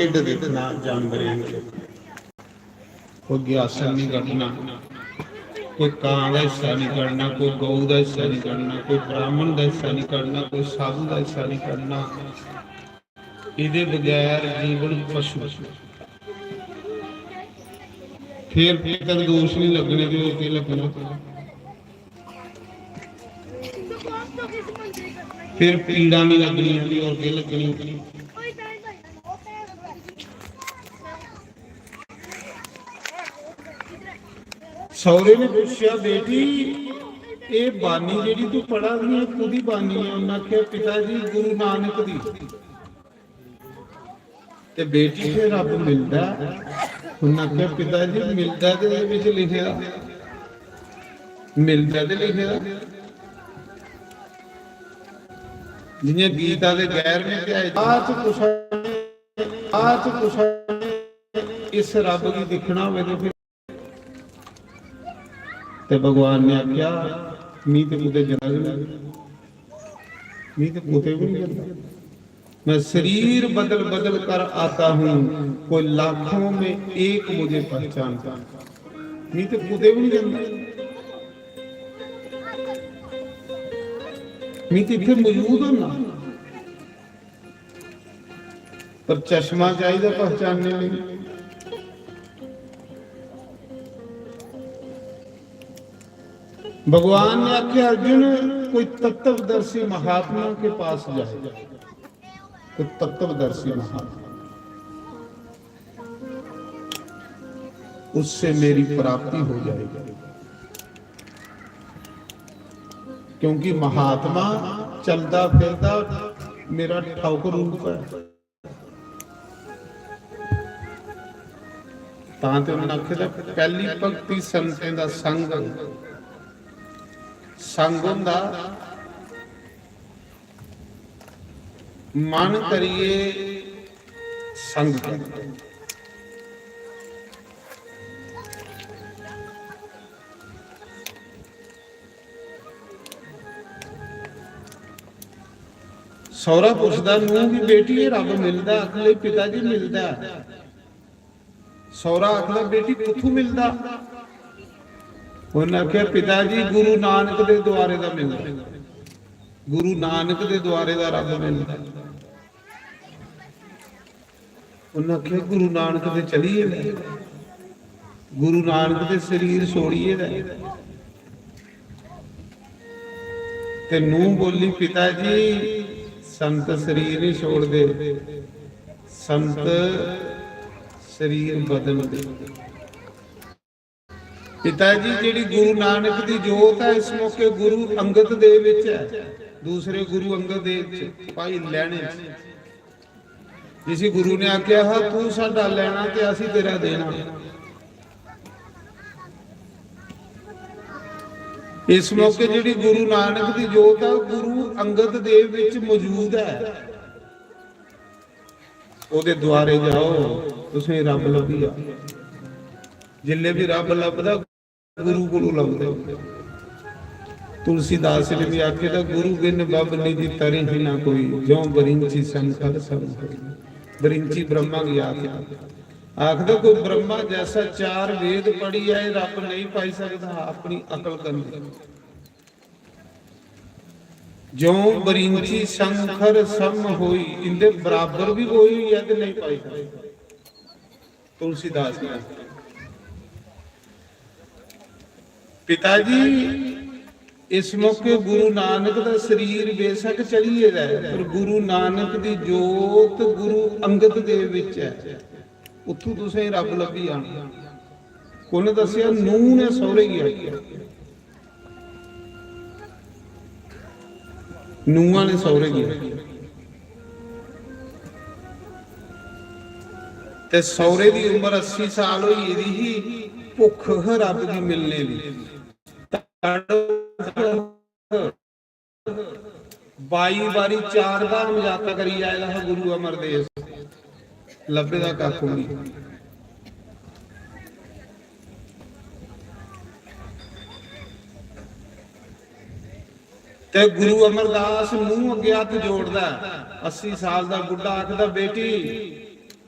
ਢਿੱਡ ਦੇਖਣਾ ਜਾਨਵਰਾਂ ਦੇ, ਕੋਈ ਗਿਆਸਨ नहीं ਕੱਢਣਾ, कोई ਕਾਂ ਦਾ ਹਿੱਸਾ नहीं ਕੱਢਣਾ, कोई गऊ ਦਾ ਹਿੱਸਾ नहीं ਕੱਢਣਾ, कोई ब्राह्मण ਦਾ ਹਿੱਸਾ नहीं ਕੱਢਣਾ, कोई साधु ਦਾ ਹਿੱਸਾ नहीं ਕੱਢਣਾ। ਇਹਦੇ ਬਗੈਰ ਜੀਵਨ ਪਸ਼ੂ। ਫਿਰ ਪਿਤਰ ਦੋਸ਼ ਨਹੀਂ ਲੱਗਣੇ ਤੇ ਉਹ ਕੀ ਲੱਗਣਾ, ਫਿਰ ਪੀੜਾ ਨਹੀਂ ਲੱਗਣੀਆਂ ਤੇ ਹੋਰ ਕੀ ਲੱਗਣੀ। ਸਹੁਰੇ ਨੇ ਪੁੱਛਿਆ ਬੇਟੀ ਇਹ ਬਾਣੀ ਜਿਹੜੀ ਤੂੰ ਪੜ੍ਹਾ ਰਹੀ ਹੈ ਕਿਹਦੀ ਬਾਣੀ ਹੈ? ਉਹਨਾਂ ਆਖਿਆ ਪਿਤਾ ਜੀ ਗੁਰੂ ਨਾਨਕ ਦੀ। ਤੇ ਬੇਟੀ ਫਿਰ ਰੱਬ ਮਿਲਦਾ? ਉਹਨਾਂ ਆਖਿਆ ਪਿਤਾ ਜੀ ਮਿਲਦਾ ਤੇ ਇਹਦੇ ਵਿੱਚ ਲਿਖਿਆ, ਮਿਲਦਾ ਤੇ ਲਿਖਿਆ ਜਿਵੇਂ ਗੀਤਾ ਦੇ ਗੈਰ ਨੇ ਕਿਹਾ ਆਚ ਕੁਛ ਇਸ ਰੱਬ ਦੀ ਦਿਖਣਾ ਹੋਵੇ ਤੇ ਫਿਰ ਤੇ ਭਗਵਾਨ ਨੇ ਆਖਿਆ ਮੀਂਹ ਤੇ ਕੁਤੇ ਜਰਾ मी तो पोते भी नहीं करता। मैं शरीर बदल बदल कर आता हूँ, कोई लाखों में एक मुझे पहचानता। मी तो पोते भी नहीं करता, मी तो इतने मौजूद हूँ ना, पर चश्मा चाहिए पहचानने में। भगवान ने आखे अर्जुन कोई तत्वदर्शी महात्मा के पास जाए, कोई तत्वदर्शी महात्मा, उससे मेरी प्राप्ति हो जाएगी। क्योंकि महात्मा चलता फिरता मेरा ठाकुर रूप है। तां ते उन्होंने आखे पहली भक्ति संतें दा संग संग हुंदा, मन करिए संग करिए। सौरा पुछदा नूं भी बेटी रब मिलदा? अगले पिता जी मिलदा। सौरा आखदा बेटी कित्थों मिलदा? उन्हें आख्या पिता जी गुरु नानक दे द्वारे दा मिलदा, गुरु नानक दे द्वारे दा रब मिलदा। उन्हें आख्या गुरु नानक दे चलीए, गुरु नानक दे शरीर छोड़िए ते नूं बोली पिता जी संत शरीर नहीं छोड़ दे, संत शरीर बदल दे। पिता जी जी गुरु नानक की जोत है इस मौके गुरु अंगद दे विच है, दूसरे गुरु अंगद दे भाई लैने। जिस गुरु ने आख्या हा तू साडा लैना ते असीं तेरा देना। इस मौके जी गुरु नानक की जोत है गुरु अंगद दे विच मौजूद है। ओदे द्वारे जाओ तुसीं रब लभिया। जिले भी रब लभदा गुरु कोलों लभदा। तुलसीदास ने भी आखे था गुरु बिन बब निधि तरि ही ना कोई, ज्यों बरिंची संकर सब बरिंची ब्रह्मा ज्ञात। आखदा कोई ब्रह्मा जैसा चार वेद पढ़ी है रब नहीं पाई सकता अपनी अकल करनी। ज्यों बरिंची संकर सम होई, इनके बराबर भी कोई है तो नहीं पाई सकता। तुलसीदास ने पिताजी इस मौके गुरु नानक का शरीर बेशक चलिए पर गुरु नानक की जोत गुरु अंगद दे विच है। उत्थों तुसें रब लभी आना। उन्हें दसिया नूह ने सौरे गया, नूहा ने सौरे गया ते सौरे की उम्र 80 साल हुई। ही भुख रब की मिलने दी 22 बारी 4 धाम यात्रा करी जाएगा गुरु अमरदेव, लभेगा कख नहीं। ते गुरु अमरदास मुंह अगे हथ जोड़दा, 80 साल का बुढ़ा आखदा बेटी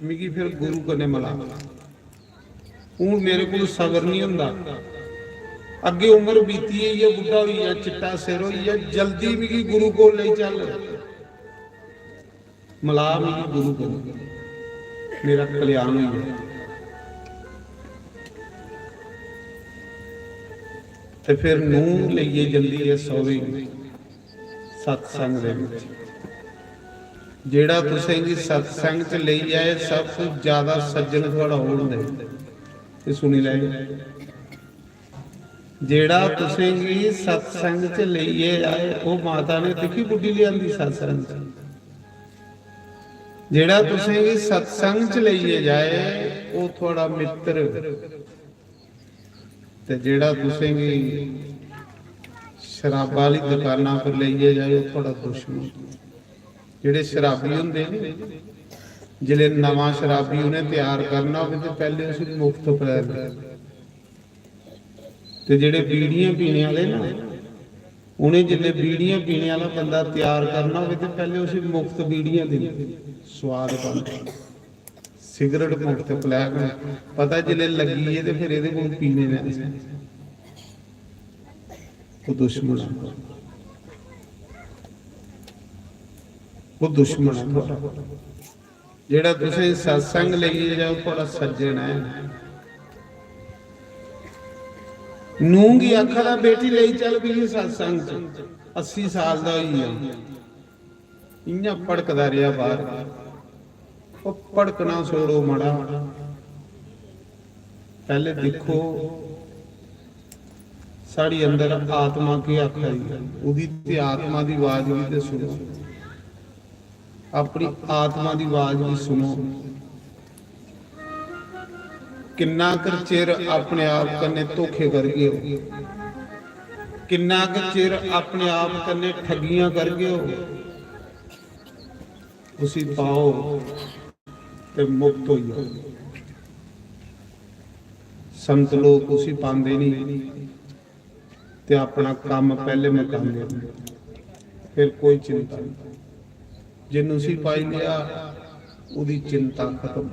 मिगी फिर गुरु कन्नै मिला। हूँ मेरे को सबर नहीं हुंदा, अगे उम्र बीती है, बुढ़ा हुई है, चिट्टा सिर हुई है, जल्दी मिगी गुरु को ले चल, मिला मिगी गुरु को, मेरा कल्याण हुई है। ते फिर नूंह लईए जल्दी है सौरे सत्संग दे विच। जेड़ा तुसें जी सत्संग च ले जाए सब कुछ ज्यादा सज्जन थोड़ा होंदे, ये सुनी लै। जेड़ा तुसें जी सत्संग च ले जाए, वो माता ने देखी बुढ़ी लियांदी सत्संग च। जेड़ा तुसें जी सत्संग च ले जाए वो थोड़ा मित्र, ते जेड़ा तुसें जी शराब वाली दुकाना पर ले जाए वो थोड़ा दुश्मन। ਜਿਹੜੇ ਸ਼ਰਾਬੀ ਹੁੰਦੇ ਨੇ, ਜਿਹੜੇ ਨਵਾਂ ਸ਼ਰਾਬੀ ਉਹਨੇ ਤਿਆਰ ਕਰਨਾ ਹੋਵੇ ਤੇ ਪਹਿਲੇ ਉਸ ਨੂੰ ਮੁਫਤ ਪਿਲਾਉਂਦੇ, ਤੇ ਜਿਹੜੇ ਬੀੜੀਆਂ ਪੀਣੇ ਵਾਲੇ ਨਾ, ਉਹਨੇ ਜਿਹੜੇ ਬੀੜੀਆਂ ਪੀਣੇ ਵਾਲਾ ਬੰਦਾ ਤਿਆਰ ਕਰਨਾ ਹੋਵੇ ਤੇ ਪਹਿਲੇ ਉਸ ਨੂੰ ਮੁਫਤ ਬੀੜੀਆਂ ਦਿੰਦੇ, ਸਵਾਦ ਪਾਉਂਦੇ, ਸਿਗਰਟ ਮੁਫਤ ਪਿਲਾ ਕੇ, ਪਤਾ ਜਿਹੜੇ ਲੱਗੀ ਹੈ ਤੇ ਫਿਰ ਇਹਦੇ ਕੋਲ ਪੀਣੇ ਨੇ, ਉਹ ਦੁਸ਼ਮਣ, वो दुश्मन है। जेड़ा तुसे सत्संग लईए जाओ थोड़ा सज्जन है। नूंह की आखा दा बेटी ले चल भी सत्संग 80 साल दा होई है, इयां भड़कदा रहा बाहर, वो भड़कना छोड़ो मड़ा, पहले देखो साड़ी अंदर आत्मा की आखा है, उदी ते आत्मा की आवाज भी ते सुनो, अपनी आत्मा की आवाज भी सुनो। किन्ना कर चिर अपने आप कन्ने धोखे कर गए हो, किन्ना कर चिर अपने आप कन्ने ठगियां कर गए हो, उसी पाओ ते मुक्त हो जाओ। संत लोग उसी पांदे नहीं ते अपना काम पहले मुकांदे, फिर कोई चिंता नहीं। जिन्नू सी पाई लिया उदी चिंता खत्म,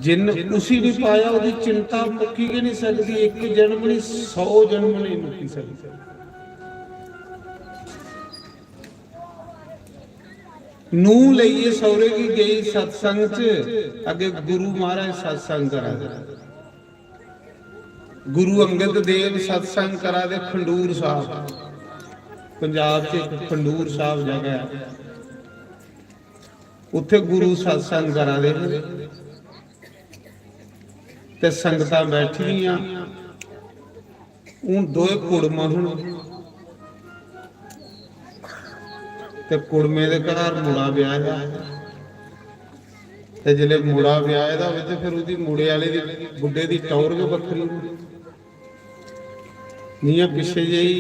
जिन उसी नहीं पाया उदी चिंता मुक्की के नहीं सकती, एक जन्म नहीं 100 जन्म नहीं मुक्की सकती। नूंह लईए सौरे की गई सत्संग च, अगे गुरु महाराज सत्संग करा दे, गुरु अंगद देव सत्संग करा दे खंडूर साहब, पंजाब च खंडूर साहब जगह है, उत्थे गुरु सत्संग करा दे ते संगतां बैठियां, उन दो कुड़मा हुण ते कुड़मे दे घर मुड़ा ब्याह, ते जिले मुड़ा ब्याह दा होवे ते फिर उहदी मुड़े वाले दी बुड्ढे दी टौर भी बखरी। जियां पिछे जेही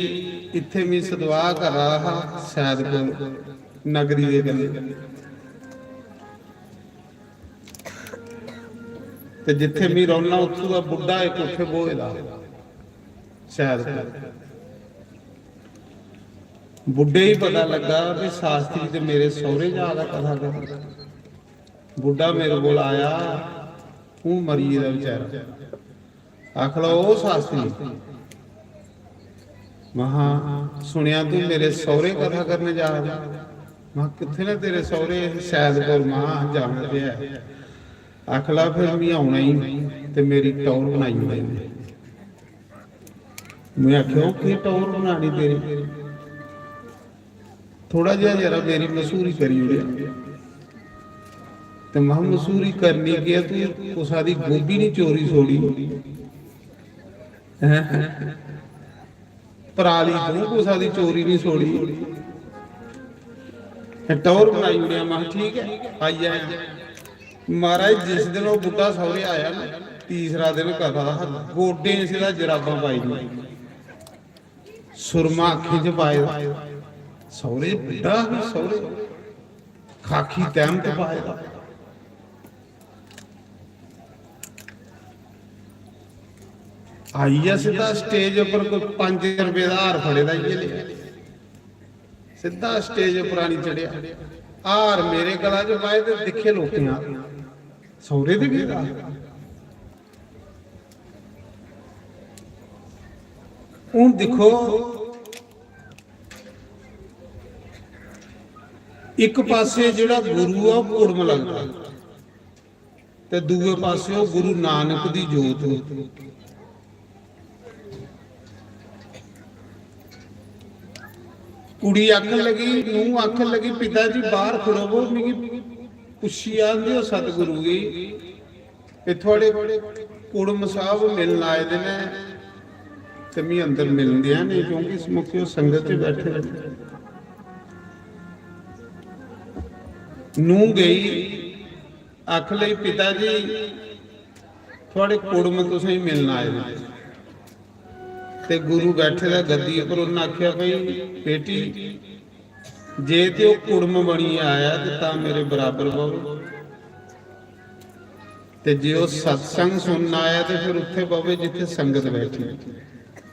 इत्थे मैं सदवाह कर रहा सैदपुर नगरी दे कन्ने, ते जिथे मैं रौना उत्थों दा बुड्ढा एक उत्थे बोएदा सैदपुर। बुड्ढे ही पता लगा भी शास्त्री ते मेरे सौरे ज्यादा कथा कर। बुड्ढा मेरे कोल आया, हूं मरी दा बेचारा, आख लो ओ शास्त्री, महा सुनिया तू मेरे सौरे कथा करने जा रहा, महा किथे ने तेरे सौरे, सैदपुर, महा जाना ते है। आखला फिर मैं आना ही ते मेरी टौर बनाई हुई। मैं आख्या कि टौर बनानी तेरी, थोड़ा जिहा जरा मेरी मसूरी करी उड़े, ते महा मसूरी करनी गया तू कुसा दी गोभी नहीं चोरी छोड़ी, पराली तू कुसा दी चोरी नहीं छोड़ी, टौर बनाई उड़िया। मैं ठीक है आई जाए। महाराज जिस दिन वो बुढ़ा सौरे आया ना, तीसरा दिन कथा गोडे सीधा जराबा पाई दी, सुरमा अखी च पाए, सौरे बुढ़ा सौरे खाकी तैम ते पाए, आई है सीधा स्टेज पर कोई 5 रुपए का हार फड़े दा, सीधा स्टेज पर आनी चढ़िया, हार मेरे गला च पाए तो दिखे लोकियां सौरे दे गेदा। हुण दिखो एक पासे जिहड़ा गुरु आ कुड़म लगदा ते दूए पासे गुरु नानक दी जोत। कुड़ी आखन लगी, नूंह आखन लगी, पिता जी बाहर खड़ोवो, मिगी पुच्छी आंदे हो सतगुरु जी कि थोड़े कुड़म साहब मिलन आए दे ने ते मैं अंदर मिलन दिया नहीं, क्योंकि इस मौके संगत च बैठे रहे। नूंह गई आख लई, पिता जी थोड़े कुड़म तुसीं मिलन आए दे। ते गुरु बैठे दा गद्दी पर उन्हें आख्या, भाई बेटी जे ते कुड़म बनी आया तो ता मेरे बराबर पवो, ते जे वो सत्संग सुनना आया तो फिर उत्थे पवे जिथे संगत बैठी।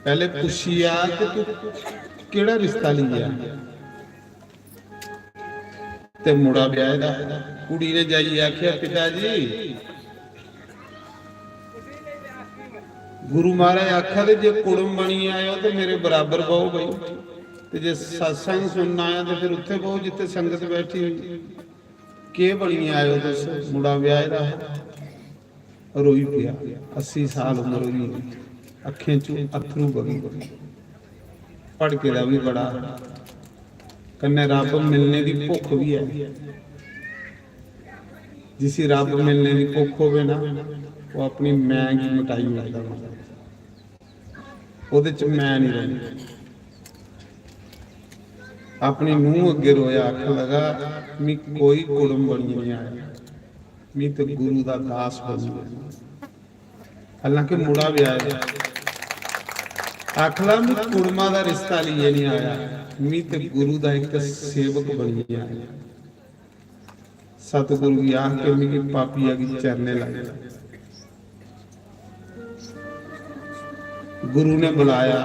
पहले पुछी आ कि तू केड़ा रिश्ता लिया ते मुड़ा ब्याह दा। कुड़ी ने जाइए आख्या, पिता जी गुरु महाराज आखा दे जे कुड़म बनी आयो तो मेरे बराबर बहु भाई, ते जे सत्संग सुनना आया तो फिर उत्थे बहु जिथे संगत बैठी हुई। के बनी आयो तुस? मुड़ा ब्याह दा। रोई पिया, 80 साल उम्र हुई, अखें चो अथरू बगी, भड़के दा भी बड़ा, कन्ने रब मिलने की भुख भी है। जिसी रब मिलने की भुख होवे ना वो अपनी मैं की मिटाई लगता, ਉਹਦੇ ਚ मैं नहीं रही। अपनी नूंह अगे रोया, आख लगा मैं कोई कुड़म बनी नहीं आया, मैं तो गुरु का दास बन गया। हालांकि मुड़ा भी आया, आखला मैं कुड़मा का रिश्ता लिए नहीं आया, मैं तो गुरु का एक सेवक बनी आया। सतगुरु की आख के मेरी पापिया की चरने लगे। गुरु ने बुलाया,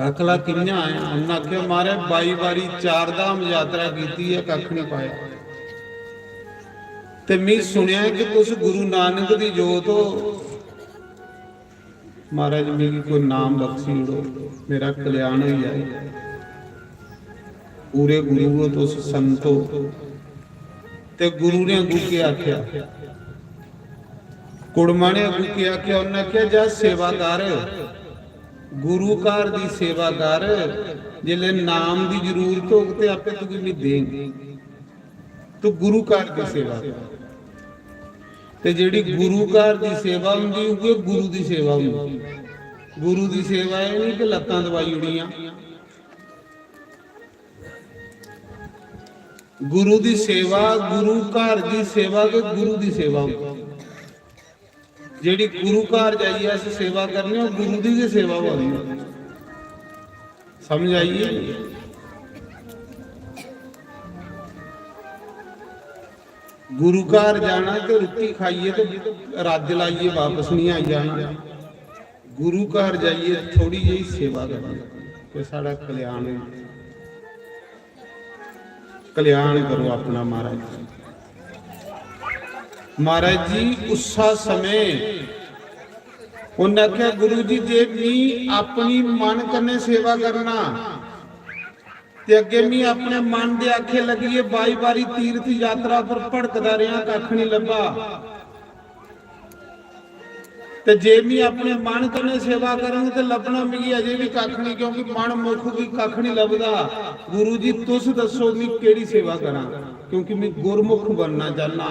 आखला किन्ना आया? उन्हें आख्या, मारे 22 बारी 4 धाम यात्रा की है, कख नहीं पाया। ते मैं सुनिया कि तुस गुरु नानक दी जोत हो। महाराज मेरी कोई नाम बख्शी उड़ो, मेरा कल्याण हो जाए। पूरे गुरु हो तुस संत हो। ते गुरु ने अगू के आख्या, कुड़मा ने अगू के आख्या, उन्हें आख्या जा सेवा कर, गुरु घर दी सेवा कर, जिले नाम दी जरूरत हो तो आपे तू भी देंगे, तो गुरु घर की सेवा कर। ते जिहड़ी गुरु घर दी सेवा हुंदी उहे गुरु दी सेवा हुंदी। गुरु दी सेवा ये नहीं कि लत्तां दवाई उड़ियां, गुरु दी सेवा, गुरु घर दी सेवा के गुरु दी सेवा हुंदी। जेड़ी गुरु घर जाइए अस सेवा करने और गुरु दी सेवा होनी, समझ आइए। गुरु घर जाना तो रोटी खाइए तो रज लाइए वापस नहीं आई जाना। गुरु घर जाइए थोड़ी जी सेवा करिए, साड़ा कल्याण कल्याण करो अपना। महाराज जी उसा समय उन्हें आख्या, गुरु जी जे मी अपनी मन कन्ने सेवा करना ते अगे मी अपने मन दे आखे लगिए 22 बारी तीर्थ यात्रा पर भड़कदा रहा, कख नहीं लभा। ते जे मैं अपने मन कन्ने सेवा करांगा तो लभना मिगी अजे भी कख नहीं, क्योंकि मन मुख भी कख नहीं लभदा। गुरु जी तुस दसो मैं केड़ी सेवा करा, क्योंकि मैं गुरमुख बनना चाहना।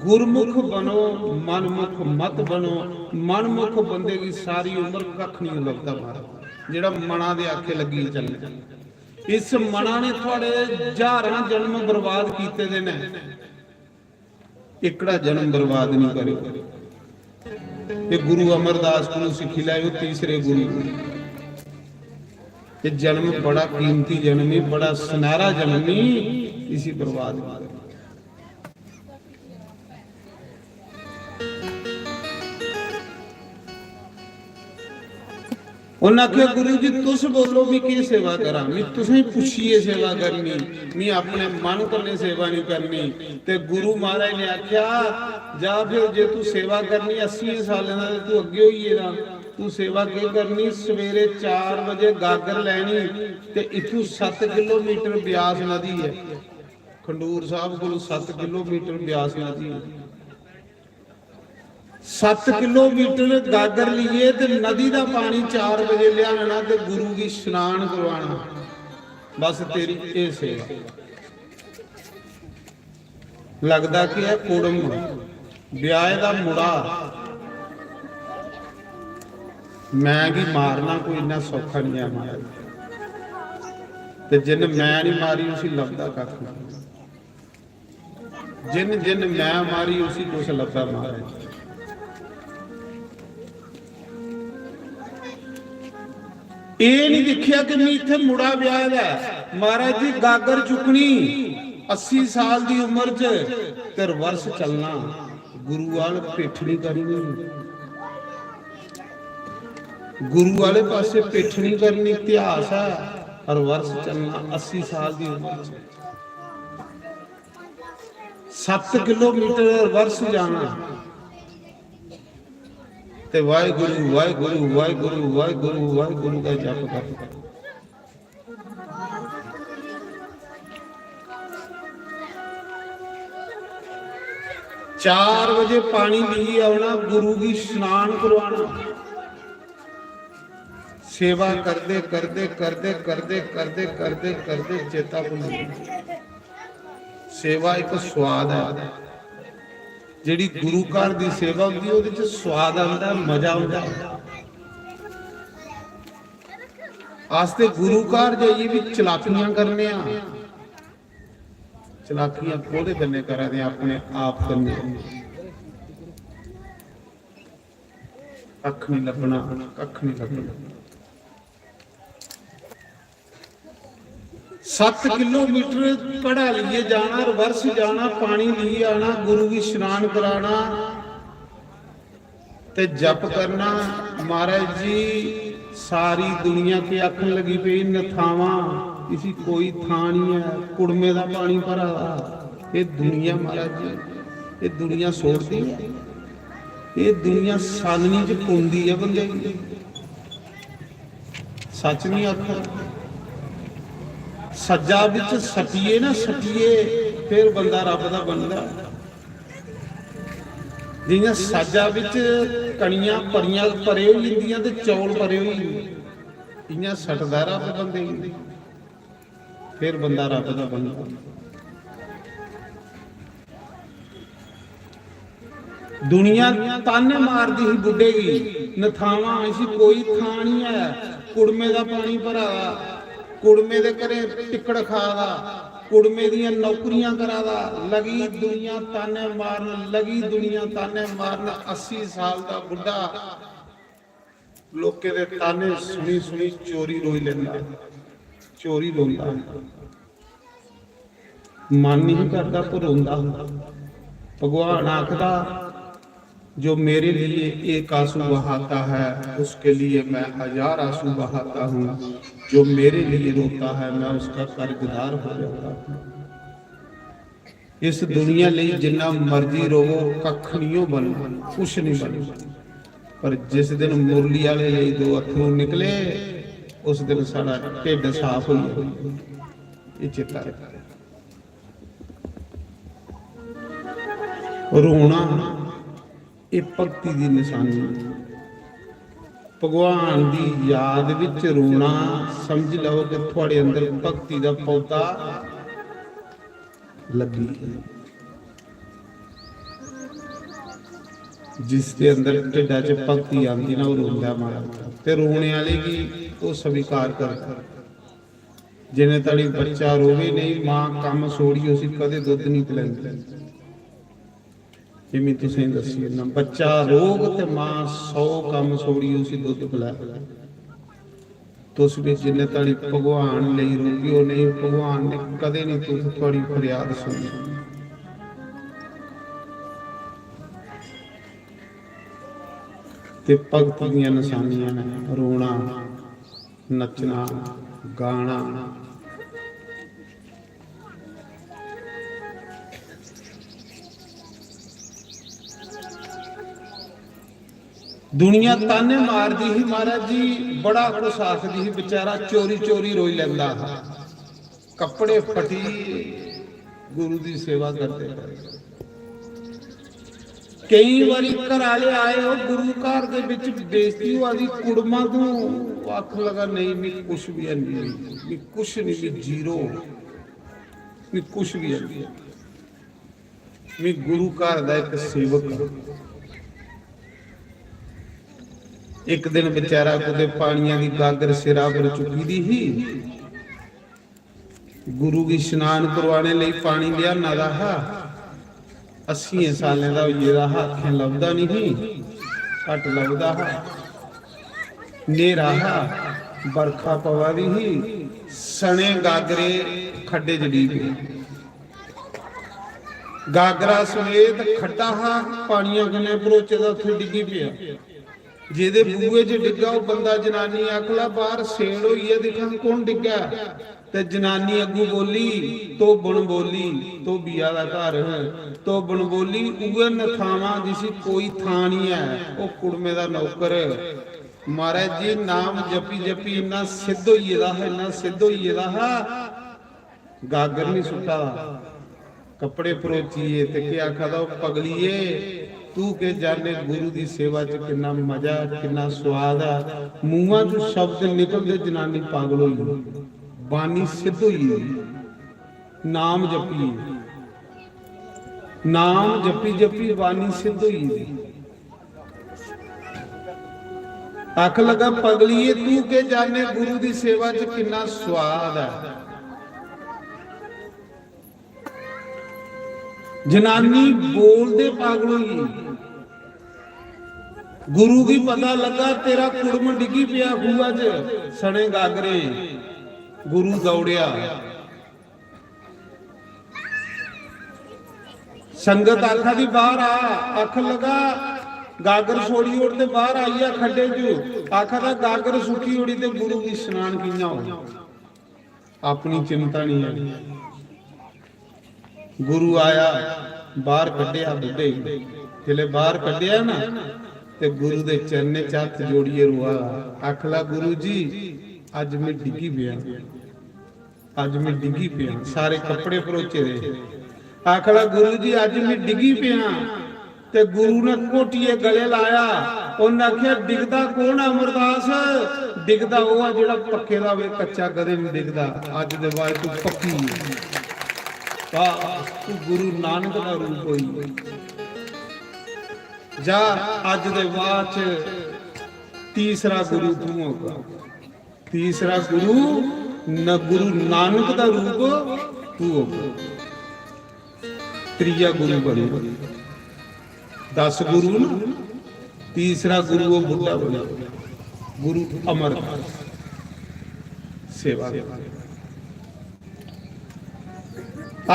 गुरमुख बनो, मनमुख मत बनो। मनमुख बंदे की सारी उम्र कख नहीं लभदा महाराज, जेड़ा मना दे आखे लगी चले। इस मना ने थोड़े हजारां जन्म बर्बाद कीते दे ने, एकड़ा जन्म बर्बाद नहीं करे। ये गुरु अमरदास को सिखी लाए, तीसरे गुरु। ये जन्म बड़ा कीमती जन्म है, बड़ा सुनहरा जन्म है, इसी बर्बाद नहीं करे। ਉਹਨਾਂ ਆਖਿਆ ਗੁਰੂ ਜੀ तुस बोलो भी की सेवा करा मैं तुसें पुछिए सेवा करनी मैं अपने मन कन्ने सेवा नहीं करनी। ते गुरु महाराज ने आख्या जा फिर जे तू सेवा करनी 80 साल तू अगे होइए ना तू सेवा की करनी सवेरे 4 बजे गागर लैनी ते इथों 7 किलोमीटर ब्यास नदी है खंडूर साहब को 7 किलोमीटर ब्यास नदी है 7 किलोमीटर गागर लिए ते नदी का पानी 4 बजे लिया ते गुरु की स्नान करवाना बस तेरी ये सेवा। लगता कि है कुड़म ब्याह का मुड़ा मैं भी मारना कोई इन्ना सौखा नहीं है महाराज ते जिन मैं नहीं मारी उसी लभदा कख नहीं जिन जिन मैं मारी उसी कुछ लभदा महाराज। ये नहीं देखिया कि मैं इत्थे मुड़ा ब्याह है महाराज जी गागर चुकनी 80 साल की उम्र च ते वर्ष चलना गुरु वाल पिठ नहीं करनी गुरु वाले पासे पिठ नहीं करनी इतिहास है और वर्ष चलना 80 साल की उम्र 7 किलोमीटर वर्ष जाना ते वाहिगुरु वाहिगुरु वाहिगुरु वाहिगुरु वाहिगुरु का जप कर। 4 बजे पानी लिए आना गुरु की स्नान करवाना सेवा करते करते करते करते करते करते करते चेता भुल सेवा एक स्वाद है जिहड़ी गुरु घर की सेवा होंदी ओहदे च स्वाद आंदा मजा आंदा आस्ते गुरु घर जाइए भी चलाकियां करने चलाकियां कोहदे कन्ने करां अपने आप कन्ने कख नहीं लभना कख नहीं लभना। 7 किलोमीटर कड़ा लिए जाना वर्ष जाना पानी लिए आना गुरु की स्नान कराना ते जप करना। महाराज जी सारी दुनिया के आखन लगी पई नथावा किसी कोई थां नहीं है कुड़मे का पानी भरा ये दुनिया महाराज जी ये दुनिया सोचती है ये दुनिया सालनी च पुंदी है बंदे सच नहीं आखा सज्जा विच सटिए ना सटिए फिर बंदा रब दा बनदा जियां सज्जा विच कणियां परियां भरे हो जांदियां ते चौल भरे हो इयां सटदा रब बंदे फिर बंदा रब दा बनदा। दुनिया ताने मारदी ही बुढ़े की नथावां ऐसी कोई थां नहीं है कुड़मे का पानी भरा कुड़मे दे घरे टिकड़ खादा कुड़मे दियां नौकरियां करादा लगी दुनिया ताने मारन लगी दुनिया ताने मारन 80 साल का बुढ़ा लोके दे ताने सुनी सुनी चोरी रोई लेंदा चोरी रोंदा मन नहीं करता पर रोंदा। भगवान आखदा जो मेरे लिए एक आंसू बहाता है उसके लिए मैं 1000 आंसू बहाता हूँ जो मेरे लिए रोता है मैं उसका कर्जदार हो जाता हूँ। इस दुनिया लिए जिन्ना मर्जी रोवो कख नहीं बनना कुछ नहीं बनना पर जिस दिन मुरली वाले लिए 2 अथरू निकले उस दिन सारा ढिड साफ हो ये चेता रोना ये भगती की निशानी भगवान की याद विच रोना समझ लो कि थोड़े अंदर भगती का पौधा लगी जिसके अंदर ढिडा च भगती आती ना वो रोंदा मारा ते रोने वाले की वो स्वीकार करता जिन्हें तड़ी बच्चा रोवे नहीं मां कम सोड़ी उसी कदे दुध नहीं पिलांदी जिमें तुसें दसी ना बच्चा रोग ते मां 100 कम सोड़ी उसी दुध पिला तुस भी जिन्हें तड़ी भगवान नहीं रोगी हो नहीं भगवान ने कदे नहीं तुस थोड़ी फरियाद सुनी। ते भगत दी निशानियां ने रोना ਨੱਚਣਾ ਗਾਣਾ। ਦੁਨੀਆ ਤਾਨੇ ਮਾਰਦੀ ਸੀ ਮਹਾਰਾਜ ਜੀ, ਬੜਾ ਕੁਛ ਆਖਦੀ ਸੀ, ਵਿਚਾਰਾ ਚੋਰੀ ਚੋਰੀ ਰੋਈ ਲੈਂਦਾ, ਕੱਪੜੇ ਫਟੀ ਗੁਰੂ ਦੀ ਸੇਵਾ ਕਰਦੇ ਕਰਦੇ। ਕਈ ਵਾਰੀ ਘਰ ਵਾਲੇ ਆਏ ਹੋ ਗੁਰੂ ਘਰ ਦੇ ਵਿੱਚ ਬੇਇੱਜ਼ਤੀ ਹੋਈ, ਕੁੜਮਾਂ ਤੋਂ ਆਖ ਲਗਾ ਨਹੀਂ ਵੀ ਕੁਛ ਵੀ ਨਹੀਂ, ਵੀ ਕੁਛ ਨਹੀਂ, ਵੀ ਜ਼ੀਰੋ, ਵੀ ਕੁਛ ਵੀ ਨਹੀਂ, ਵੀ ਗੁਰੂ ਘਰ ਦਾ ਇੱਕ ਸੇਵਕ। ਇੱਕ ਦਿਨ ਵਿਚਾਰਾ ਕਦੇ ਪਾਣੀਆਂ ਦੀ ਗਾਗਰ ਸਿਰਾਂ ਪਰ ਚੁੱਕੀ ਦੀ ਸੀ, ਗੁਰੂ ਕੀ ਇਸ਼ਨਾਨ ਕਰਵਾਣੇ ਲਈ ਪਾਣੀ ਲਿਆ ਨਾ ਰਹਾ। 80 ਸਾਲਾਂ ਦਾ ਇਹ ਰਹਾ, ਅੱਖਾਂ ਲੱਭਦਾ ਨਹੀਂ, ਘੱਟ ਲੱਭਦਾ ਹੈ, ਨੇਰਾ ਬਰਖਾ ਪਵਾ ਰਹੀ, ਸਣੇ ਗਾਗਰੇ ਖੱਡੇ ਜੜੀ ਗਏ, ਗਾਗਰਾ ਸਮੇਤ ਖੱਟਾ ਪਾਣੀਆਂ ਗਨੇ ਭਰੋਚੇ ਦਾ ਉੱਥੇ ਡਿੱਗੀ ਪਿਆ। ਜਿਹਦੇ ਬੂਹੇ 'ਚ ਡਿੱਗਾ ਉਹ ਬੰਦਾ ਜਨਾਨੀ ਆਖਲਾ ਬਾਹਰ ਸੇੜ ਹੋਈ ਹੈ, ਦੇਖਾਂ ਕੌਣ ਡਿੱਗਾ। ਤੇ ਜਨਾਨੀ ਅੱਗੂ ਬੋਲੀ, ਤੋ ਬਣ ਬੋਲੀ, ਤੋ ਬੀਆ ਦਾ ਘਰ ਤੋ ਬਣ ਬੋਲੀ, ਉਗੇ ਨਥਾਵਾਂ ਜਿਸੀ ਕੋਈ ਥਾਂ ਨਹੀਂ ਹੈ, ਉਹ ਕੁੜਮੇ ਦਾ ਨੌਕਰ। ਮਹਾਰਾਜ ਜੀ ਨਾਮ ਜਪੀ ਜਪੀ ਇੰਨਾ ਸਿੱਧ ਹੋਈ ਇਹਦਾ, ਇੰਨਾ ਸਿੱਧ ਹੋਈ ਇਹਦਾ, ਗਾਗਰ ਨਹੀਂ ਸੁੱਟਾ, ਕੱਪੜੇ ਪਰੋਚੀਏ ਤੇ ਕੀ ਆਖਦਾ ਪਗਲੀਏ ਤੂੰ ਕੇ ਜਾਣੇ ਗੁਰੂ ਦੀ ਸੇਵਾ 'ਚ ਕਿੰਨਾ ਮਜ਼ਾ, ਕਿੰਨਾ ਸਵਾਦ ਆ। ਮੂੰਹਾਂ 'ਚ ਸ਼ਬਦ ਨਿਕਲਦੇ ਜਨਾਨੀ ਪਾਗਲ ਹੋਈ, ਬਾਣੀ ਸਿੱਧ ਹੋਈ। ਨਾਮ ਜਪੀ, ਨਾਮ ਜਪੀ ਜਪੀ ਬਾਣੀ ਸਿੱਧ ਹੋਈ। ਅੱਖ ਲਗਾ ਪਗਲੀਏ ਤੂੰ ਕੇ ਜਾਣੇ ਗੁਰੂ ਦੀ ਸੇਵਾ 'ਚ ਕਿੰਨਾ ਸਵਾਦ ਹੈ। ਜਨਾਨੀ ਬੋਲਦੇ ਪਾਗਲ ਹੋਈ। ਗੁਰੂ ਕੀ ਪਤਾ ਲੱਗਾ ਤੇਰਾ ਕੁੜਮ ਡਿੱਗੀ ਪਿਆ ਖੂਆ 'ਚ, ਸਣੇ ਗਾਗਰੇ। ਗੁਰੂ ਦੌੜਿਆ, ਸੰਗਤ ਆਖਾ ਦੀ ਬਾਹਰ ਆ। ਅੱਖ ਲਗਾ ਗਾਗਰ ਛੋੜੀ ਉੜ ਤੇ ਬਾਹਰ ਆਈ ਆ ਖੱਡੇ 'ਚ, ਆਖਾ ਦਾ ਗਾਗਰ ਸੁੱਕੀ ਉੜੀ ਤੇ ਗੁਰੂ ਕੀ ਇਸ਼ਨਾਨ ਕੀਆਂ ਹੋ, ਆਪਣੀ ਚਿੰਤਾ ਨਹੀਂ ਹੈ। ਗੁਰੂ ਆਇਆ, ਬਾਹਰ ਕੱਢਿਆ ਬੁੱਢੇ, ਜਿਲੇ ਬਾਹਰ ਕੱਢਿਆ ਨਾ ਤੇ ਗੁਰੂ ਦੇ ਚਰਨੇ 'ਚ ਹੱਥ ਜੋੜੀਏ ਰੁਆ। ਆਖਲਾ ਗੁਰੂ ਜੀ ਅੱਜ ਮੈਂ ਡਿੱਗੀ ਪਿਆ, ਅੱਜ ਮੈਂ ਡਿੱਗੀ ਪਿਆ, ਸਾਰੇ ਕੱਪੜੇ ਪਰੋਚੇ ਦੇ। ਆਖਲਾ ਗੁਰੂ ਜੀ ਅੱਜ ਮੈਂ ਡਿੱਗੀ ਪਿਆ। ਤੇ ਗੁਰੂ ਨੇ ਕੋਟੀਏ ਗਲੇ ਲਾਇਆ, ਉਹਨੇ ਆਖਿਆ ਡਿੱਗਦਾ ਕੌਣ ਆ ਅਮਰਦਾਸ? ਡਿੱਗਦਾ ਉਹ ਆ ਜਿਹੜਾ ਪੱਕੇ ਦਾ ਵੇ, ਕੱਚਾ ਕਦੇ ਨਹੀਂ ਡਿੱਗਦਾ। ਅੱਜ ਦੇ ਬਾਅਦ ਤੂੰ ਪੱਕੀ, ਤੂੰ ਗੁਰੂ ਨਾਨਕ ਦਾ ਰੂਪ ਹੋਈ। ਜਾ ਅੱਜ ਦੇ ਬਾਅਦ ਤੀਸਰਾ ਗੁਰੂ ਤੂੰ ਹੋਗਾ, ਤੀਸਰਾ ਗੁਰੂ ਗੁਰੂ ਨਾਨਕ ਦਾ ਰੂਪ ਤੂੰ ਹੋਗਾ। ਤੀਜਾ ਗੁਰੂ ਬਣੇ, 10 ਗੁਰੂ ਨਾ, ਤੀਸਰਾ ਗੁਰੂ ਉਹ ਬੁੱਢਾ ਬਣੇ, ਗੁਰੂ ਅਮਰਦਾਸ ਸੇਵਾ।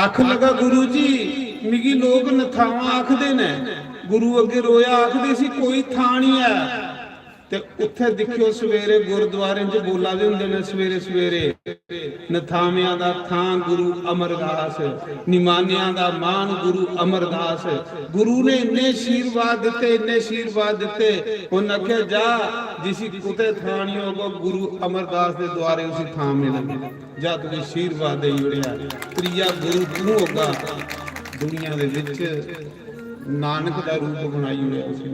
ਅੱਖ ਲਗਾ ਗੁਰੂ ਜੀ ਮਿਗੀ ਲੋਕ ਨਥਾਵਾਂ ਆਖਦੇ ਨੇ, ਗੁਰੂ ਅੱਗੇ ਰੋਇਆ, ਆਖਦੇ ਸੀ ਕੋਈ ਥਾਂ ਨਹੀਂ ਹੈ। ਤੇ ਉੱਥੇ ਦੇਖਿਓ ਸਵੇਰੇ ਗੁਰਦੁਆਰੇ 'ਚ ਬੋਲਾ ਦੇ ਹੁੰਦੇ ਨੇ ਸਵੇਰੇ ਸਵੇਰੇ, ਨਥਾਵਿਆਂ ਦਾ ਥਾਂ ਗੁਰੂ ਅਮਰਦਾਸ, ਨਿਮਾਨਿਆਂ ਦਾ ਮਾਨ ਗੁਰੂ ਅਮਰਦਾਸ। ਗੁਰੂ ਨੇ ਇੰਨੇ ਅਸ਼ੀਰਵਾਦ ਦਿੱਤੇ, ਇੰਨੇ ਅਸ਼ੀਰਵਾਦ ਦਿੱਤੇ। ਉਹਨੇ ਆਖਿਆ ਜਾ ਜਿਸੀ ਕੁਤੇ ਥਾਂ ਨਹੀਂ ਹੋਗਾ, ਗੁਰੂ ਅਮਰਦਾਸ ਦੇ ਦੁਆਰੇ ਉਸੇ ਥਾਂ ਮਿਲਣਗੇ। ਜਾ ਤੂੰ ਅਸ਼ੀਰਵਾਦ ਦੇ ਉੜਿਆ, ਤੀਆ ਗੁਰੂ ਤੂੰ ਹੋਗਾ। ਦੁਨੀਆ ਦੇ ਵਿੱਚ ਨਾਨਕ ਦਾ ਰੂਪ ਬਣਾਈ ਹੋਇਆ ਉਸੇ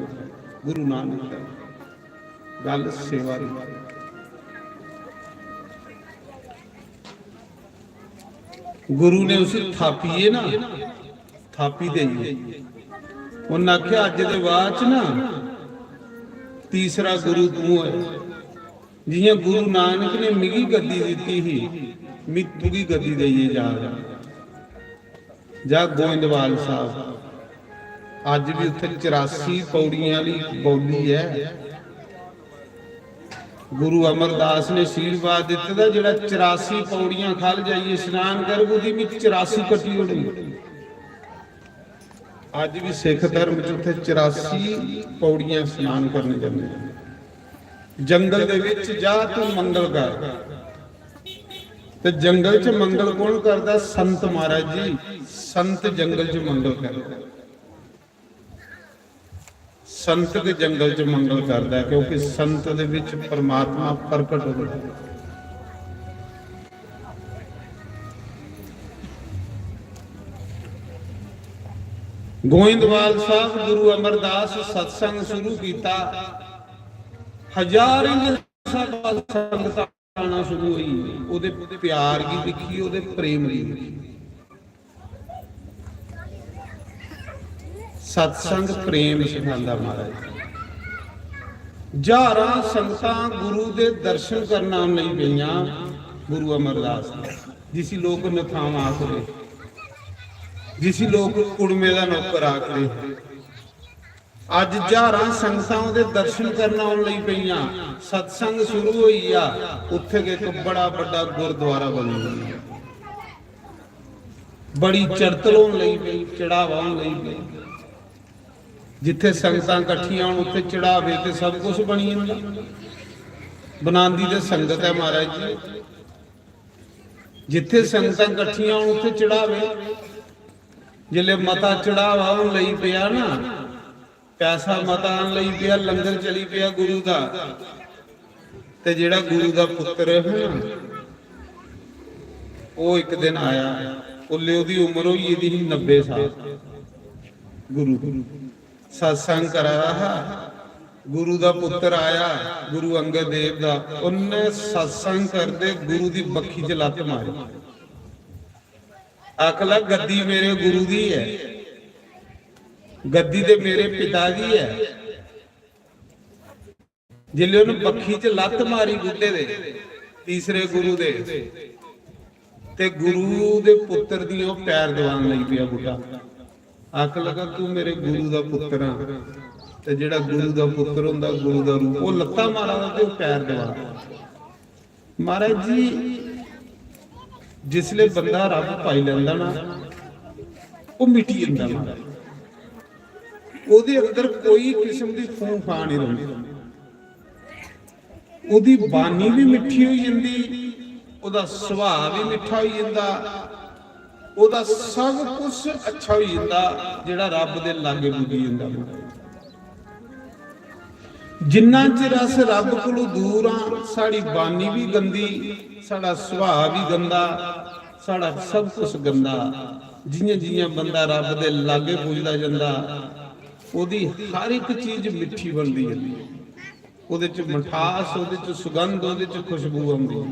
ਗੁਰੂ ਨਾਨਕ ਦਾ। ਗੱਲ ਸੇਵਾ ਦੀ। ਗੁਰੂ ਨੇ ਉਸ ਥਾਪੀਏ ਨਾ, ਥਾਪੀ ਦੇਈ। ਉਹਨਾਂ ਆਖਿਆ ਅੱਜ ਦੇ ਬਾਅਦ ਚ ਨਾ ਤੀਸਰਾ ਗੁਰੂ ਤੂੰ ਹੈ। ਜਿਵੇਂ ਗੁਰੂ ਨਾਨਕ ਨੇ ਮਿਗੀ ਗੱਦੀ ਦਿੱਤੀ ਸੀ, ਮਿੱਤੂ ਦੀ ਗੱਦੀ ਦੇਈਏ ਜਾ ਗੋਇੰਦਵਾਲ ਸਾਹਿਬ। ਅੱਜ ਵੀ ਉੱਥੇ 84 ਪੌੜੀਆਂ ਵਾਲੀ ਬੌਲੀ ਹੈ। ਗੁਰੂ ਅਮਰਦਾਸ ਨੇ ਅਸ਼ੀਰਵਾਦ ਦਿੱਤਾ ਦਾ ਜਿਹੜਾ 84 ਪੌੜੀਆਂ ਖਲ ਜਾਈਏ ਇਸ਼ਨਾਨ ਕਰ, ਉਹਦੀ ਵੀ 84 ਕੱਟੀ ਉੜੀ। ਅੱਜ ਵੀ ਸਿੱਖ ਧਰਮ ਚ ਉੱਥੇ 84 ਪੌੜੀਆਂ ਇਸ਼ਨਾਨ ਕਰਨ ਜਾਂਦੇ। ਜੰਗਲ ਦੇ ਵਿੱਚ ਜਾ ਤੂੰ ਮੰਗਲ ਕਰ। ਤੇ ਜੰਗਲ 'ਚ ਮੰਗਲ ਕੌਣ ਕਰਦਾ? ਸੰਤ ਮਹਾਰਾਜ ਜੀ। ਸੰਤ ਜੰਗਲ 'ਚ ਮੰਗਲ ਕਰਦਾ, ਸੰਤ ਦੇ ਜੰਗਲ 'ਚ ਮੰਗਲ ਕਰਦਾ, ਕਿਉਂਕਿ ਸੰਤ ਦੇ ਵਿੱਚ ਪਰਮਾਤਮਾ ਪ੍ਰਗਟ ਹੁੰਦਾ ਹੈ। ਗੋਇੰਦਵਾਲ ਸਾਹਿਬ ਗੁਰੂ ਅਮਰਦਾਸ ਸਤਸੰਗ ਸ਼ੁਰੂ ਕੀਤਾ, ਹਜ਼ਾਰਾਂ ਸੰਗਤਾਂ ਆਉਣਾ ਸ਼ੁਰੂ ਹੋਈ। ਉਹਦੇ ਪਿਆਰ ਕੀ ਲਿਖੀ, ਉਹਦੇ ਪ੍ਰੇਮ ਦੀ ਲਿਖੀ। ਸਤਸੰਗ ਪ੍ਰੇਮ ਸਿਖਾਉਂਦਾ ਮਹਾਰਾਜ। ਹਜ਼ਾਰਾਂ ਸੰਗਤਾਂ ਗੁਰੂ ਦੇ ਦਰਸ਼ਨ ਕਰਨ ਆਉਣ ਲਈ ਪਈਆਂ ਗੁਰੂ ਅਮਰਦਾਸ, ਜਿਸੀ ਲੋਕ ਨਥਾਵਾਂ ਆਖਦੇ, ਜਿਸੀ ਲੋਕ ਕੁੜਮੇ ਦਾ ਨੌਕਰ ਆਖਦੇ। ਅੱਜ ਹਜ਼ਾਰਾਂ ਸੰਗਤਾਂ ਉਹਦੇ ਦਰਸ਼ਨ ਕਰਨ ਆਉਣ ਲਈ ਪਈਆਂ। ਸਤਸੰਗ ਸ਼ੁਰੂ ਹੋਈ ਆ, ਉੱਥੇ ਇੱਕ ਬੜਾ ਵੱਡਾ ਗੁਰਦੁਆਰਾ ਬਣਿਆ, ਬੜੀ ਚੜਤਲ ਹੋਣ ਲਈ ਪਈ, ਚੜਾਵਾ ਹੋਣ ਲਈ ਪਈ। ਜਿੱਥੇ ਸੰਗਤਾਂ ਇਕੱਠੀਆਂ ਹੋਣ ਉੱਥੇ ਚੜਾਵੇ ਤੇ ਸਭ ਕੁਝ ਬਣੀ ਜਾਂਦਾ। ਬਣਾਉਂਦੀ ਤੇ ਸੰਗਤ ਹੈ ਮਹਾਰਾਜ ਜੀ। ਜਿੱਥੇ ਸੰਗਤਾਂ ਇਕੱਠੀਆਂ ਹੋਣ ਉੱਥੇ ਚੜਾਵੇ। ਜਿਲੇ ਮਤਾ ਚੜਾਵਾ ਹੋਣ ਲਈ ਪਿਆ ਨਾ, ਪੈਸਾ ਮਤਾ ਆਉਣ ਲਈ ਪਿਆ, ਲੰਗਰ ਚਲੀ ਪਿਆ ਗੁਰੂ ਦਾ, ਤੇ ਜਿਹੜਾ ਗੁਰੂ ਦਾ ਪੁੱਤਰ ਹੈ ਉਹ ਇੱਕ ਦਿਨ ਆਇਆ। ਉੱਲੇ ਉਹਦੀ ਉਮਰ ਹੋਈ ਇਹਦੀ 90 ਸਾਲ। ਗੁਰੂ ਸਤਸੰਗ ਕਰਾ ਰਹਾ, ਗੁਰੂ ਦਾ ਪੁੱਤਰ ਆਇਆ, ਗੁਰੂ ਅੰਗਦ ਦੇਵ ਦਾ। ਉਹਨੇ ਸਤਸੰਗ ਕਰਦੇ ਗੁਰੂ ਦੀ ਬੱਖੀ 'ਚ ਲੱਤ ਮਾਰੀ। ਆਖਲਾ ਗੱਦੀ ਮੇਰੇ ਗੁਰੂ ਦੀ ਹੈ, ਗੱਦੀ ਤੇ ਮੇਰੇ ਪਿਤਾ ਦੀ ਹੈ। ਜਿਲੇ ਉਹਨੂੰ ਬੱਖੀ 'ਚ ਲੱਤ ਮਾਰੀ ਬੁੱਢੇ ਦੇ, ਤੀਸਰੇ ਗੁਰੂ ਦੇ, ਤੇ ਗੁਰੂ ਦੇ ਪੁੱਤਰ ਦੀ ਉਹ ਪੈਰ ਦਬਾਉਣ ਲਈ ਪਿਆ ਬੁੱਢਾ। ਆਖ ਲਗਾ ਤੂੰ ਮੇਰੇ ਗੁਰੂ ਦਾ ਪੁੱਤਰ ਆ। ਤੇ ਜਿਹੜਾ ਗੁਰੂ ਦਾ ਪੁੱਤਰ ਹੁੰਦਾ, ਗੁਰੂ ਦਾ ਰੂਪ, ਉਹ ਲੱਤਾਂ ਮਾਰਾ ਤੇ ਉਹ ਪੈਰ ਦਬਾ। ਮਹਾਰਾਜ ਜੀ, ਜਿਸਲੇ ਬੰਦਾ ਰੱਬ ਪਾਈ ਲੈਂਦਾ ਨਾ, ਉਹ ਮਿਟੀ ਜਾਂਦਾ ਮਹਾਰਾਜ। ਉਹਦੇ ਅੰਦਰ ਕੋਈ ਕਿਸਮ ਦੀ ਫੂੰ ਫਾਂ ਨਹੀਂ ਰਹਿੰਦੀ। ਉਹਦੀ ਬਾਣੀ ਵੀ ਮਿੱਠੀ ਹੋਈ ਜਾਂਦੀ, ਉਹਦਾ ਸੁਭਾਅ ਵੀ ਮਿੱਠਾ ਹੋਈ ਜਾਂਦਾ, ਉਹਦਾ ਸਭ ਕੁਝ ਅੱਛਾ ਹੋਈ ਜਾਂਦਾ, ਜਿਹੜਾ ਰੱਬ ਦੇ ਲਾਗੇ ਪੁੱਜੀ ਜਾਂਦਾ। ਜਿੰਨਾ ਚਿਰ ਅਸ ਰੱਬ ਕੋਲੋਂ ਦੂਰ ਆ, ਸਾਡੀ ਬਾਣੀ ਵੀ ਗੰਦੀ, ਸਾਡਾ ਸੁਭਾਅ ਵੀ ਗੰਦਾ, ਸਾਡਾ ਸਭ ਕੁਝ ਗੰਦਾ। ਜਿਹੀਆਂ ਜਿਹੀਆਂ ਬੰਦਾ ਰੱਬ ਦੇ ਲਾਗੇ ਪੁੱਜਦਾ ਜਾਂਦਾ, ਉਹਦੀ ਹਰ ਇੱਕ ਚੀਜ਼ ਮਿੱਠੀ ਬਣਦੀ ਜਾਂਦੀ ਹੈ। ਉਹਦੇ 'ਚ ਮਿਠਾਸ, ਉਹਦੇ 'ਚ ਸੁਗੰਧ, ਉਹਦੇ 'ਚ ਖੁਸ਼ਬੂ ਆਉਂਦੀ ਹੈ।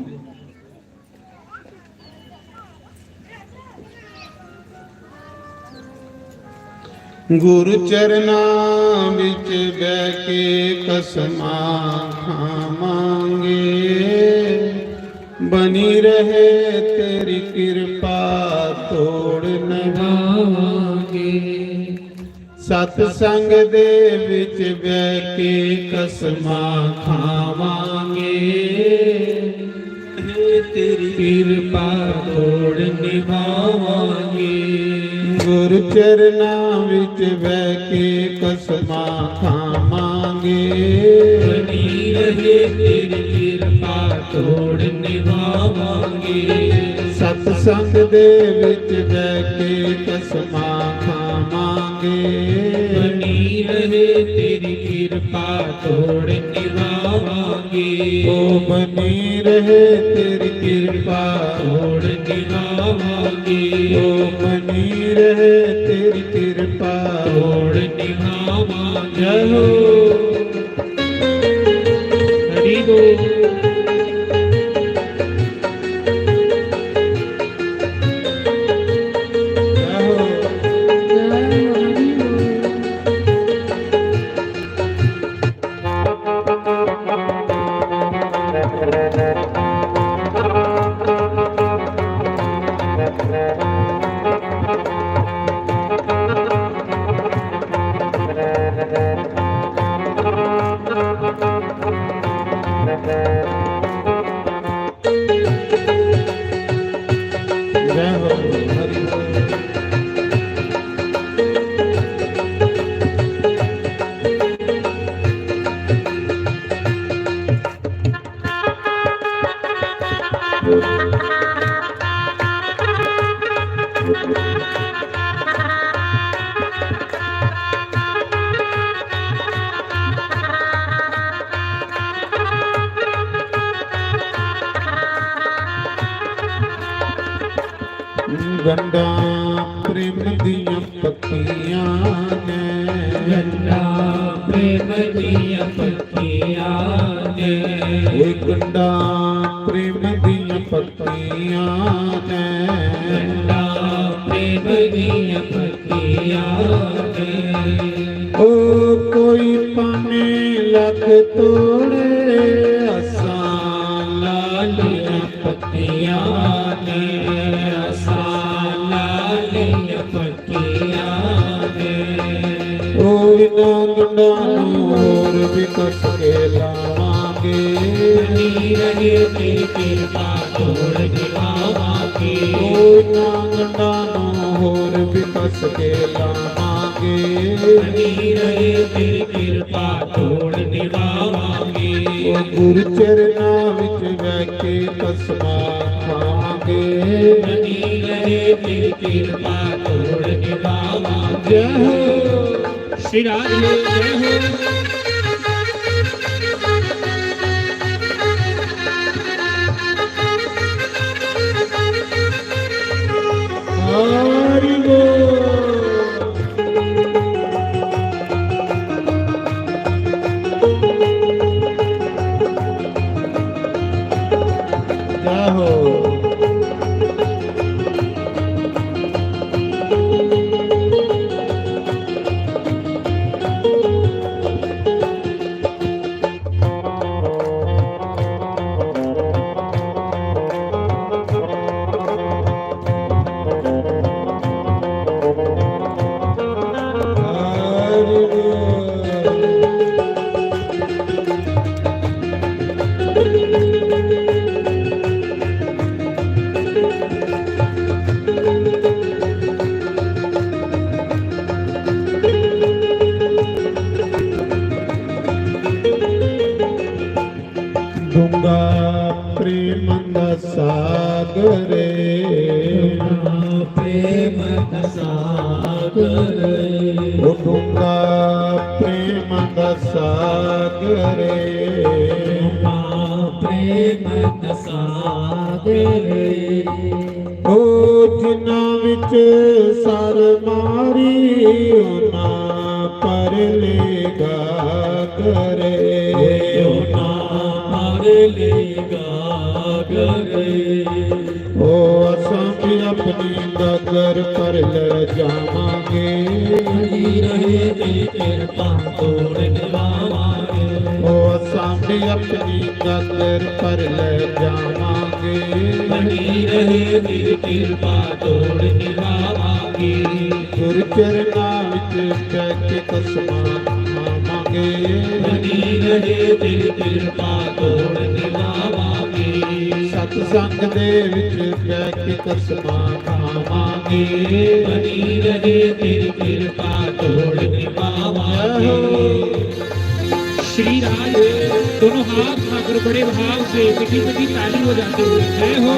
ਗੁਰੂ ਚਰਨਾਂ ਵਿੱਚ ਬਹਿ ਕੇ ਕਸਮਾਂ ਖਾਵਾਂਗੇ, ਬਣੀ ਰਹੇ ਤੇਰੀ ਕਿਰਪਾ ਤੋੜ ਨਿਭਾਵਾਂਗੇ। ਸਤ ਸੰਗ ਦੇ ਵਿੱਚ ਬਹਿ ਕੇ ਕਸਮਾਂ ਖਾਵਾਂਗੇ, ਤੇਰੀ ਕਿਰਪਾ ਤੋੜ ਨਿਭਾਵਾਂਗੇ। ਗੁਰ ਚਰਨਾਂ ਵਿੱਚ ਬਹਿ ਕੇ ਕਸਮਾਂ ਖਾਵਾਂਗੇ, ਬਣੀ ਰਹੇ ਤੇਰੀ ਕਿਰਪਾ ਤੋੜ ਨਿਭਾਵਾਂਗੇ। ਸਤ ਸੰਗ ਦੇ ਵਿੱਚ ਬਹਿ ਕੇ ਕਸਮਾਂ ਖਾਵਾਂਗੇ, ਬਣੀ ਰਹੇ ਤੇਰੀ ਕਿਰਪਾ ਤੋੜ ਨਿਭਾਵਾਂਗੇ। ਓ ਬਣੀ ਰਹੇ ਤੇਰੀ ਕਿਰਪਾ ਤੋੜ ਨਿਭਾਵਾਂਗੇ। ਓ ਬਣੀ ਰਹੇ ਤੇਰੀ ਕਿਰਪਾ ਤੋੜ ਨਿਭਾਵਾਂਗੇ। ਜੈ ਹੋ ਹਰੀ ਬੋਲ। ਗੰਢਾਂ ਪ੍ਰੇਮ ਦੀਆਂ ਪੱਕੀਆਂ ਨੇ, ਗੰਢਾਂ ਪ੍ਰੇਮ ਦੀਆਂ ਪੱਕੀਆਂ ਨੇ, ਓਏ ਗੰਢਾਂ ਪ੍ਰੇਮ ਦੀਆਂ ਪੱਕੀਆਂ ਨੇ, ਗੰਢਾਂ ਪ੍ਰੇਮ ਦੀਆਂ ਪੱਕੀਆਂ ਨੇ। ਓ ਕੋਈ ਭਾਵੇਂ ਲੱਖ ਤੋੜੇ ਅਸਾਂ ਲਾਲੀਆਂ ਪੱਕੀਆਂ ਨੇ, ਅਸਾਂ ਲਾਲੀਆਂ ਪੱਕੀਆਂ ਨੇ। ਓ ਇਹਨਾਂ ਗੰਢਾਂ ਨੂੰ ਹੋਰ ਵੀ ਕੱਸ ਕੇ ਲਾਵਾਂਗੇ, ਬਣੀ ਰਹੇ ਤੇਰੀ ਕਿਰਪਾ ਤੋੜ ਨਿਭਾਵਾਂਗੇ। ਓ ਇਹਨਾਂ ਗੰਢਾਂ ਨੂੰ ਹੋਰ ਵੀ ਕੱਸ ਕੇ ਲਾਵਾਂਗੇ, ਬਣੀ ਰਹੇ ਤੇਰੀ ਕਿਰਪਾ ਤੋੜ ਨਿਭਾਵਾਂਗੇ। ਓ ਗੁਰੂ ਚਰਨਾਂ ਵਿੱਚ ਬਹਿ ਕੇ ਕਸਮਾਂ ਖਾਵਾਂਗੇ, ਬਣੀ ਰਹੇ ਤੇਰੀ ਕਿਰਪਾ ਤੋੜ ਨਿਭਾਵਾਂਗੇ। ਜੈ ਹੋ श्री राधे जय हो। हरि बोल। जय हो। ਡੂੰਘਾ ਪ੍ਰੇਮ ਦਾ ਸਾਗਰੇ, प्रेम का सागर, ਉਹ ਡੂੰਘਾ ਪ੍ਰੇਮ ਦਾ ਸਾਗਰੇ, प्रेम का सागर। ਉਹ ਜਿਨ੍ਹਾਂ ਵਿੱਚ ਸਰ ਮਾਰੀ ਉਹਨਾਂ ਪਰ ਲੇਗਾ ਕਰੇ, ਉਹ ਅਸਾਂ ਵੀ ਆਪਣੀ ਡਗਰ ਪਰ ਲੈ ਜਾਵਾਂਗੇ, ਬਣੀ ਰਹੇ ਤੇਰੀ ਕਿਰਪਾ ਤੋੜ ਨਿਭਾਵਾਂਗੇ। ਉਹ ਅਸਾਂ ਵੀ ਆਪਣੀ ਡਗਰ ਪਰ ਲੈ ਜਾਵਾਂਗੇ, ਬਣੀ ਰਹੇ ਤੇਰੀ ਕਿਰਪਾ ਤੋੜ ਨਿਭਾਵਾਂਗੇ। ਗੁਰ ਚਰਨਾਂ ਵਿੱਚ ਬਹਿ ਕੇ ਕਸਮਾਂ ਖਾਵਾਂਗੇ, ਬਣੀ ਰਹੇ ਤੇਰੀ ਕਿਰਪਾ ਤੋੜ ਨਿਭਾਵਾਂਗੇ। ਸਤ ਸੰਗ ਦੇ ਵਿੱਚ ਬਹਿ ਕੇ ਕਸਮਾਂ ਖਾਵਾਂਗੇ, ਬਣੀ ਰਹੇ ਤੇਰੀ ਕਿਰਪਾ ਤੋੜ निभावांगे। श्री राज दोनों हाथ उठाकर बड़े भाव से मीठी मीठी ताली हो जाते हुए जय हो।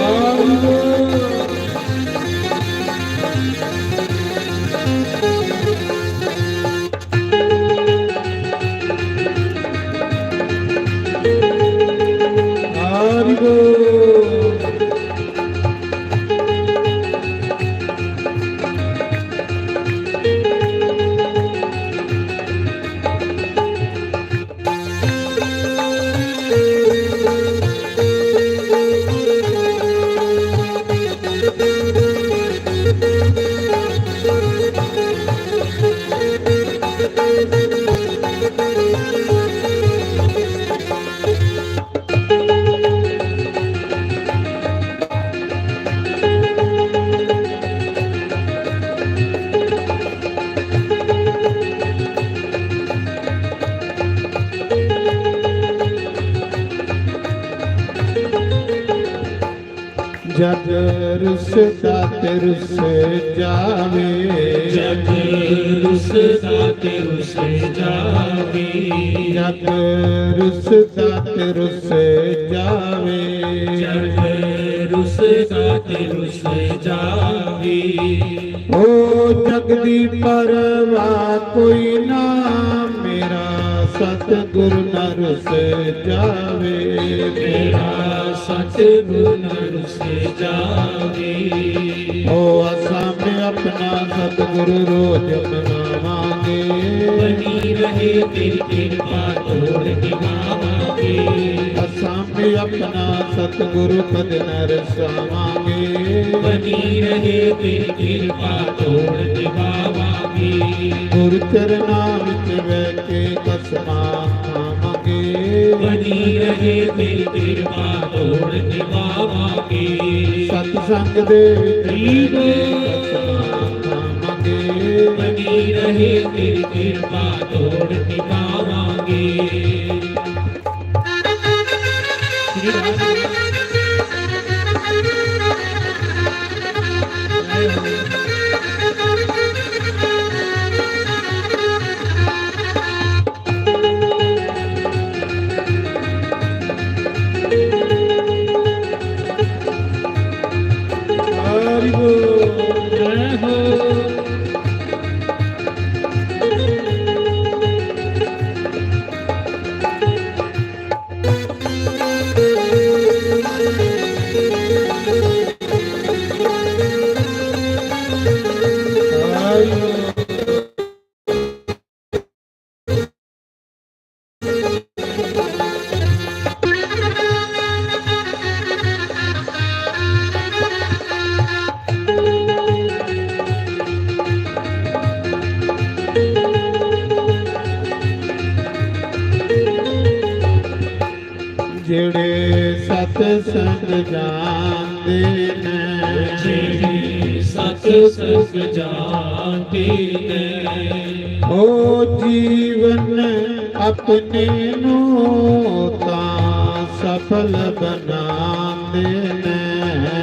जग रुसदा ते रुस जावे, जग रुसदा ते रुस जावे, जग रुसदा ते रुस जावे, जग रुसदा ते रुस जावे। ओ जगदी परवाह कोई ना मेरा सतगुरु न रुस जावे, मेरा सतगुरु न रुस जावे। ओ असाम अपना सतगुरु रोज मनावांगे, बनी रहे तेरी कृपा तोड़ निभावांगे, असाम अपना सतगुरु पद न रसावांगे, बनी रहे तेरी कृपा तोड़ निभावांगे, गुरु चरना विच बैठ के कसमा खावांगे, बनी रहे तेरी कृपा तोड़ निभावांगे, सतसंग दे विच बनी रहे तेरी कृपा तोड़ निभावांगे। श्री राम हरि बोल। जय हो। हरि बोल। ਜਿਹੜੇ ਸਤ ਸੰਗ ਜਾਣਦੇ ਨੇ, ਜਿਹੜੇ ਸਤ ਸੰਗ ਜਾਣਦੇ ਨੇ, ਉਹ ਜੀਵਨ ਆਪਣੇ ਨੂੰ ਤਾਂ ਸਫਲ ਬਣਾਉਂਦੇ ਨੇ,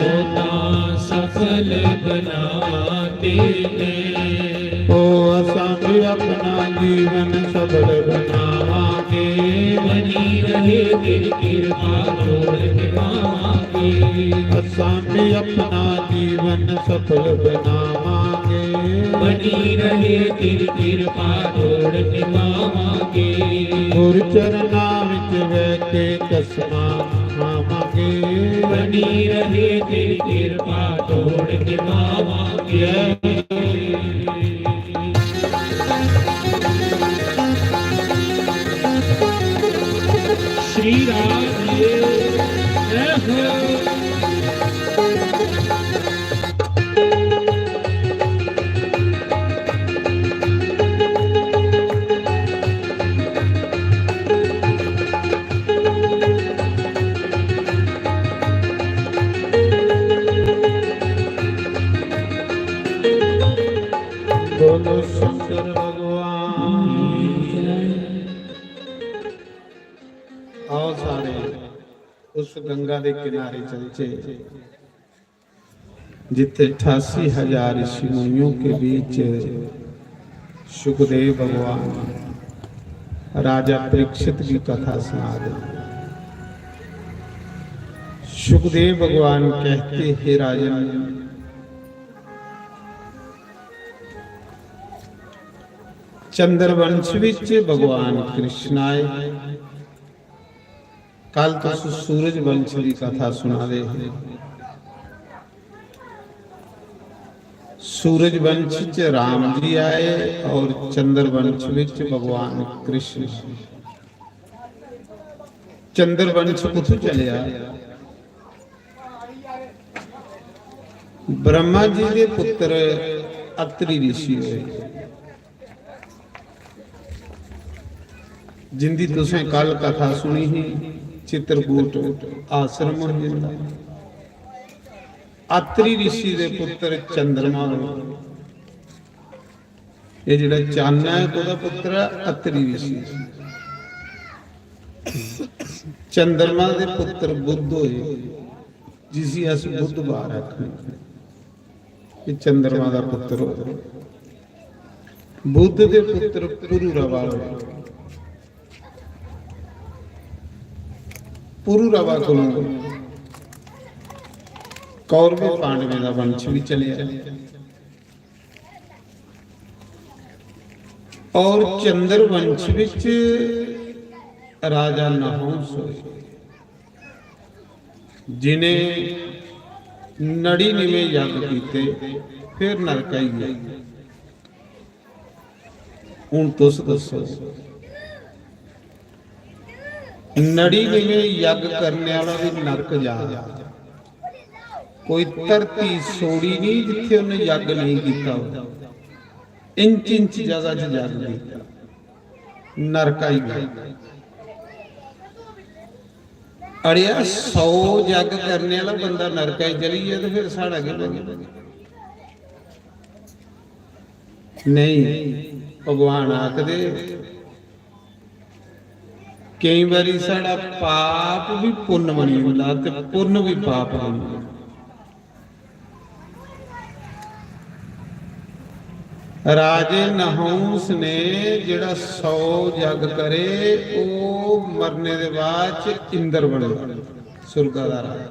ਉਹ ਤਾਂ ਸਫਲ ਬਣਾਉਂਦੇ ਨੇ, ਉਹ ਅਸਾਂ ਵੀ ਆਪਣਾ ਜੀਵਨ ਸਫਲ ਬਣਾਵਾਂਗੇ, ਬਣੀ ਰਹੇ ਤੇਰੀ ਕਿਰਪਾ ਤੋੜ ਨਿਭਾਵਾਂਗੇ, ਅਸਾਂ ਵੀ ਆਪਣਾ ਜੀਵਨ ਸਫਲ ਬਣਾਵਾਂਗੇ, ਬਣੀ ਰਹੇ ਤੇਰੀ ਕਿਰਪਾ ਤੋੜ ਨਿਭਾਵਾਂਗੇ, ਗੁਰ ਚਰਨਾਂ ਵਿੱਚ ਬਹਿ ਕੇ ਕਸਮਾਂ ਖਾਵਾਂਗੇ, ਬਣੀ ਰਹੇ ਤੇਰੀ ਕਿਰਪਾ ਤੋੜ ਨਿਭਾਵਾਂਗੇ। श्री राम जय हो। बोलो शंकर भगवान। आओ सारे उस गंगा के किनारे चलचे जिथे 88,000 ऋषि मुनियों के बीच सुखदेव भगवान राजा परीक्षित की कथा सुना दे। सुखदेव भगवान कहते हैं, राजन चंद्रवंश विच भगवान कृष्ण आए। कल तो सूरज वंश की कथा सुना दे। सूरज वंश च राम जी आए और चंद्र वंश विच भगवान कृष्ण। चंद्र वंश कुछ चलिया, ब्रह्मा जी के पुत्र अत्रि ऋषि हुए, जिंदी तुसें कल कथा सुनी ही। चित्रकूट आश्रम जिंदा अत्रि ऋषि के पुत्र चंद्रमा। ये जिहड़ा चंन है ओहदा पुत्र अत्रि ऋषि। चंद्रमा के पुत्र बुध होए, जिसी अस बुधवार आखने। ये चंद्रमा का पुत्र हो। बुध के पुत्र पुरुरवा होए। पुरुरवा को कौरव पांडवे का वंश भी चलिया। और चंद्र वंश विच राजा नहुस होए, जिन्हें ਨੜੀ ਨਿਵੇਂ ਯੱਗ ਕੀਤੇ ਫਿਰ ਨਰਕ ਆਈ ਗਿਆ। ਹੁਣ ਤੁਸ ਦੱਸੋ, ਨੜੀ ਨਿਵੇਂ ਯੱਗ ਕਰਨੇ ਵਾਲਾ ਵੀ ਨਰਕ ਜਾ ਰਿਹਾ। ਕੋਈ ਧਰਤੀ ਸੋੜੀ ਨਹੀਂ ਜਿੱਥੇ ਉਹਨੇ ਯੱਗ ਨਹੀਂ ਕੀਤਾ ਹੋਇਆ। ਇੰਚ ਇੰਚ ਜਗ੍ਹਾ 'ਚ ਯੱਗ ਕੀਤਾ, ਨਰਕ ਆਈ ਗਿਆ। ਅੜਿਆ 100 ਯੱਗ ਕਰਨੇ ਵਾਲਾ ਬੰਦਾ ਨਰਕਾਈ ਚਲੀ ਗਿਆ ਤੇ ਫਿਰ ਸਾਡਾ ਕੀ ਬਣੇਗਾ? ਨਹੀਂ, ਭਗਵਾਨ ਆਖਦੇ ਕਈ ਵਾਰੀ ਸਾਡਾ ਪਾਪ ਵੀ ਪੁੰਨ ਬਣੀ ਹੁੰਦਾ ਤੇ ਪੁੰਨ ਵੀ ਪਾਪ ਬਣੀ। ਰਾਜੇ ਨਹੂਸ ਨੇ ਜਿਹੜਾ 100 ਯੱਗ ਕਰੇ ਉਹ ਮਰਨੇ ਦੇ ਬਾਅਦ ਚ ਇੰਦਰ ਬਣਦਾ, ਸੁਰਗਾ ਦਾ ਰਾਜਾ।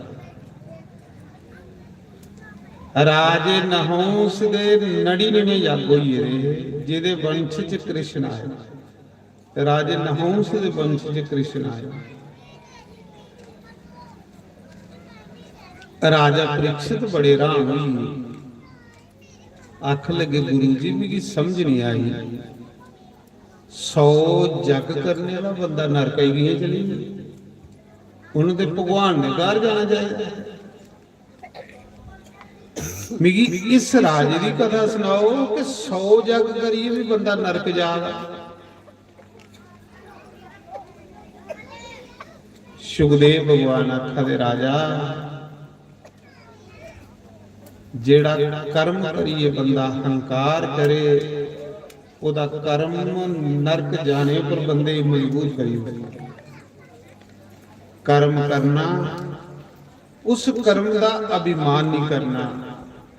ਰਾਜੇ ਨਹੂਸ ਦੇ 99 ਯੱਗ ਹੋਈ ਰਹੇ ਜਿਹਦੇ ਵੰਸ਼ ਚ ਕ੍ਰਿਸ਼ਨ ਆਇਆ। ਰਾਜੇ ਨਹੂਸ ਦੇ ਵੰਸ਼ ਚ ਕ੍ਰਿਸ਼ਨ ਆਇਆ। ਰਾਜਾ ਪ੍ਰੀਖਿਤ ਬੜੇ ਰਾਮ ਹੋਈ, ਅੱਖ ਲੱਗੇ ਗੁਰੂ ਜੀ ਵੀ ਸਮਝ ਨਹੀਂ ਆਈ। 100 ਜੱਗ ਕਰਨੇ ਵਾਲਾ ਬੰਦਾ ਨਰਕਾਈ ਗਈ ਚਲੀ ਗਈ, ਉਹਨੂੰ ਤੇ ਭਗਵਾਨ ਨੇ ਘਰ ਜਾਣਾ ਚਾਹੀਦਾ। ਮਿਗੀ ਇਸ ਰਾਜੇ ਦੀ ਕਥਾ ਸੁਣਾਓ ਕਿ 100 ਜੱਗ ਕਰੀਏ ਵੀ ਬੰਦਾ ਨਰਕ ਜਾਵੇ। ਸੁਖਦੇਵ ਭਗਵਾਨ ਆਖਾ ਦੇ ਰਾਜਾ, ਜਿਹੜਾ ਕਰਮ ਕਰੀਏ ਬੰਦਾ ਹੰਕਾਰ ਕਰੇ ਉਹਦਾ ਕਰਮ ਨਰਕ ਜਾਣੇ ਪਰ ਬੰਦੇ ਮਜਬੂਰ ਕਰੀ। ਕਰਮ ਕਰਨਾ, ਉਸ ਕਰਮ ਦਾ ਅਭਿਮਾਨ ਨਹੀਂ ਕਰਨਾ,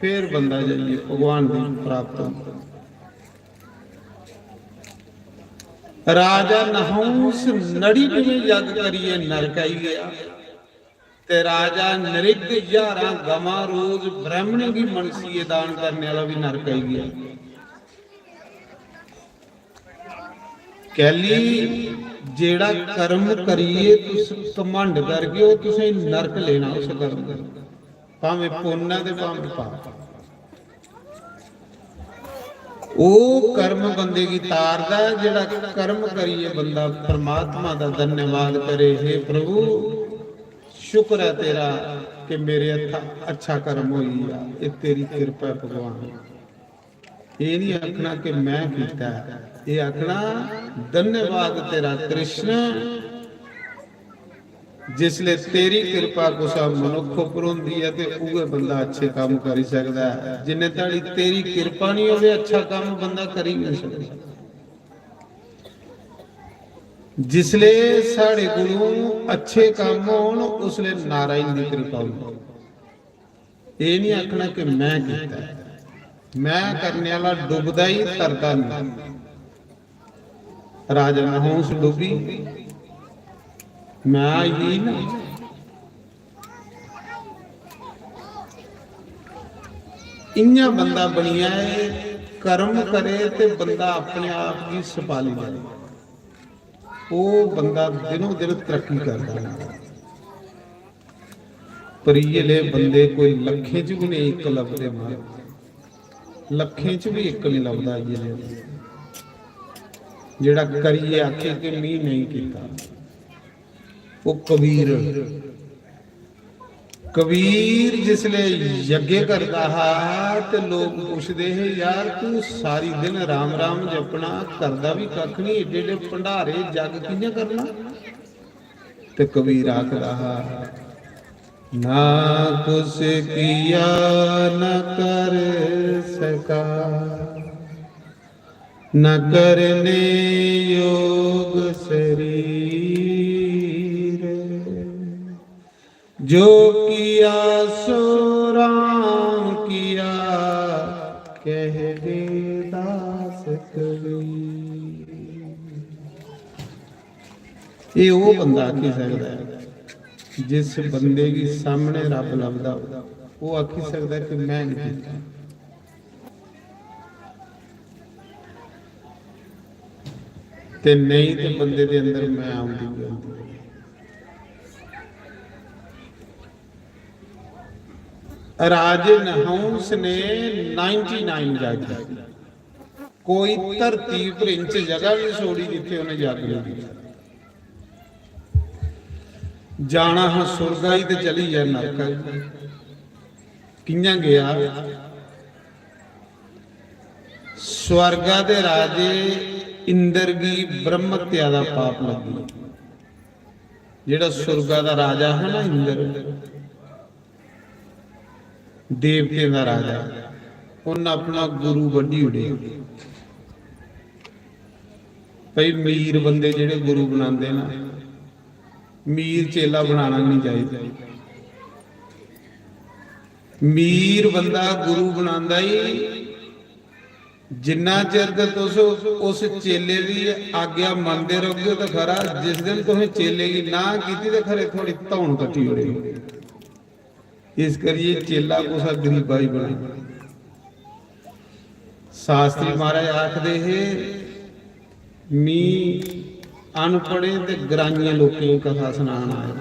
ਫਿਰ ਬੰਦਾ ਜਾਈਏ ਭਗਵਾਨ ਦੀ ਪ੍ਰਾਪਤ ਹੁੰਦਾ। ਰਾਜਾ ਨਹੂਸ ਨੜੀ ਨਿਵੇਂ ਯੱਗ ਕਰੀਏ ਨਰਕ ਆਈ ਗਿਆ ਤੇ ਰਾਜਾ ਨਰਿਗ 11 ਗਵਾਂ ਰੋਜ਼ ਬ੍ਰਾਹਮਣ ਦੀ ਮਨਸੀਏ ਦਾਨ ਕਰਨੇ ਵਾਲਾ ਵੀ ਨਰਕ ਆਈ ਗਿਆ। ਕਹਿਲੀ ਜਿਹੜਾ ਕਰਮ ਕਰੀਏ ਤੁਸੀਂ ਕਮੰਡ ਕਰਕੇ ਉਹ ਤੁਸੀਂ ਨਰਕ ਲੈਣਾ ਉਸ ਕਰਮ ਦਾ, ਭਾਵੇਂ ਪੁੰਨ ਦੇ ਭਾਵੇਂ ਪਾਪ। ਉਹ ਕਰਮ ਬੰਦੇ ਦੀ ਤਾਰਦਾ ਜਿਹੜਾ ਕਰਮ ਕਰੀਏ ਬੰਦਾ ਪਰਮਾਤਮਾ ਦਾ ਧੰਨਵਾਦ ਕਰੇ, हे ਪ੍ਰਭੂ ਸ਼ੁਕਰ ਹੈ ਤੇਰਾ ਕਿ ਮੇਰੇ ਅੱਛਾ ਕਰਮ ਹੋਈ ਆ, ਇਹ ਤੇਰੀ ਕਿਰਪਾ ਹੈ ਭਗਵਾਨ। ਇਹ ਨਹੀਂ ਆਖਣਾ ਕਿ ਮੈਂ ਕੀਤਾ, ਇਹ ਆਖਣਾ ਧੰਨਵਾਦ ਤੇਰਾ ਕ੍ਰਿਸ਼ਨ, ਜਿਸਲੇ ਤੇਰੀ ਕਿਰਪਾ ਕੁਛ ਮਨੁੱਖ ਉੱਪਰ ਹੁੰਦੀ ਹੈ ਤੇ ਉਹ ਬੰਦਾ ਅੱਛੇ ਕੰਮ ਕਰ ਸਕਦਾ ਹੈ। ਜਿੰਨੇ ਤਾੜੀ ਤੇਰੀ ਕਿਰਪਾ ਨਹੀਂ ਹੋਵੇ ਅੱਛਾ ਕੰਮ ਬੰਦਾ ਕਰ ਹੀ ਨਹੀਂ ਸਕਦਾ। जिसले साढ़े गुरु अच्छे काम होन उसले नारायण की कृपा होगी। ये नहीं आखना कि मैं किया, मैं करने वाला डुबदा ही तरदा नहीं। राजा नहूस डुबी, मैं आई ना। इन्ना बंदा बनिया है कर्म करे ते बंदा अपने आप की सपाली करे, ਉਹ ਬੰਦਾ ਦਿਨੋਂ ਦਿਨ ਤਰੱਕੀ ਕਰਦਾ ਹੈ। ਪਰ ਇਹਲੇ ਬੰਦੇ ਕੋਈ ਲੱਖੇ ਚ ਵੀ ਨਹੀਂ ਇੱਕ ਲੱਭਦੇ, ਮਾਰ ਲੱਖੇ ਚ ਵੀ ਇੱਕ ਨਹੀਂ ਲੱਭਦਾ। ਜਿਹੜਾ ਕਰੀਏ ਆਖੇ ਕਿ ਮੀਂਹ ਨਹੀਂ ਕੀਤਾ। ਉਹ ਕਬੀਰ ਜਿਸਲੇ ਯੱਗੇ ਕਰਦਾ ਹੈ ਤੇ ਲੋਕ ਪੁੱਛਦੇ ਹੈ ਯਾਰ ਤੂੰ ਸਾਰੀ ਦਿਨ ਰਾਮ ਰਾਮ ਜਪਣਾ ਕਰਦਾ ਵੀ ਕੱਖ ਨਹੀਂ, ਏਡੇ ਏਡੇ ਭੰਡਾਰੇ ਜੱਗ ਕਿੰਨੇ ਕਰਨਾ। ਤੇ ਕਬੀਰ ਆਖਦਾ ਹੈ ਨਾ ਕੁਛ ਕੀਆ ਨ ਕਰ ਸਕਾ, ਨ ਕਰਨੇ ਯੋਗ ਸਰੀਰ, जो किया सो राम किया कह दे दास कबीर। ये वो बंदा आखी सकता है जिस बंदे की सामने रब लभदा वो आखी सकता है कि मैं नहीं किया। ते नहीं तो बंदे दे अंदर मैं आउंदी गई। ਰਾਜੇ ਨਹੰਸ ਨੇ 99 ਜਾਗੀ, ਕੋਈ ਧਰਤੀ ਪਰ ਇੰਚ ਜਗ੍ਹਾ ਨਹੀਂ ਛੋੜੀ ਜਿੱਥੇ ਉਹਨੇ ਜਾਗੀ ਹੋਈ। ਜਾਣਾ ਹਾਂ ਸੁਰਗਾਈ ਤੇ ਚਲੀ ਜਾ ਨਰਕ। ਕਿੰਨਾ ਗਿਆ? ਸਵਰਗਾ ਦੇ ਰਾਜੇ ਇੰਦਰ ਦੀ ਬ੍ਰਹਮਤਿਆ ਦਾ ਪਾਪ ਲੱਗੀ। ਜਿਹੜਾ ਸੁਰਗਾ ਦਾ ਰਾਜਾ ਹੈ ਨਾ ਇੰਦਰ, ਦੇਵਤੇ ਦਾ ਰਾਜਾ, ਉਹਨਾਂ ਆਪਣਾ ਗੁਰੂ ਵੱਢੀ ਉੜੇ। ਭਈ ਮੀਰ ਬੰਦੇ ਜਿਹੜੇ ਗੁਰੂ ਬਣਾਉਂਦੇ ਨਾ, ਮੀਰ ਚੇਲਾ ਬਣਾਉਣਾ ਨਹੀਂ ਚਾਹੀਦਾ। ਮੀਰ ਬੰਦਾ ਗੁਰੂ ਬਣਾਉਂਦਾ ਹੀ ਜਿੰਨਾ ਚਿਰ ਤੇ ਤੁਸੀਂ ਉਸ ਚੇਲੇ ਦੀ ਆਗਿਆ ਮੰਨਦੇ ਰਹੋਗੇ ਤਾਂ ਖਰਾ। ਜਿਸ ਦਿਨ ਤੁਸੀਂ ਚੇਲੇ ਦੀ ਨਾ ਕੀਤੀ ਤੇ ਖਰੇ ਥੋੜੀ ਧੌਣ ਕੱਟੀ ਹੋਣੀ। ਇਸ ਕਰੀਏ ਚੇਲਾ ਕੋਸਾ ਗਰੀਬਾ ਹੀ ਬਣੇ। ਸ਼ਾਸਤਰੀ ਮਹਾਰਾਜ ਆਖਦੇ ਹੈ ਮੀ ਅਨਪੜੇ ਤੇ ਗਰਾਈਆਂ ਲੋਕਾਂ ਨੂੰ ਕਥਾ ਸੁਣਾਉਣ ਆਏ।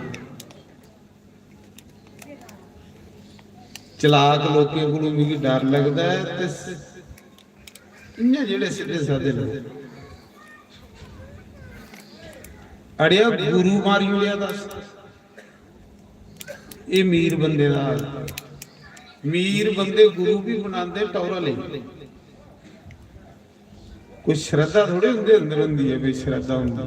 ਚਲਾਕ ਲੋਕਾਂ ਕੋਲੋਂ ਵੀ ਡਰ ਲੱਗਦਾ ਹੈ ਤੇ ਜਿਹੜੇ ਸਿੱਧੇ ਸਾਦੇ ਲੋਕ ਅੜਿਆ ਗੁਰੂ ਮਾਰੀ ਲਿਆ। ਦੱਸ ਇਹ ਮੀਰ ਬੰਦੇ ਦਾ ਹਾਲ। ਮੀਰ ਬੰਦੇ ਗੁਰੂ ਵੀ ਬਣਾਉਂਦੇ ਟੌਰਾ ਲਈ। ਕੋਈ ਸ਼ਰਧਾ ਥੋੜੇ ਹੁੰਦੇ ਅੰਦਰ ਹੁੰਦੀ ਹੈ ਵੀ ਸ਼ਰਧਾ ਹੁੰਦੀ।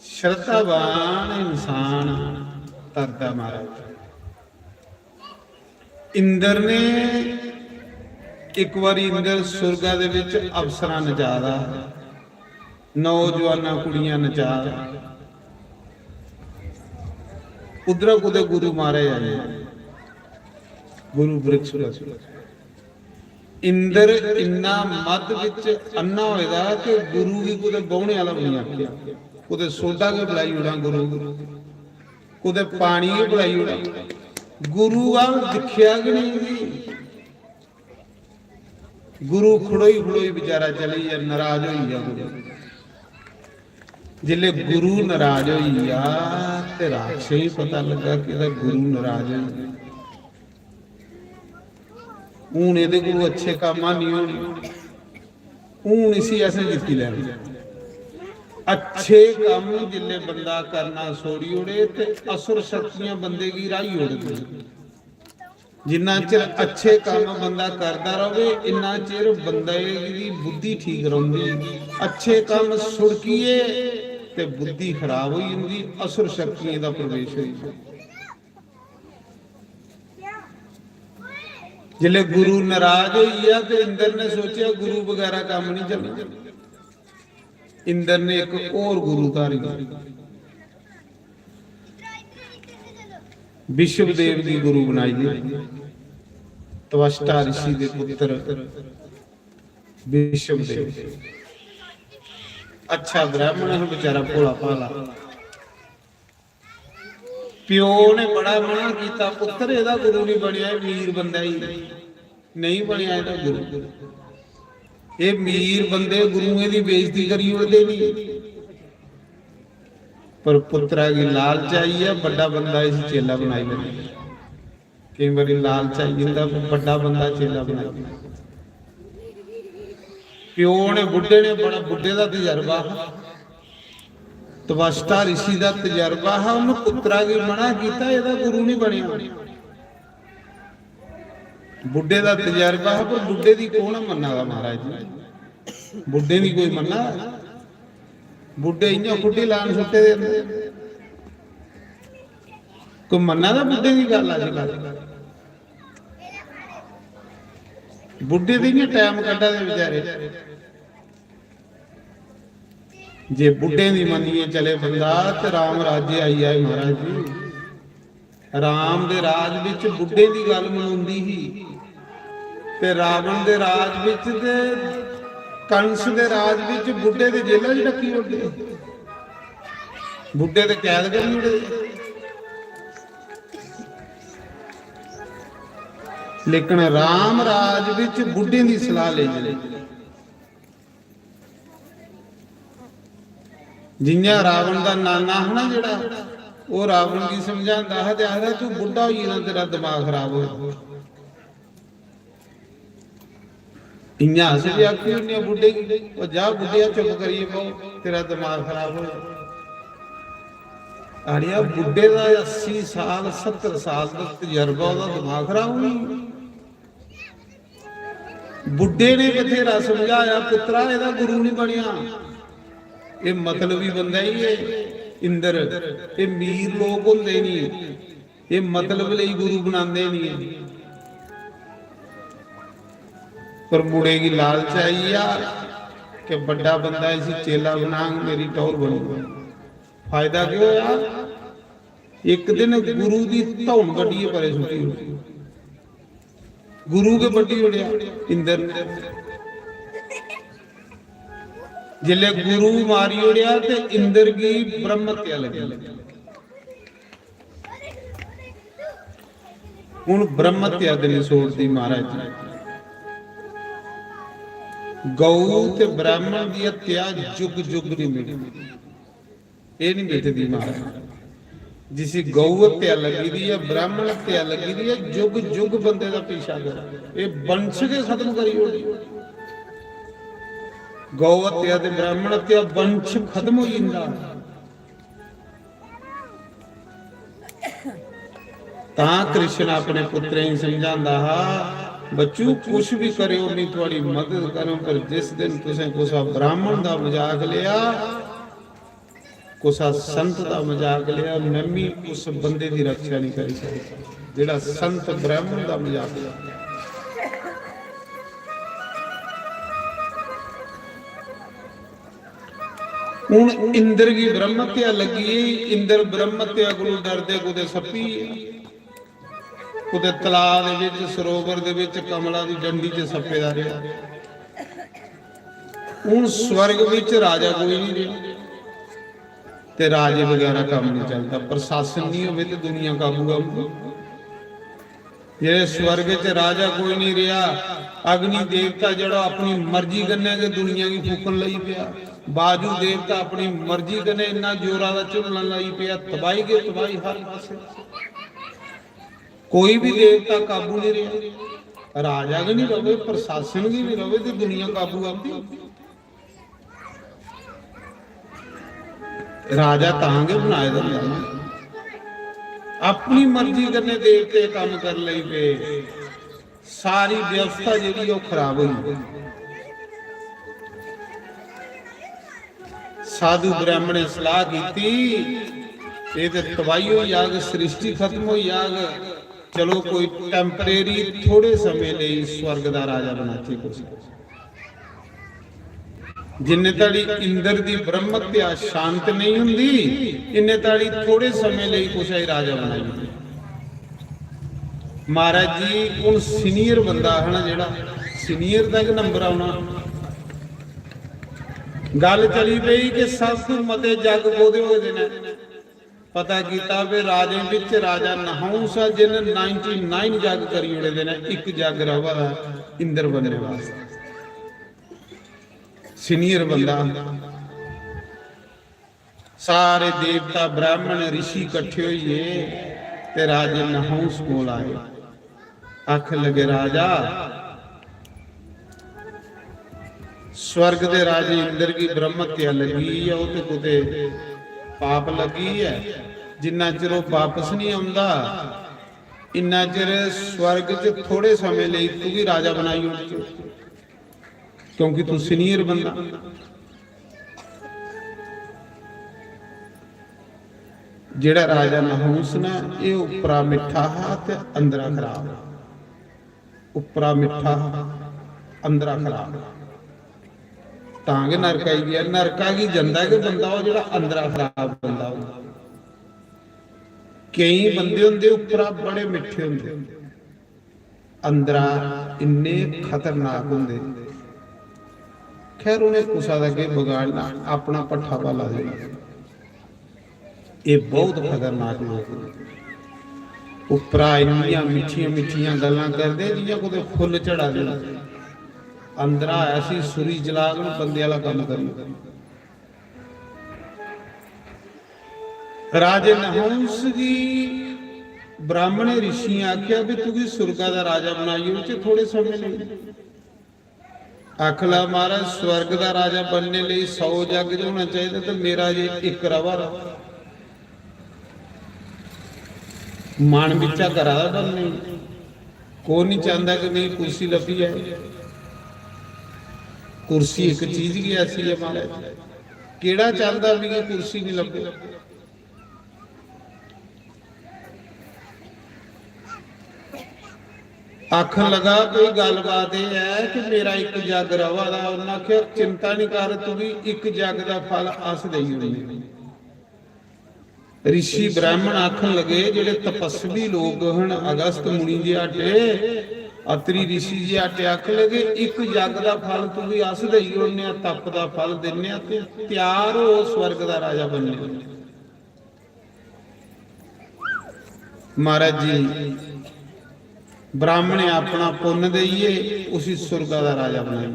ਸ਼ਰਧਾਵਾਨ ਇਨਸਾਨ ਤਰਦਾ ਮਹਾਰਾਜ। ਇੰਦਰ ਨੇ ਇੱਕ ਵਾਰੀ ਇੰਦਰ ਸੁਰਗਾ ਦੇ ਵਿੱਚ ਅਫਸਰਾਂ ਨਚਾਦਾ, ਨੌਜਵਾਨਾਂ ਕੁੜੀਆਂ ਨਚਾਦਾ। ਉਧਰ ਕੁਦੇ ਗੁਰੂ ਮਾਰੇ ਆਏ, ਗੁਰੂ ਬ੍ਰਿਕਸ਼। ਇੰਦਰ ਇੰਨਾ ਮੱਧ ਵਿੱਚ ਅੰਨਾ ਹੋਏਦਾ ਕਿ ਗੁਰੂ ਵੀ ਕੁਦੇ ਬਹੁਣੇ ਵਾਲਾ ਨਹੀਂ ਆਖਿਆ। ਕੁਦੇ ਸੋਡਾ ਕੇ ਬੁਲਾਈ ਉਡਾ ਗੁਰੂ, ਕੁਦੇ ਪਾਣੀ ਕੇ ਬੁਲਾਈ ਉਡਾ ਗੁਰੂ। ਆ ਦਿਖਿਆ ਕਿ ਨਹੀਂ? ਗੁਰੂ ਖੜੋਈ ਖੜੋਈ ਵਿਚਾਰਾ ਚਲੀ ਜਾ, ਨਾਰਾਜ਼ ਹੋਈ ਜਾ ਗੁਰੂ। ਜਿਲੇ ਗੁਰੂ ਨਾਰਾਜ਼ ਹੋਈ ਆ ਤੇ ਰਾਖਸ਼ ਹੀ ਪਤਾ ਲੱਗਾ ਕਿ ਇਹਦਾ ਗੁਰੂ ਨਾਰਾਜ਼ ਹੋਈ। ਹੁਣ ਇਹਦੇ ਕੋਲ ਅੱਛੇ ਕੰਮਾਂ ਨਹੀਂ ਹੋਣੇ। ਹੁਣ ਇਸੀ ਐਸੇ ਜਿੱਤੀ ਲੈਣੀ। ਅੱਛੇ ਕੰਮ ਜਿਲੇ ਬੰਦਾ ਕਰਨਾ ਛੋੜੀ ਉੜੇ ਤੇ ਅਸੁਰ ਸ਼ਕਤੀਆਂ ਬੰਦੇ ਕੀ ਰਾਹੀ ਉੜਦੇ। ਜਿੰਨਾ ਚਿਰ ਅੱਛੇ ਕੰਮ ਬੰਦਾ ਕਰਦਾ ਰਹੇ ਇੰਨਾ ਚਿਰ ਬੰਦੇ ਦੀ ਬੁੱਧੀ ਠੀਕ ਰਹਿੰਦੀ। ਅੱਛੇ ਕੰਮ ਸੁੜਕੀਏ ਤੇ ਬੁੱਧੀ ਖਰਾਬ ਹੋਈ ਜਾਂਦੀ, ਅਸੁਰ ਸ਼ਕਤੀਆਂ ਦਾ ਪ੍ਰਵੇਸ਼ ਹੋਈ। ਜਿਲੇ ਗੁਰੂ ਨਾਰਾਜ਼ ਹੋਈ ਆ ਤੇ ਇੰਦਰ ਨੇ ਸੋਚਿਆ ਗੁਰੂ ਵਗੈਰਾ ਕੰਮ ਨਹੀਂ ਚੱਲਣਾ। ਇੰਦਰ ਨੇ ਇੱਕ ਹੋਰ ਗੁਰੂ ਧਾਰੀ, ਵਿਸ਼ਵਦੇਵ ਦੀ ਗੁਰੂ ਬਣਾਈ ਜੀ। ਤਵਸ਼ਟਾ ਰਿਸ਼ੀ ਦੇ ਪੁੱਤਰ ਵਿਸ਼ਵਦੇਵ। ਅੱਛਾ ਬ੍ਰਾਹਮਣ ਹੈ ਵਿਚਾਰਾ, ਭੋਲਾ ਭਾਲਾ। ਪਿਓ ਨੇ ਬੜਾ ਮਨਾ ਕੀਤਾ, ਪੁੱਤਰ ਇਹਦਾ ਗੁਰੂ ਨਹੀਂ ਬਣਿਆ, ਮੀਰ ਬੰਦਾ ਹੀ ਨਹੀਂ ਬਣਿਆ ਇਹਦਾ ਗੁਰੂ। ਇਹ ਮੀਰ ਬੰਦੇ ਗੁਰੂਆਂ ਦੀ ਬੇਇੱਜ਼ਤੀ ਕਰੀ ਉੜਦੇ ਨਹੀਂ। ਪਰ ਪੁੱਤਰਾ ਦੀ ਲਾਲਚ ਆਈ ਹੈ, ਵੱਡਾ ਬੰਦਾ ਇਸ ਚੇਲਾ ਬਣਾਈ ਲੈਂਦਾ। ਕਈ ਵਾਰੀ ਲਾਲਚ ਆਈ ਜਾਂਦਾ, ਵੱਡਾ ਬੰਦਾ ਚੇਲਾ ਬਣਾਈ। ਪਿਓ ਨੇ ਬੁੱਢੇ ਨੇ ਬੜਾ, ਬੁੱਢੇ ਦਾ ਤਜਰਬਾ, ਤਵਸ਼ਟਾ ਰਿਸ਼ੀ ਦਾ ਤਜਰਬਾ ਹੈ। ਉਹਨੂੰ ਪੁੱਤਰਾ ਕੀ ਮਨਾ ਕੀਤਾ, ਇਹਦਾ ਗੁਰੂ ਨਹੀਂ ਬਣਿਆ। ਬੁੱਢੇ ਦਾ ਤਜਰਬਾ ਹੈ, ਪਰ ਬੁੱਢੇ ਦੀ ਕੌਣ ਮੰਨਾਗਾ ਮਹਾਰਾਜ ਜੀ? ਬੁੱਢੇ ਦੀ ਕੋਈ ਮੰਨਾ? ਬੁੱਢੇ ਇੰਨਾ ਖੁੱਡੀ ਲਾਣ ਸੁੱਟੇ ਦੇ ਅੰਦਰ ਕੋਈ ਮੰਨਾ ਦਾ ਬੁੱਢੇ ਦੀ ਗੱਲ? ਅੱਜ ਕੱਲ ਬੁੱਢੇ ਦੀ ਨਹੀਂ ਟਾਈਮ ਕੱਢਾ ਦੇ ਵਿਚਾਰੇ। ਜੇ ਬੁੱਢੇ ਦੀ ਮੰਨੀਏ ਚਲੇ ਬੰਦਾ ਤੇ ਰਾਮ ਰਾਜੇ ਆਈ ਆਏ ਮਹਾਰਾਜ ਜੀ। ਰਾਮ ਦੇ ਰਾਜ ਵਿੱਚ ਬੁੱਢੇ ਦੀ ਗੱਲ ਮਨਾਉਂਦੀ ਸੀ ਤੇ ਰਾਵਣ ਦੇ ਰਾਜ ਵਿੱਚ ਤੇ ਕੰਸ ਦੇ ਰਾਜ ਵਿੱਚ ਬੁੱਢੇ ਦੇ ਜੇਲਾਂ 'ਚ ਰੱਖੀ ਉੱਡੇ, ਬੁੱਢੇ ਤੇ ਕੈਦ ਕਰੀ ਉੱਡੇ। ਲੇਕਿਨ ਰਾਮ ਰਾਜ ਵਿੱਚ ਬੁੱਢੇ ਦੀ ਸਲਾਹ ਲੈ ਜਲੇ। ਜਿੰਨਾ ਰਾਵਣ ਦਾ ਨਾਨਾ ਹੈ ਨਾ ਜਿਹੜਾ, ਉਹ ਰਾਵਣ ਕੀ ਸਮਝਾਉਂਦਾ ਹੈ ਤੇ ਆਖਦਾ ਤੂੰ ਬੁੱਢਾ ਹੋਈ ਨਾ, ਤੇਰਾ ਦਿਮਾਗ ਖਰਾਬ ਹੋ। ਇੰਨਾ ਹੱਸ ਵੀ ਆਖੀ ਹੁੰਦੀ ਆ ਬੁੱਢੇ ਕੀ, ਉਹ ਜਾ ਬੁੱਢਿਆ ਚੁੱਪ ਕਰੀਏ ਪਾਓ, ਤੇਰਾ ਦਿਮਾਗ ਖਰਾਬ ਹੋ। ਆੜਿਆ ਬੁੱਢੇ ਦਾ 80 ਸਾਲ 70 ਸਾਲ ਦਾ ਤਜਰਬਾ, ਉਹਦਾ ਦਿਮਾਗ ਖਰਾਬ ਨਹੀਂ। ਬੁੱਢੇ ਨੇ ਬਥੇਰਾ ਸਮਝਾਇਆ ਪੁੱਤਰਾ ਇਹਦਾ ਗੁਰੂ ਨਹੀਂ ਬਣਿਆ, ਇਹ ਮਤਲਬੀ ਬੰਦਾ ਹੀ ਹੈ ਇੰਦਰ। ਇਹ ਮੀਰ ਲੋਕ ਹੁੰਦੇ ਨਹੀਂ, ਇਹ ਮਤਲਬ ਲਈ ਗੁਰੂ ਬਣਾਉਂਦੇ ਨਹੀਂ। ਪਰ ਮੁੜੇ ਕੀ ਲਾਲਚ ਆਈ ਆ ਕਿ ਵੱਡਾ ਬੰਦਾ ਇसी ਚੇਲਾ ਬਣਾਂਗ ਮੇਰੀ ਟੌਰ ਬਣੂਗਾ। फायदा क्यों होया? एक दिन गुरु की धौन गड्डी परे सुटी, गुरु के बड्डी उड़िया इंदर ने। जिले गुरु मारी उड़िया ते इंदर की ब्रह्म हत्या लगी। हुण ब्रह्म हत्या दे सोचदी महाराज जी, गौ ते ब्राह्मण की हत्या जुग जुग नहीं मिली, ये नहीं मिटदी महाराज। जिसी गौ हत्या लगी दी है, ब्राह्मण हत्या लगी दी है, जुग जुग बंदे का पीछा कर, ये वंश के खत्म करी होगी। गौ हत्या ते ब्राह्मण हत्या वंश खत्म हो जाता। ता कृष्ण अपने पुत्रें समझांदा हा, बच्चू कुछ भी करो नहीं थोड़ी मदद करो, पर जिस दिन तुसें कुछ ब्राह्मण का मजाक लिया, कुछ संत का मजाक लिया, मैं भी उस बंदे की रक्षा नहीं करी सकता जिहड़ा संत ब्राह्मण का मजाक लिया। हुण इंद्र की ब्रह्म हत्या लगी, इंद्र ब्रह्म हत्या को डरदे कुदे सप्पी, कुदे तलाब दे विच सरोवर दे विच कमला दी डंडी च सप्पे दा रहा। हुण स्वर्ग विच राजा कोई नहीं रहा ते राजे वगैरह काम नहीं चलता, प्रशासन नहीं होवे ते दुनिया काबू आऊगी। जे स्वर्ग च राजा कोई नहीं रहा, अग्नि देवता जड़ा अपनी मर्जी कन्ने के दुनिया की फूकन लई पिया, बाजू देवता अपनी मर्जी कन्ने इन्ना जोरा दा झुलण लई पिया, तबाही के तबाही हर पासे, कोई भी देवता काबू नहीं रहा। राजा भी नहीं रहे, प्रशासन भी नहीं रहे तो दुनिया काबू आती। राजा तांगे बनाए दे, अपनी मर्जी करने देवते काम कर लई पे, सारी व्यवस्था जी खराब हुई। साधु ब्राह्मण ने सलाह की, ये तो तबाही हो जाग, सृष्टि खत्म हो जाग, चलो कोई टेंपरेरी थोड़े समय लिए स्वर्ग का राजा बनाते कुछ। जिन्ने ताड़ी इंद्र की ब्रह्म हत्या शांत नहीं हुंदी, इन्ने ताड़ी थोड़े समय लिए कुछ ही राजा बनाई। महाराज जी हुण सीनियर बंदा है ना, जेड़ा सीनियर तक नंबर आना, गल चली पई कि सब तो मते जग बोधे हो देने। पता किया भी राजे विच राजा नहुस है, जिन 99 जग करी उड़े देने, एक जग रवा इंद्र बनने वास्ते। सीनियर बंदा, सारे देवता ब्राह्मण ऋषि इकट्ठे होइए ते राजे नहुस कोल आए। आख लगे राजा, स्वर्ग दे राजे इंद्र की ब्रह्म हत्या लगी है, वो तो कुते पाप लगी है। जिन्ना चिर वो वापस नहीं आंदा, इन्ना चिर स्वर्ग च थोड़े समय लिए तू भी राजा बनाई उठ, क्योंकि तू सीनियर बंदा। जेड़ा राजा नहुस ना, ये उपरा मिठा है ते अंदरा खराब, उपरा मिठा अंदरा खराब। तांगे नरका ही गया, नरका की जंदा के बंदा हो जेड़ा अंदरा खराब बंदा हो। कई बंदे होंदे उपरा बड़े मिठे होंदे, अंदरा इन्ने खतरनाक होंदे। खैर उन्हें कुसा दा के बिगाड़ना, अपना पट्ठा वाला देना, ये बहुत खतरनाक लोग। उपरा इन्नियां मिठियां मिठियां गल्लां करदे जियां कोई फुल चढ़ा देना, अंदरा ऐसी सुरी जला के बंदे वाला काम करना। ਰਾਜੇ ਨਹੁੰਸ ਜੀ ब्राह्मण ऋषि आख्या भी तू भी स्वर्गा का राजा बनाइए उसे थोड़े समय लिए आखला महाराज स्वर्ग का राजा बनने लिए 100 जग जो होना चाहिए तो मेरा जे एक रवा मान बिचा करा बनने को नहीं चाहता कि मेरी कुर्सी लभी है कुर्सी एक चीज ही ऐसी है महाराज केड़ा चाहता भी कि कुर्सी नहीं लभे आखन लगा कोई गलबात यह है कि मेरा एक जग रवा दा उन्हें आख्या चिंता नहीं कर तू भी एक जग का फल अस दई होनी ऋषि ब्राह्मण आखन लगे जेडे तपस्वी लोग हैं अगस्त मुनि जी आटे अतरी ऋषि जी आटे आखन लगे एक जग का फल तू भी अस दई होने तप का फल देने तैयार हो स्वर्ग का राजा बनने महाराज जी ब्राह्मण अपना पुण्य देइए उसी स्वर्गा का राजा बनाइए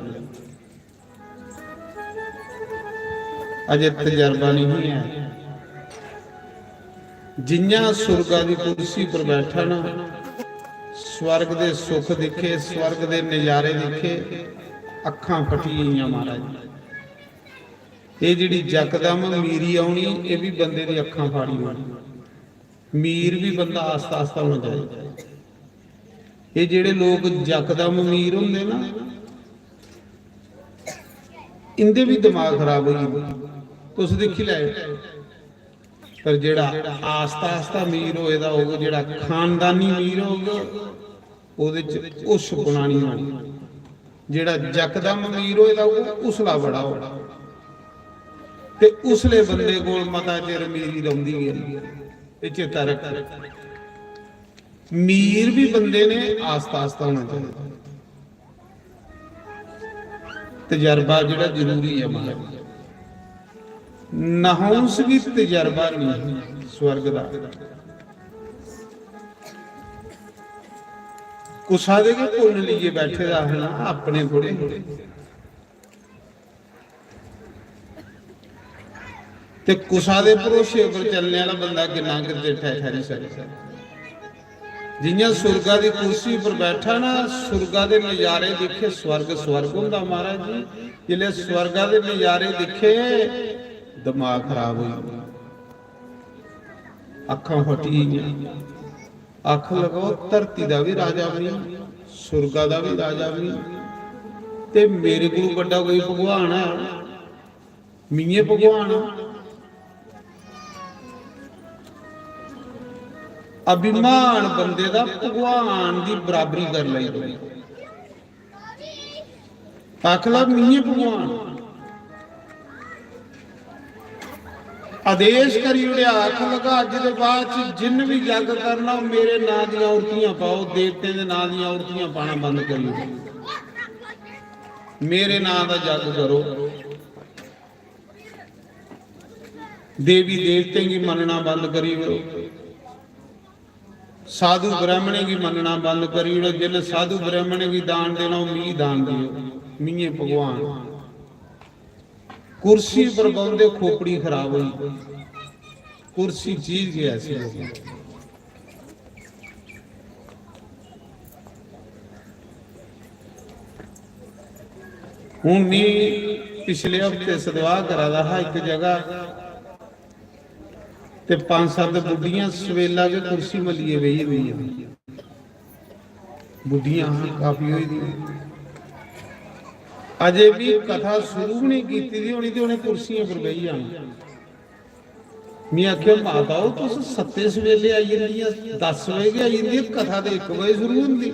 अजे तजर्बा नहीं है जिन्ना स्वर्गा की कुर्सी पर बैठा ना स्वर्ग दे सुख दिखे स्वर्ग दे नजारे दिखे अखां फटी गईयां महाराज ये जिहड़ी यकदम मीरी आउणी ये भी बंदे दी अखां फाड़ी होनी मीर भी बंदा आस्ता आस्ता होना चाहिए ये जेड़े लोग यकदम अमीर होंगे ना इनके भी दिमाग खराब हो तुस देखी लै पर जेड़ा आस्ता आस्ता अमीर होएगा होगा जेड़ा खानदानी अमीर होगा उस बनानी होनी जेड़ा यकदम अमीर होएगा उसला बड़ा होगा ते उसले बंदे कोल मता चिर अमीरी रहिंदी है चेता रख मीर भी बंदे ने आस्ता आस्ता होना चाहिए तजर्बा जो जरूरी है महाराज नहुंस भी तजर्बा नहीं स्वर्ग का कुसा दे के पुण्य लिए बैठे रहना अपने थोड़े ते कुसा दे भरोसे पर चलने वाला बंदा कितना किते ठहरी सकता जिन्हें स्वर्गा की कुर्सी पर बैठा ना स्वर्गा के नजारे दिखे स्वर्ग स्वर्ग होंदा महाराज जी जिले स्वर्गा के नजारे दिखे दिमाग खराब हो अखां फटी अख लगाओ धरती का भी राजा भी स्वर्गा का भी राजा भी ते मेरे को बड़ा कोई भगवान है मीए भगवान अभिमान बंदे दा भगवान की बराबरी कर ली आखला मीए भगवान आदेश करी उड़िया आख लगा अज के बाद जिन भी जग करना मेरे नां दियां औरतियां पाओ देवते के नां दियां औरतियां पाना बंद करियो मेरे नां दा जग करो देवी देवते की मनना बंद करियो साधु ब्राह्मणे की मनना बंद करी जिन साधु ब्राह्मणे की दान देना मी दान दियो मीए भगवान कुर्सी पर बंदे खोपड़ी खराब हुई कुर्सी चीज की ऐसी होगी हूं नहीं पिछले हफ्ते सदवा करा था एक जगह ते 5-7 बुढ़ियां सवेला के कुर्सी मलिए बही हुई बुढ़ियां काफी हुई थी अजे भी कथा शुरू नहीं की थी होनी तो उन्हें कुर्सियां पर बही जाना मैं आख्या माताओ तुस 7 सवेले आई जांदियां 10 बजे आई जांदी कथा तो 1 बजे शुरू होंदी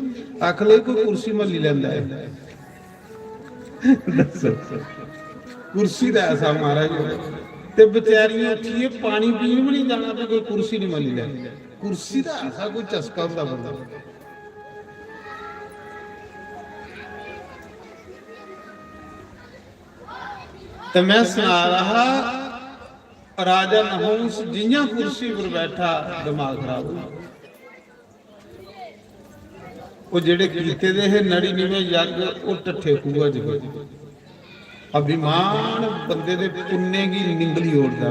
आख ले कोई कुर्सी मली लैंदा है कुर्सी का ऐसा महाराज ते बेचारियां उठिए पानी पीन भी नहीं जाना तो कोई कुर्सी नहीं मिली ले कुर्सी का ऐसा कोई चस्का होता बंदा तो मैं सुना रहा राजा नहुंस जियां कुर्सी पर बैठा दिमाग खराब हो वो जेड़े कीते दे है नड़ी निवे यज्ञ वो टट्ठे खूआ जगे अभिमान बंदे दे पुण्य की निंगली ओढ़दा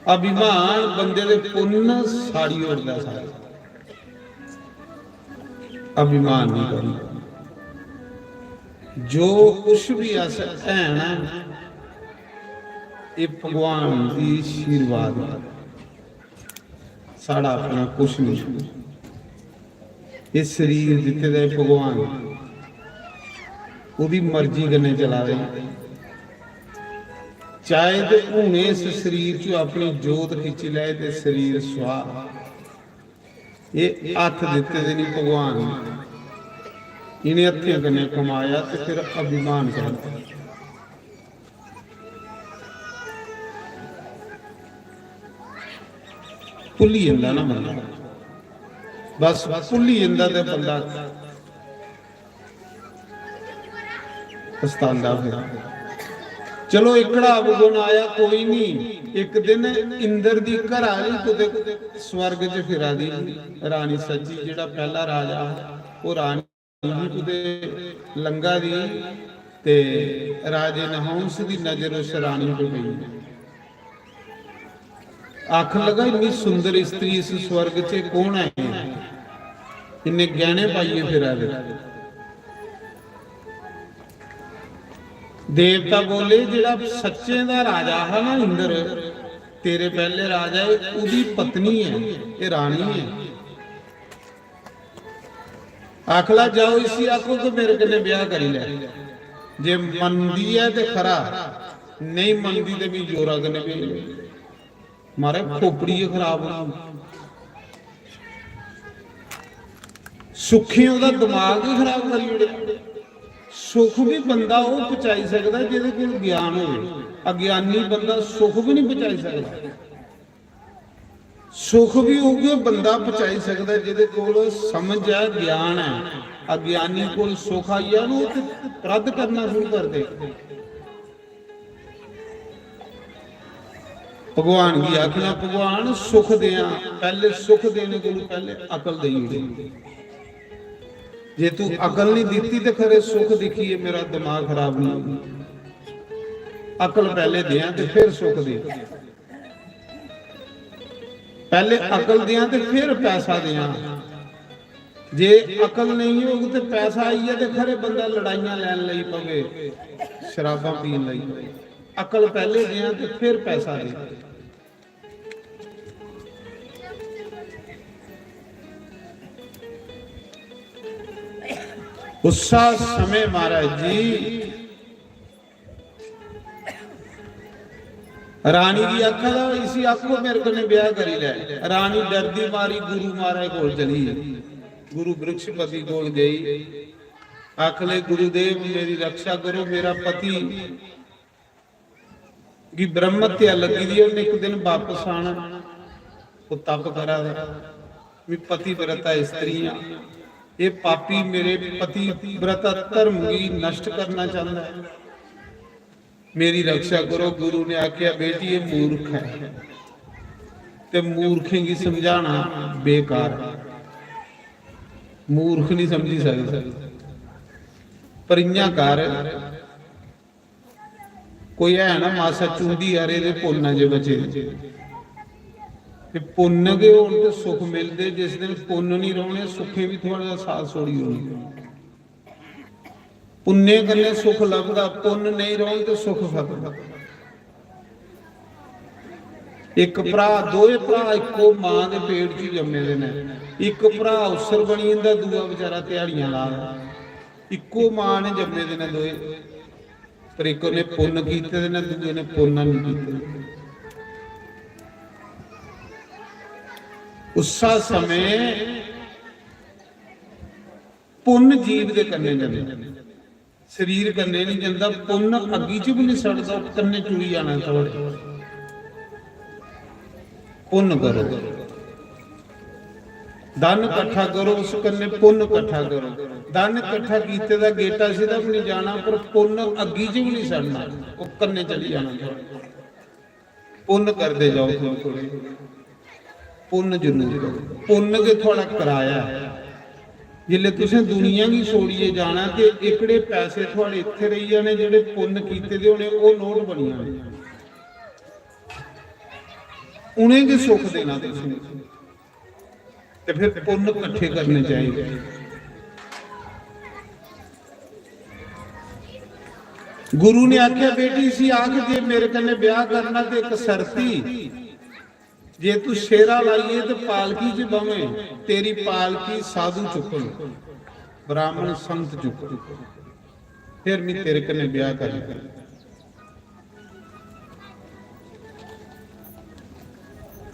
ਅਭਿਮਾਨ ਬੰਦੇ ਦੇ ਪੁੰਨ ਸਾੜੀ ਉੜਦਾ ਸਾਰਾ। ਅਭਿਮਾਨ ਨਹੀਂ ਕਰਨਾ। ਜੋ ਕੁਛ ਵੀ ਅਸ ਹੈ ਨਾ, ਇਹ ਭਗਵਾਨ ਦੀ ਆਸ਼ੀਰਵਾਦ ਹੈ। ਸਾਡਾ ਆਪਣਾ ਕੁਛ ਨਹੀਂ। ਇਹ ਸਰੀਰ ਦਿੱਤੇ ਦਾ ਭਗਵਾਨ ਉਹਦੀ ਮਰਜ਼ੀ ਕਰਨੇ ਚਲਾ ਰਹੇ। ਚਾਹੇ ਤੇ ਹੁਣ ਇਸ ਸਰੀਰ ਚੋਂ ਆਪਣੀ ਜੋਤ ਖਿੱਚ ਲੈ ਤੇ ਸਰੀਰ ਸਵਾਹ। ਇਹ ਹੱਥ ਦਿੱਤੇ ਦੇ ਨਹੀਂ ਭਗਵਾਨ ਨੇ। ਇਹਨੇ ਹੱਥੀਂ ਕਨੇ ਕਮਾਇਆ ਤੇ ਫਿਰ ਅਭਿਮਾਨ ਕਰਦਾ। ਭੁੱਲੀ ਜਾਂਦਾ ਨਾ ਬੰਦਾ, ਬਸ ਭੁੱਲੀ ਜਾਂਦਾ ਤੇ ਬੰਦਾ ਪਛਤਾਉਂਦਾ ਫਿਰ। ਚਲੋ ਇਕੜਾ ਅਵਗੁਣ ਆਇਆ ਕੋਈ ਨਹੀਂ। ਇੱਕ ਦਿਨ ਇੰਦਰ ਦੀ ਘਰ ਆ ਗਈ ਕੁਦੇ ਸਵਰਗ 'ਚ ਫਿਰਾ ਦੀ ਰਾਣੀ ਸੱਜੀ, ਜਿਹੜਾ ਪਹਿਲਾ ਰਾਜਾ ਉਹ ਰਾਣੀ ਕੁਦੇ ਲੰਗਾ ਦੀ, ਤੇ ਰਾਜੇ ਨਹੰਸ ਦੀ ਨਜ਼ਰ ਉਸ ਰਾਣੀ ਤੇ ਪਈ। ਆਖ ਲਗਾ ਇੰਨੀ ਸੁੰਦਰ ਇਸਤਰੀ ਇਸ ਸਵਰਗ 'ਚ ਕੌਣ ਹੈ? ਇੰਨੇ ਗਹਿਣੇ ਪਾਈਏ ਫਿਰਾ ਦੇ। ਦੇਵਤਾ ਬੋਲੇ ਜਿਹੜਾ ਸੱਚੇ ਦਾ ਰਾਜਾ ਹੈ ਨਾ ਇੰਦਰ, ਤੇਰੇ ਪਹਿਲੇ ਰਾਜਾ ਉਹਦੀ ਪਤਨੀ ਹੈ, ਇਹ ਰਾਣੀ ਹੈ। ਆਖਲਾ ਜਾਓ ਇसी ਆਖੋ ਕਿ ਮੇਰੇ ਕਨੇ ਵਿਆਹ ਕਰੀ ਲੈ। ਜੇ ਮੰਨਦੀ ਹੈ ਤੇ ਖਰਾ, ਨਹੀਂ ਮੰਨਦੀ ਤੇ ਵੀ ਜੋਰਾ ਕਨੇ ਵੀ ਮਾਰੇ ਖੋਪੜੀ ਖਰਾਬ ਹੋ। ਸੁਖੀ ਉਹਦਾ ਦਿਮਾਗ ਹੀ ਖਰਾਬ ਕਰੀ ਉੜਿਆ। ਸੁਖ ਵੀ ਬੰਦਾ ਉਹ ਪਹੁੰਚਾਈ ਸਕਦਾ ਜਿਹਦੇ ਕੋਲ ਗਿਆਨ ਹੋਵੇ। ਅਗਿਆਨੀ ਬੰਦਾ ਸੁਖ ਵੀ ਨਹੀਂ ਪਹੁੰਚਾਈ ਸਕਦਾ। ਸੁਖ ਵੀ ਉਹ ਬੰਦਾ ਪਹੁੰਚਾਈ ਸਕਦਾ ਜਿਹਦੇ ਕੋਲ ਸਮਝ ਹੈ, ਗਿਆਨ ਹੈ। ਅਗਿਆਨੀ ਕੋਲ ਸੁਖ ਆਇਆ ਉਹਨੂੰ ਰੱਦ ਕਰਨਾ ਸ਼ੁਰੂ ਕਰ ਦੇ। ਭਗਵਾਨ ਦੀ ਆਖਣਾ ਭਗਵਾਨ ਸੁਖ ਦਿਆਂ, ਪਹਿਲੇ ਸੁਖ ਦੇਣੇ ਕੋਲ ਪਹਿਲੇ ਅਕਲ ਦੇਈ। ਜੇ ਤੂੰ ਅਕਲ ਨਹੀਂ ਦਿੱਤੀ ਤੇ ਖਰੇ ਸੁਖ ਦਿਖੀਏ ਮੇਰਾ ਦਿਮਾਗ ਖਰਾਬ ਨਹੀਂ। ਅਕਲ ਪਹਿਲੇ ਦਿਆਂ ਤੇ ਫਿਰ ਸੁਖ ਦੇ। ਪਹਿਲੇ ਅਕਲ ਦਿਆਂ ਤੇ ਫਿਰ ਪੈਸਾ ਦਿਆਂ। ਜੇ ਅਕਲ ਨਹੀਂ ਹੋਊ ਤੇ ਪੈਸਾ ਆਈਏ ਤੇ ਖਰੇ ਬੰਦਾ ਲੜਾਈਆਂ ਲੈਣ ਲਈ ਪਵੇ, ਸ਼ਰਾਬਾਂ ਪੀਣ ਲਈ। ਅਕਲ ਪਹਿਲੇ ਦਿਆਂ ਤੇ ਫਿਰ ਪੈਸਾ ਦੇ। ਉਸਾ ਸਮੇਂ ਮਹਾਰਾਜ ਜੀ ਰਾਣੀ ਦੀ ਅੱਖ ਦਾ ਇसी ਆਖੋ ਮੇਰੇ ਕੋਲ ਨੇ ਵਿਆਹ ਕਰੀ ਲੈ। ਰਾਣੀ ਡਰਦੀ ਮਾਰੀ ਗੁਰੂ ਮਹਾਰਾਜ ਕੋਲ ਚਲੀ। ਗੁਰੂ ਬ੍ਰਿਖਸ਼ਪਤੀ ਕੋਲ ਗਈ। ਆਖ ਲੈ ਗੁਰੂਦੇਵ ਮੇਰੀ ਰੱਖਿਆ ਕਰੋ, ਮੇਰਾ ਪਤੀ की ब्रह्म हत्या लगी दी, उन्हें एक दिन वापस आना। वो तप करा भी पति व्रता स्त्रियां, ये पापी मेरे पति व्रता धर्म की नष्ट करना चाहता है, मेरी रक्षा करो। गुरु ने आख्या बेटी ये मूर्ख है, ते मूर्खें की समझाना बेकार है। मूर्ख नहीं समझी सकता, पर इयां कर कोई है ना मासा चूंदी यारे दे पुन्न जे बचे ते पुन्न के होण ते सुख मिलदे। जिस दिन पुन्न नहीं रहने सुखे भी थोड़ा साथ सोड़ी होनी। पुण्य कन्ने सुख लभदा, पुन्न नहीं रहन ते सुख फकदा। एक भरा दोए भरा इको मां दे पेट च जम्मे दे ने। एक भरा उसर बनी जंदा, दूआ बेचारा दिहाड़ियां ला। इको मां ने जम्मे दे ने दोए, पर एक ने पुण्य कीते ने, दूजे ने पुण्य नहीं कीते। उसा समय पुण्य जीव दे कन्ने जांदा, शरीर कन्ने नहीं जांदा। पुण्य अग्गी च भी नहीं सड़दा, कन्ने चुड़ी जाना थोड़े। पुण्य करो, धन इकट्ठा करो, उस कन्ने पुण्य इकट्ठा करो। धन इकट्ठा कीते दा गेटा सीधा भी नहीं जाना, पर पुण्य अग्गी च भी नहीं सड़ना, वो कन्ने चली जाना। पुण्य करते जाओ, थोड़े पुण्य जरूर करो। पुण्य के थोड़ा कराया जिले तुसें दुनिया की छोड़िए जाना ते एकड़े पैसे थोड़े इत्थे रही जाने, जेड़े पुण्य कीते दे होने वो नोट बनी जाने। ਉਹਨੇ ਜੇ ਸੁੱਖ ਦੇਣਾ ਤੁਸੀਂ, ਤੇ ਫਿਰ ਪੁੰਨ ਇਕੱਠੇ ਕਰਨੇ ਚਾਹੀਦੇ। ਗੁਰੂ ਨੇ ਆਖਿਆ ਬੇਟੀ ਸੀ ਆਖ ਜੇ ਮੇਰੇ ਕਨੇ ਵਿਆਹ ਕਰਨਾ ਤੇ ਇੱਕ ਸ਼ਰਤੀ, ਜੇ ਤੂੰ ਸ਼ੇਰਾ ਲਾਈਏ ਤੇ ਪਾਲਕੀ 'ਚ ਬਵੇਂ, ਤੇਰੀ ਪਾਲਕੀ ਸਾਧੂ ਚੁੱਕਣ, ਬ੍ਰਾਹਮਣ ਸੰਤ ਚੁੱਕਣ, ਫਿਰ ਮੈਂ ਤੇਰੇ ਕਨੇ ਵਿਆਹ ਕਰਾਂਗਾ।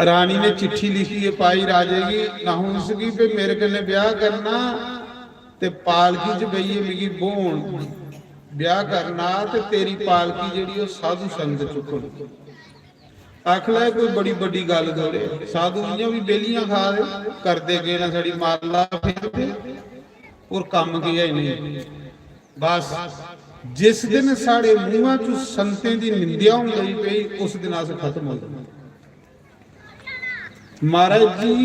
ਰਾਣੀ ਨੇ ਚਿੱਠੀ ਲਿਖੀ ਹੈ ਪਾਈ ਰਾਜੇ ਦੀ ਨਹੁੰਸ ਕੀ ਵੀ ਮੇਰੇ ਕਨੇ ਵਿਆਹ ਕਰਨਾ ਤੇ ਪਾਲਕੀ 'ਚ ਬਈਏ ਮਿਗੀ ਬੋਣ ਵਿਆਹ ਕਰਨਾ ਤੇ ਤੇਰੀ ਪਾਲਕੀ ਜਿਹੜੀ ਉਹ ਸਾਧੂ ਸੰਗਤ ਚੁੱਕਣ। ਆਖ ਲੈ ਕੋਈ ਬੜੀ ਵੱਡੀ ਗੱਲ ਥੋੜੇ, ਸਾਧੂ ਇਆਂ ਵੀ ਬੇਲੀਆਂ ਖਾ ਦੇ ਕਰਦੇ ਗਏ ਨਾ ਸਾਡੀ ਮਾਲਾ ਫੇਰਦੇ ਔਰ ਕੰਮ ਕੀ ਹੈ ਨਹੀਂ। ਬਸ ਜਿਸ ਦਿਨ ਸਾਡੇ ਮੂੰਹਾਂ 'ਚ ਸੰਤਾਂ ਦੀ ਨਿੰਦਿਆ ਹੋਣ ਲਈ ਪਈ ਉਸ ਦਿਨ ਅਸ ਖਤਮ ਹੋ ਜਾਣਾ। ਮਹਾਰਾਜ ਜੀ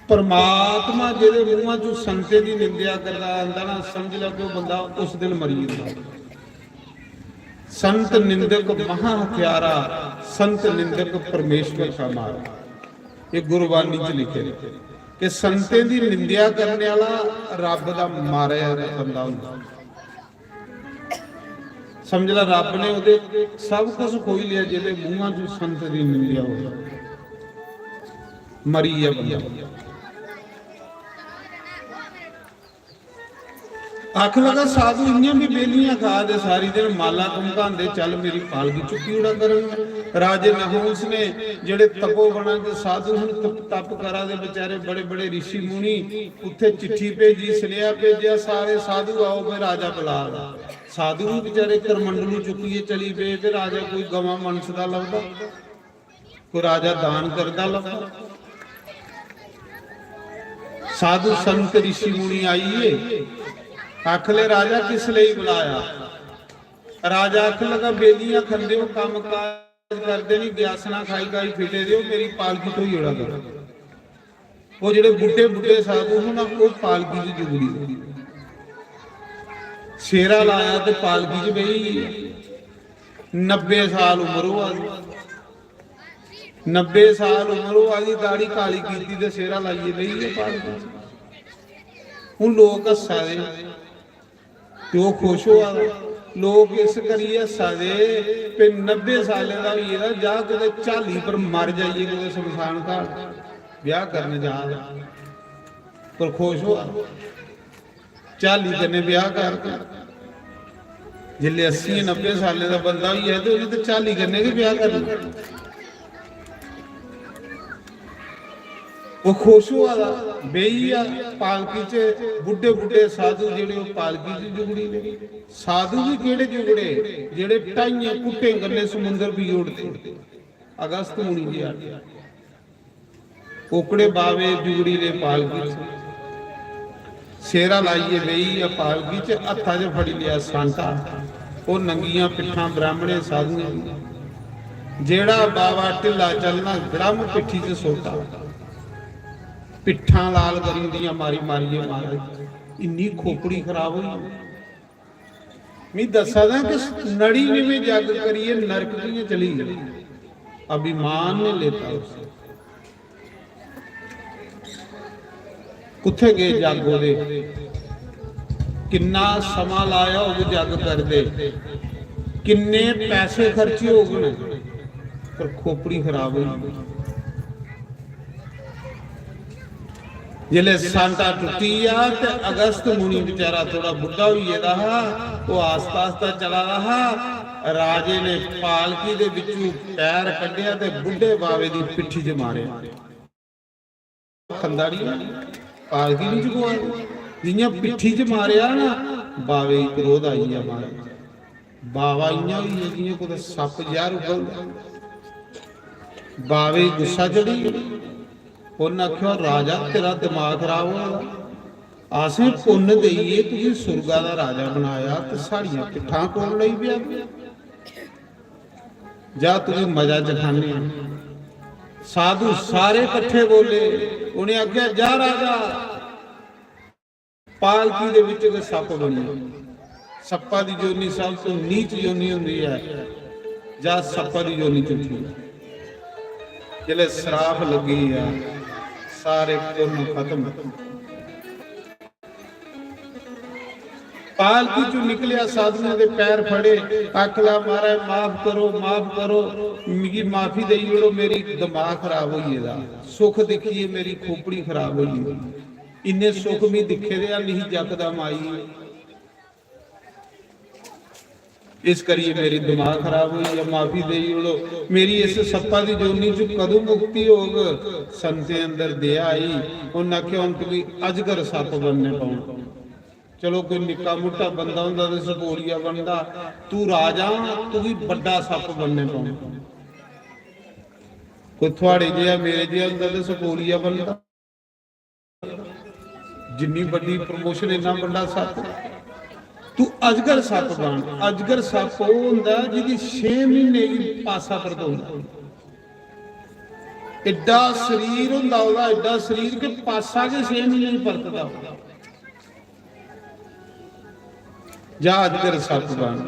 ਪਰਮਾਤਮਾ ਜਿਹਦੇ ਮੂੰਹਾਂ 'ਚ ਸੰਤਾਂ ਦੀ ਨਿੰਦਿਆ ਕਰਦਾ ਆਂਦਾ ਨਾ, ਸਮਝ ਲੈ ਕਿ ਉਹ ਬੰਦਾ ਉਸ ਦਿਨ ਮਰੀ ਜਾਂਦਾ। संत निंदक महा हत्यारा, संत निंदक परमेश्वर का मारा। ये गुरबानी च लिखे कि संते दी निंदिया करने वाला रब दा मारिया बंदा हुंदा। समझ ला रब ने उहदे सब कुछ खोई लिया जिहदे मूंहां चों संत दी निंदिया हो, मरी है बंदा। आख लगा साधु इन्नियां भी बेलियां खा दे सारी दिन माला घुमकांदे, चल मेरी पालकी चुकी उड़ा करन। राजे नहुस ने जेड़े तपोवना के साधु हुण तप करा दे बेचारे बड़े बड़े ऋषि मुनि, उत्थे चिट्ठी भेजी, सुनेहा भेजिया सारे साधु आओ भाई राजा बुला। साधु भी बेचारे करमंडलू चुकीए चली पे, ते राजा कोई गवां मनसदा लभदा, कोई राजा दान करदा लभदा। साधु संत ऋषि मुनि आइए, आख ले राजा किस लिए बुलाया। राजा आख लगा बेलियां खंदे हो, काम काज करदे नहीं, ग्यासना खाई खाई फिटे दिओ, मेरी पालकी तो ही उड़ा करो। वो जेड़े बुढ़े बुढ़े साधु हो ना, वो पालकी च जुगड़ी शेरा लाया ते पालकी च बही 90 साल उम्र हो आदी, 90 साल उम्र हो आदी, दाढ़ी काली कीती ते शेरा लाइए बही पालकी। हुण लोग हस्सा दे तो खुश हो, लोग इस करिए हस्सा दे पे 90 साल का भी है जा कि झाली पर मर जाइए कि शमशान घाट ब्याह करने जा पर खुश हो। झाली कन्ने ब्याह करके जिले 80-90 साल का बंदा भी है तो उन्हें झाली कन्ने भी ब्याह करना, वो खुश हुआ बेही आ पालकी च। बुढ़े बुढ़े साधु जेड़े पालकी च जुगड़ी ने, साधु भी केड़े जुगड़े जेड़े ढाइयां कुट्टे गन्ने समुंदर भी उड़ते। अगस्त मुनि जी आ ओकड़े बावे जुगड़ी ने पालकी च, शेरा लाइए बेही आ पालकी च, हत्था च फड़ी लिया सांटा, वो नंगियां पिट्ठां ब्राह्मणे साधुआं, जेड़ा बावा ढिला चलना ग्रम पिट्ठी च सोटा, पिट्ठा लाल करी दियां मारी मारिए महाराज। इन्नी खोपड़ी खराब हुई। मैं दसा दा कि नड़ी में जग करिए नरक की चली, अभिमान ने लेता उसे। कुत्थे गए जग ओदे, किन्ना समा लाया वो जग कर दे, किन्ने पैसे खर्चे हो गए, पर खोपड़ी खराब हुई। जिले सांटा टुटी आ ते अगस्त मुनि बेचारा थोड़ा बुढ़ा हुई रहा, वो आस्ता आस्ता चला रहा। राजे ने पालकी दे विचों पैर कढ़िया ते बुढ़े बावे दी पिट्ठी च मारिया। खंदाड़ी पालकी नहीं चुकवा, जियां पिट्ठी च मारिया ना बावे क्रोध आई है मारे। बावा इयां हुई है जियां कोई सप जहर उगलदा, बावे गुस्सा चढ़ी। उन्हें आख्या राजा तेरा दिमाग खराब हो, असें पुन्न देइए तुसीं सुरगा दा राजा बनाया ते साड़ियां पिट्ठां कोल लई पिया, जा तुसीं मजा चखाने। साधु सारे इकट्ठे बोले, उन्हें आख्या जा राजा पालकी दे विच कोई सप बनी, सप्पा दी जोनी सब तो नीच जोनी हुंदी है, जा सप्पा दी जोनी चुठी। ਜਿਹੜੇ ਸਰਾਪ ਲੱਗੀ ਆ ਸਾਰੇ ਪੁੰਨ ਖਤਮ। ਪਾਲਕੀ ਚੋਂ ਨਿਕਲਿਆ ਸਾਧੂਆਂ ਦੇ ਪੈਰ ਫੜੇ, ਆਖਲਾ ਮਹਾਰਾਜ ਮਾਫ ਕਰੋ, ਮਾਫ ਕਰੋ, ਮੇਰੀ ਮਾਫੀ ਦੇਈ ਜੋੜੋ, ਮੇਰੀ ਦਿਮਾਗ ਖਰਾਬ ਹੋਈ ਇਹਦਾ, ਸੁੱਖ ਦਿਖੀਏ ਮੇਰੀ ਖੋਪੜੀ ਖਰਾਬ ਹੋਈ, ਇੰਨੇ ਸੁੱਖ ਵੀ ਦਿਖੇ ਦੇ ਆ ਨਹੀਂ ਜਕਦਮ ਆਈ, ਇਸ ਕਰੀਏ ਮੇਰੀ ਦਿਮਾਗ ਖਰਾਬ ਹੋਈ ਹੈ, ਮਾਫੀ ਦੇਈ ਜੋੜੋ, ਮੇਰੀ ਇਸ ਸੱਪਾਂ ਦੀ ਜੋਨੀ ਚ ਕਦੋਂ ਮੁਕਤੀ ਹੋਗ। ਸੰਤੇ ਅੰਦਰ ਦੇ ਆਈ, ਉਹਨਾਂ ਆਖਿਆ ਹੁਣ ਤੁਸੀਂ ਅਜਗਰ ਸੱਪ ਬਣਨੇ ਪਾਉ। ਚਲੋ ਕੋਈ ਨਿੱਕਾ ਮੋਟਾ ਬੰਦਾ ਹੁੰਦਾ ਤੇ ਸਪੋਲੀਆ ਬਣਦਾ, ਤੂੰ ਰਾਜਾ ਤੂੰ ਵੀ ਵੱਡਾ ਸੱਪ ਬਣਨੇ ਪਾਉ। ਕੋਈ ਤੁਹਾਡੇ ਜਿਹਾ ਮੇਰੇ ਜਿਹਾ ਹੁੰਦਾ ਤੇ ਸਪੋਲੀਆ ਬਣਦਾ, ਜਿੰਨੀ ਵੱਡੀ ਪ੍ਰਮੋਸ਼ਨ ਇੰਨਾ ਵੱਡਾ ਸੱਪ। ਤੂੰ ਅਜਗਰ ਸੱਪ ਬਣ। ਅਜਗਰ ਸੱਪ ਉਹ ਹੁੰਦਾ ਜਿਹਦੀ 6 ਮਹੀਨੇ ਦੀ ਪਾਸਾ ਪਰਤੋਂਦਾ, ਐਡਾ ਸਰੀਰ ਹੁੰਦਾ ਉਹਦਾ, ਐਡਾ ਸਰੀਰ ਕਿ ਪਾਸਾ ਕੇ 6 ਮਹੀਨੇ ਹੀ ਪਰਤਦਾ। ਜਾ ਅਜਗਰ ਸੱਪ ਬਣ।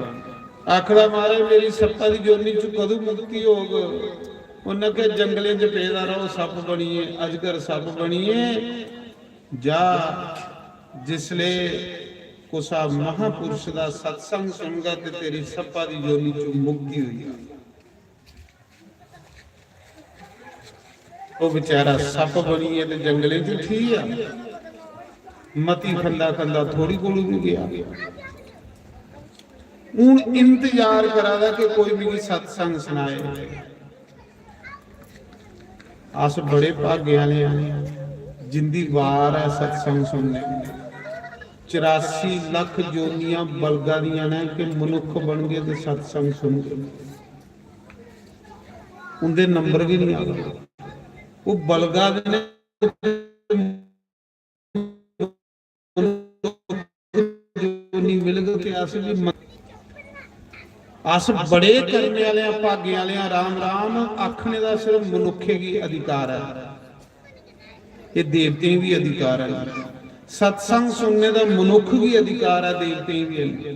ਆਖੜਾ ਮਹਾਰਾਜ ਮੇਰੀ ਸੱਪਾਂ ਦੀ ਜੋਨੀ ਚ ਕਦੋਂ ਮੁਕਤੀ ਹੋਗ। ਉਹਨਾਂ ਕੇ ਜੰਗਲੇ ਚ ਪੈਦਾ ਰਹੋ, ਸੱਪ ਬਣੀਏ, ਅਜਗਰ ਸੱਪ ਬਣੀਏ। ਜਾ ਜਿਸਲੇ ਕੁਸਾ ਮਹਾਪੁਰਸ਼ ਦਾ ਸਤਸੰਗ ਸੁਣਗਾ ਤੇ ਤੇਰੀ ਸੱਪਾਂ ਦੀ ਜੋਨੀ ਚੋਂ ਮੁਕਤੀ ਹੋਈ। ਉਹ ਵਿਚਾਰਾ ਸੱਪ ਬਣੀ ਹੈ ਤੇ ਜੰਗਲੇ ਚ ਠੀਕ ਆ, ਮਤੀ ਖੰਦਾ ਖੰਦਾ ਥੋੜੀ ਕੋਲ ਵੀ ਗਿਆ। ਹੁਣ ਇੰਤਜ਼ਾਰ ਕਰਾਦਾ ਕਿ ਕੋਈ ਵੀ ਸਤਸੰਗ ਸੁਣਾਏ। ਅਸ ਬੜੇ ਭਾਗੇ ਵਾਲੇ ਆ ਜਿੰਦੀ ਵਾਰ ਹੈ ਸਤਸੰਗ ਸੁਣਨੇ। 84 ਲੱਖ ਜੋਨੀਆਂ ਬਲਗਾ ਦੀਆਂ ਨੇ ਕਿ ਮਨੁੱਖ ਬਣ ਗਏ ਤੇ ਸਤਸੰਗ ਸੁਣ ਗਏ, ਉਹਦੇ ਨੰਬਰ ਵੀ ਨਹੀਂ ਆਉਂਦੇ। ਉਹ ਬਲਗਾ ਦੇ ਨੇ ਜੋਨੀ ਮਿਲ ਗਏ ਕਿ ਅਸ ਵੀ ਅਸ ਬੜੇ ਕਰਨੇ ਵਾਲਿਆਂ ਭਾਗੇ ਵਾਲਿਆਂ। ਰਾਮ ਰਾਮ ਆਖਣੇ ਦਾ ਸਿਰਫ ਮਨੁੱਖੇ ਕੀ ਅਧਿਕਾਰ ਹੈ, ਇਹ ਦੇਵਤੇ ਵੀ ਅਧਿਕਾਰ ਹੈ। ਸਤਸੰਗ ਸੁਣਨੇ ਦਾ ਮਨੁੱਖ ਵੀ ਅਧਿਕਾਰ ਹੈ, ਦੇਵਤੇ ਵੀ ਹੈ।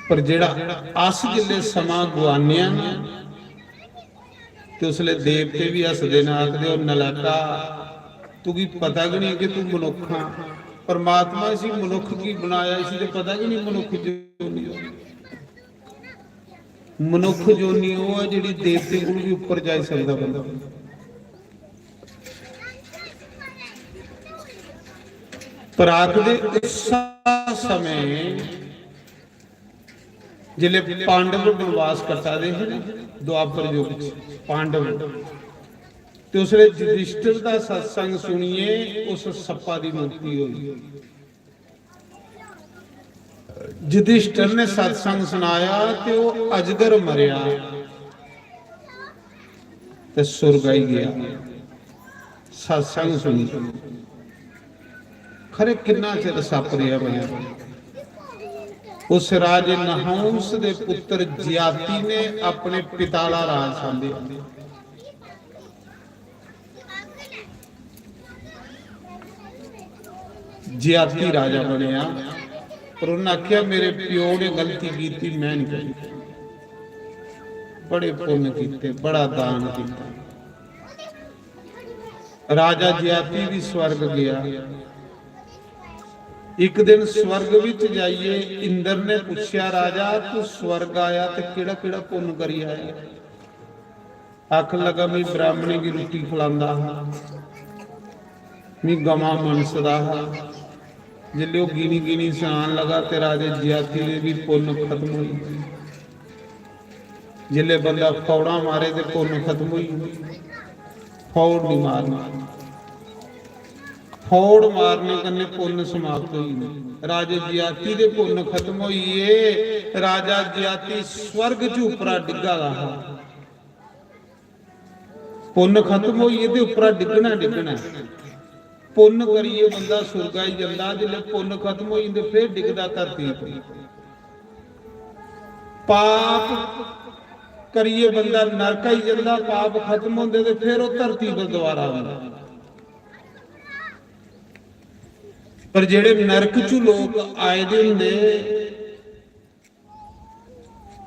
ਪਰ ਜਿਹੜਾ ਅਸ ਜਿਲੇ ਸਮਾਂ ਗਵਾਨਿਆ ਨਾ ਤੇ ਉਸਲੇ ਦੇਵਤੇ ਵੀ ਹੱਸਦੇ ਨਾ, ਆਖਦੇ ਉਹ ਨਲਾਇਕਾ ਤੂੰ ਕੀ ਪਤਾ ਕਿ ਨਹੀਂ ਕਿ ਤੂੰ ਮਨੁੱਖ ਆ। ਪਰਮਾਤਮਾ ਸੀ ਮਨੁੱਖ ਕੀ ਬਣਾਇਆ ਸੀ ਤੇ ਪਤਾ ਕਿ ਨਹੀਂ ਮਨੁੱਖ ਜੋਨੀ। ਮਨੁੱਖ ਜੋਨੀ ਉਹ ਹੈ ਜਿਹੜੀ ਦੇਵਤੇ ਕੋਲ ਵੀ ਉੱਪਰ ਜਾ ਸਕਦਾ ਬੰਦਾ। ਪਰ ਆਖਦੇ ਇਸ ਸਮੇਂ ਜਿਲੇ ਪਾਂਡਵ ਵਨਵਾਸ ਕਰਤਾ ਦੇ ਹਨ ਦੁਆਪਰ ਯੁੱਗ ਚ ਪਾਂਡਵ, ਤੇ ਉਸਲੇ ਯੁਧਿਸ਼ਟਰ ਦਾ ਸਤਸੰਗ ਸੁਣੀਏ, ਉਸ ਸੱਪਾ ਦੀ ਮੁਕਤੀ ਹੋਈ। ਯੁਧਿਸ਼ਟਰ ਨੇ ਸਤਸੰਗ ਸੁਣਾਇਆ ਤੇ ਉਹ ਅਜਗਰ ਮਰਿਆ ਤੇ ਸੁਰਗਾਈ ਗਿਆ। ਸਤਸੰਗ ਸੁਣੀ ਖਰੇ ਕਿੰਨਾ ਚਿਰ ਸੱਪ ਰਿਹਾ ਬਣਿਆ। ਉਸ ਰਾਜੇ ਨਹੂਸ ਦੇ ਪੁੱਤਰ ਜਿਆਤੀ ਨੇ ਆਪਣੇ ਪਿਤਾ ਦਾ ਰਾਜ ਸੰਭਿਆ। ਜਿਆਤੀ ਰਾਜਾ ਬਣਿਆ, ਪਰ ਉਹਨਾਂ ਆਖਿਆ ਮੇਰੇ ਪਿਓ ਨੇ ਗਲਤੀ ਕੀਤੀ, ਮੈਂ ਨਹੀਂ ਕੀਤੀ। ਬੜੇ ਪੁੰਨ ਕੀਤੇ, ਬੜਾ ਦਾਨ ਕੀਤਾ। ਰਾਜਾ ਜਿਆਤੀ ਵੀ ਸਵਰਗ ਗਿਆ। ਇੱਕ ਦਿਨ ਸਵਰਗ ਵਿੱਚ ਜਾਈਏ, ਇੰਦਰ ਨੇ ਪੁੱਛਿਆ ਰਾਜਾ ਤੂੰ ਸਵਰਗ ਆਇਆ ਤੇ ਕਿਹੜਾ ਕਿਹੜਾ ਪੁੰਨ ਕਰੀ ਆਇਆ। ਆਖਣ ਲੱਗਾ ਮੈਂ ਬ੍ਰਾਹਮਣੀ ਦੀ ਰੋਟੀ ਖਿਲਾਉਂਦਾ ਹਾਂ, ਮੈਂ ਗਵਾਂ ਮਨਸਦਾ ਹਾਂ। ਜਿਲੇ ਉਹ ਗਿਣੀ ਗਿਣੀ ਸਾਨ ਲਗਾ ਤੇ ਰਾਜੇ ਜਿਆਤੀ ਦੇ ਵੀ ਪੁੰਨ ਖਤਮ ਹੋਈ। ਜਿਲੇ ਬੰਦਾ ਫੌੜਾ ਮਾਰੇ ਤੇ ਪੁੰਨ ਖਤਮ ਹੋਈ। ਫੌੜ ਨਹੀਂ ਮਾਰਨਾ, ਫੌੜ ਮਾਰਨੇ ਕੰਨੇ ਪੁੰਨ ਸਮਾਪਤ ਹੋਈ। ਰਾਜੇ ਜਿਆਤੀ ਦੇ ਪੁੰਨ ਖਤਮ ਹੋਈਏ। ਰਾਜਾ ਜਿਆਤੀ ਸਵਰਗ ਚ ਉਪਰਾ ਡਿੱਗਾ ਰਹਾ। ਪੁੰਨ ਖਤਮ ਹੋਈਏ ਤੇ ਉਪਰਾ ਡਿੱਗਣਾ ਡਿੱਗਣਾ। ਪੁੰਨ ਕਰੀਏ ਬੰਦਾ ਸੁਰਗਾ ਹੀ ਜਾਂਦਾ, ਜਿਲੇ ਪੁੰਨ ਖਤਮ ਹੋ ਜਾਂਦੇ ਫਿਰ ਡਿੱਗਦਾ ਧਰਤੀ ਤੇ। ਪਾਪ ਕਰੀਏ ਬੰਦਾ ਨਰਕ ਹੀ ਜਾਂਦਾ, ਪਾਪ ਖਤਮ ਹੁੰਦੇ ਤੇ ਫਿਰ ਉਹ ਧਰਤੀ ਤੇ ਦੁਬਾਰਾ ਆਉਂਦਾ। ਪਰ ਜਿਹੜੇ ਨਰਕ ਚ ਲੋਕ ਆਏ ਦੇ ਹੁੰਦੇ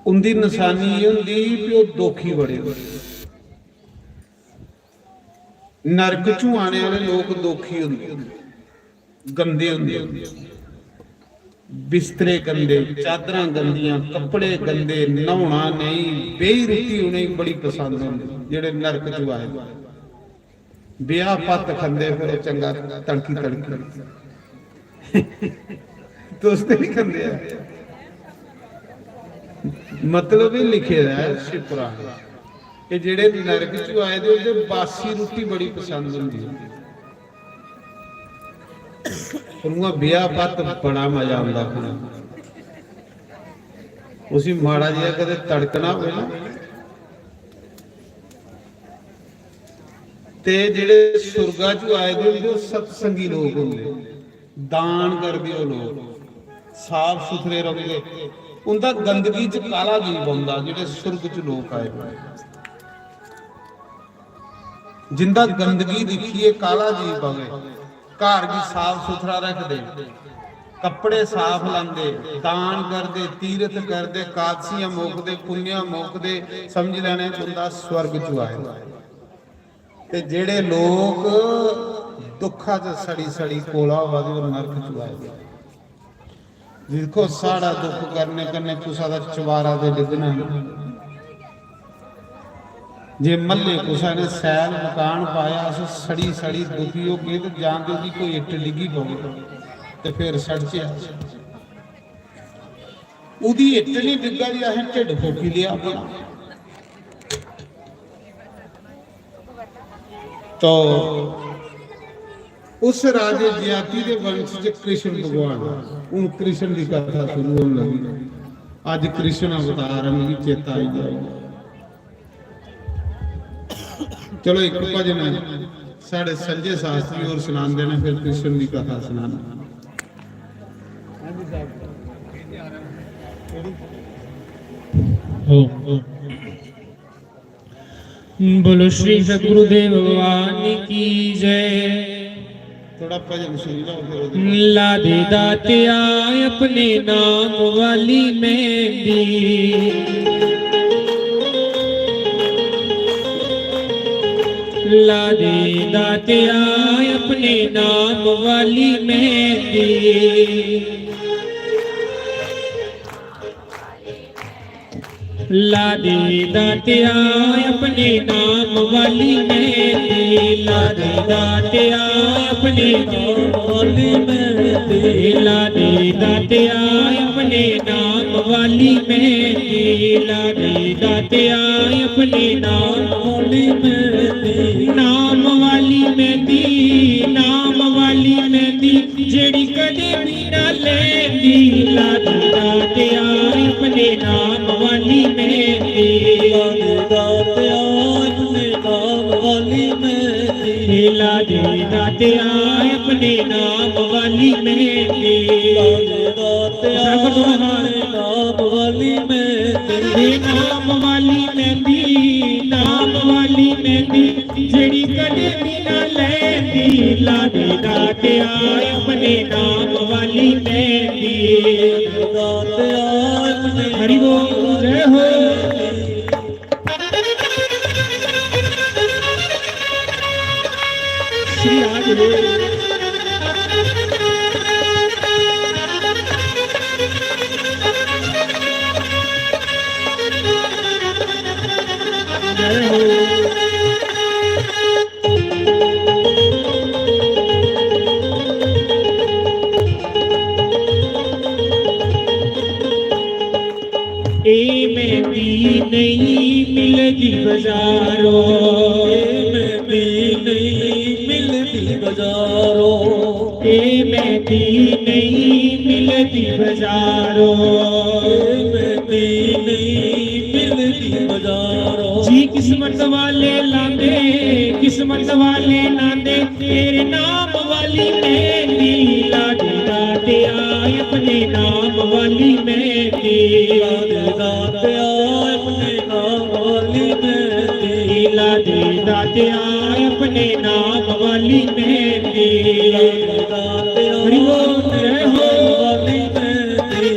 उनकी निशानी ये होंगी कि वो दुखी बड़े नरक चों आने वाले लोग दुखी होंगे गंदे होंगे बिस्तरे गंदे चादरां गंदियां कपड़े गंदे नहाउणा नहीं बेही रोटी उन्हें बड़ी पसंद होंदी जेड़े नरक चों आए ब्याह पत्त खंदे फिर चंगा तड़की तड़की दोस्त नहीं खंदे मतलब ही लिखे है शिव पुराण कि जेड़े नरक चों आए दे उहदे बासी रोटी बड़ी पसंद होंदी उन्होंने ब्याह पत्त बड़ा मजा आता खाना उसी माड़ा जिहा कदे तड़कना होवे ना ते जेड़े सुरगा चों आए दे जो सत्संगी लोग होंगे दान करदे हो लोग साफ सुथरे रहोगे उनका गंदगी च काला जीव आउंदा जेड़े सुरग च लोग आए हुए जिंदा गंदगी दिखिए काला जीव आवे घर भी साफ सुथरा रख दे कपड़े साफ लांदे दान करदे तीरथ करदे कादसियां मुकदे पुण्या मुकदे समझ लेने बंदा स्वर्ग च आए ते जेड़े लोग दुखा च सड़ी सड़ी कोला हुआ नरक च आए देखो साड़ा दुख करने कन्ने कुसा दा चवारा दे डिगना जे मल्ले कुसा ने सैल मकान पाया अस सड़ी सड़ी दुखी हो गए तो जान दो कि कोई इट डिगी पवे तो फिर सड़चे उदी इट नहीं डिगा जी असें ढिड फूकी लिया अपना तो उस राजे जयाति के वंश च कृष्ण भगवान हूं कृष्ण की कथा शुरू होने लगी अज कृष्ण अवतार मुझे चेता आई जाए चलो एक भजन है साढ़े संजय शास्त्री और सुनाते हैं फिर कृष्ण की कथा सुनाना बोलो श्री सद्गुरुदेव भगवान की जय थोड़ा भजन सुन लो फिर लादे दातिया अपने नाम वाली मेहंदी लादे दातिया अपने नाम वाली मेहंदी लादे दातिया अपने नाम वाली मेहंदी लादे दातिया अपने नाम वाली मेहंदी लादे दातिया अपने नाम वाली मेहंदी लादे दातिया अपने नाम वाली मेहंदी नाम वाली मेहंदी जेड़ी कदे भी ना लेंदी लादे दातिया अपने नाम वाली मेहंदी लादे दातिया अपने नाम वाली मेहंदी लादे दातिया अपने नाम वाली मेहंदी लादे दातिया अपने नाम वाली मेहंदी नाम वाली मेहंदी जेड़ी कदे भी ना लेंदी लादे दातिया अपने नाम वाली मेहंदी दातिया अपने हरि बोल जय हो श्री आज जय हो नहीं मिलती बाजारों मेहंदी नहीं मिलती बाजारों मेहंदी नहीं मिलती बाजारों मेहंदी नहीं मिलती बाजारों जी किस्मत वाले लांदे तेरे नाम वाली मेहंदी लादे दाते आए अपने नाम वाली मेहंदी लादे दाते आए अपने नाम वाली मेहंदी लादे दाते आए अपने नाम वाली मेहंदी लादे दाते हरि बोल जय हो वाली मेहंदी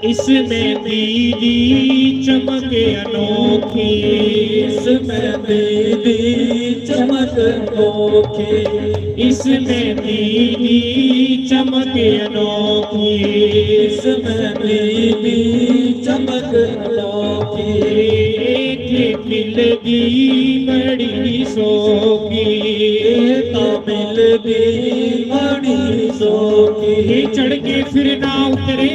इसमें दीदी चमक अनोखी, इसमें दीदी चमक अनोखी, इसमें दीदी चमक अनोखी, इसमें दीदी चमक अनोखी, एक मिलगी बड़ी सोखी, मिलगी बड़ी सोखी, चढ़ के फिर ना उतरे,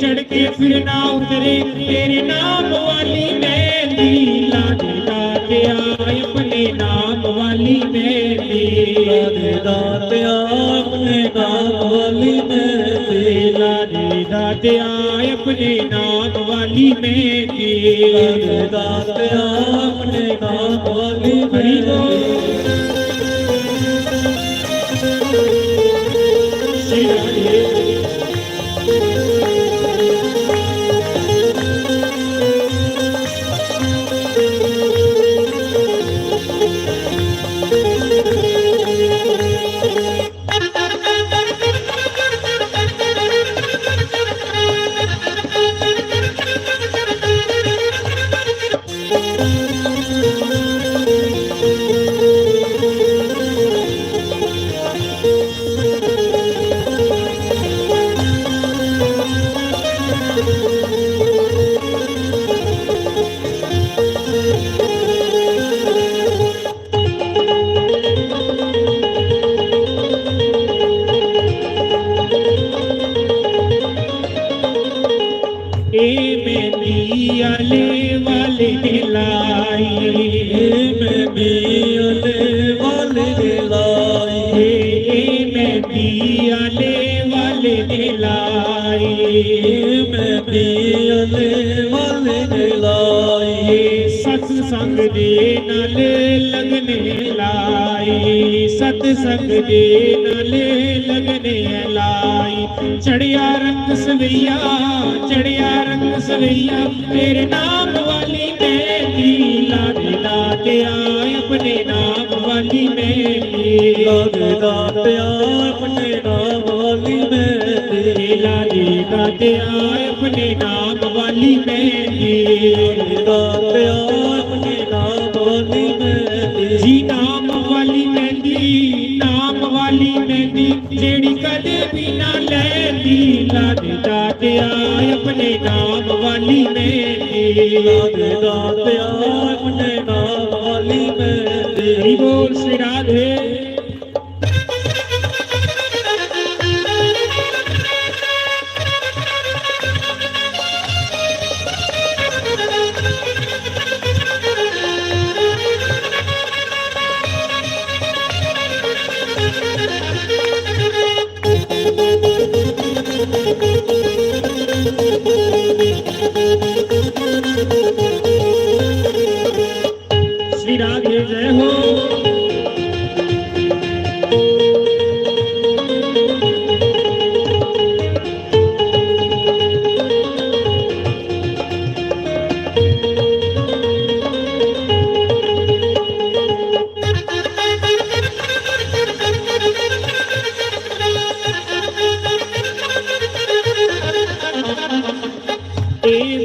चढ़ के फिर ना उतरे, तेरे नाम वाली मेहंदी लादे लादे आए अपने नाम वाली मेहंदी, लादे लादे अपने नाम वाली मेहंदी, लादे लादे आए अपने नाम वाली मेहंदी, लादे लादे अपने नाम वाली मेहंदी। श्री राधे वाले लाई, मैं बियाले वाले लाई, मैं बियाले वाले लाई, मैं बियाले वाले लाई, सत्संग दे नाल लगने लाई, सत्संग दे नाल लगने लाई, चढ़िया रंग सवैया, चढ़िया रंग सवैया, तेरे नाम वाली मेहंदी लादे लादे आए अपने नाम वाली मेहंदी, लादे लादे अपने नाम वाली मेहंदी, लादे लादे आए अपने नाम वाली मेहंदी, लादे अपने नाम वाली मेहंदी, जी नाम वाली मेहंदी, नाम वाली मेहंदी, जेड़ी कदे भी ना लैंदी, लादे लादे आए अपने नाम वाली मेहंदी, लादे लादे अपने नाम वाली मेहंदी। हरि बोल श्री राधे। श्री राधे जय हो।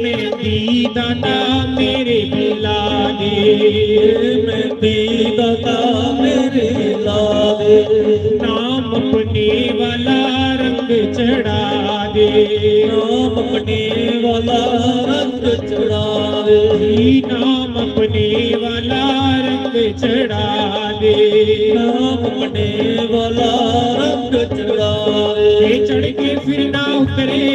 मेहंदी दाता मेरे मिला दे, मेहंदी दाता मेरे लादे, नाम अपने वाला रंग चढ़ा दे, नाम अपने वाला रंग चढ़ा दे, नाम अपने वाला रंग चढ़ा दे, नाम अपने वाला रंग चढ़ा दे, चढ़ के फिर ना उतरे,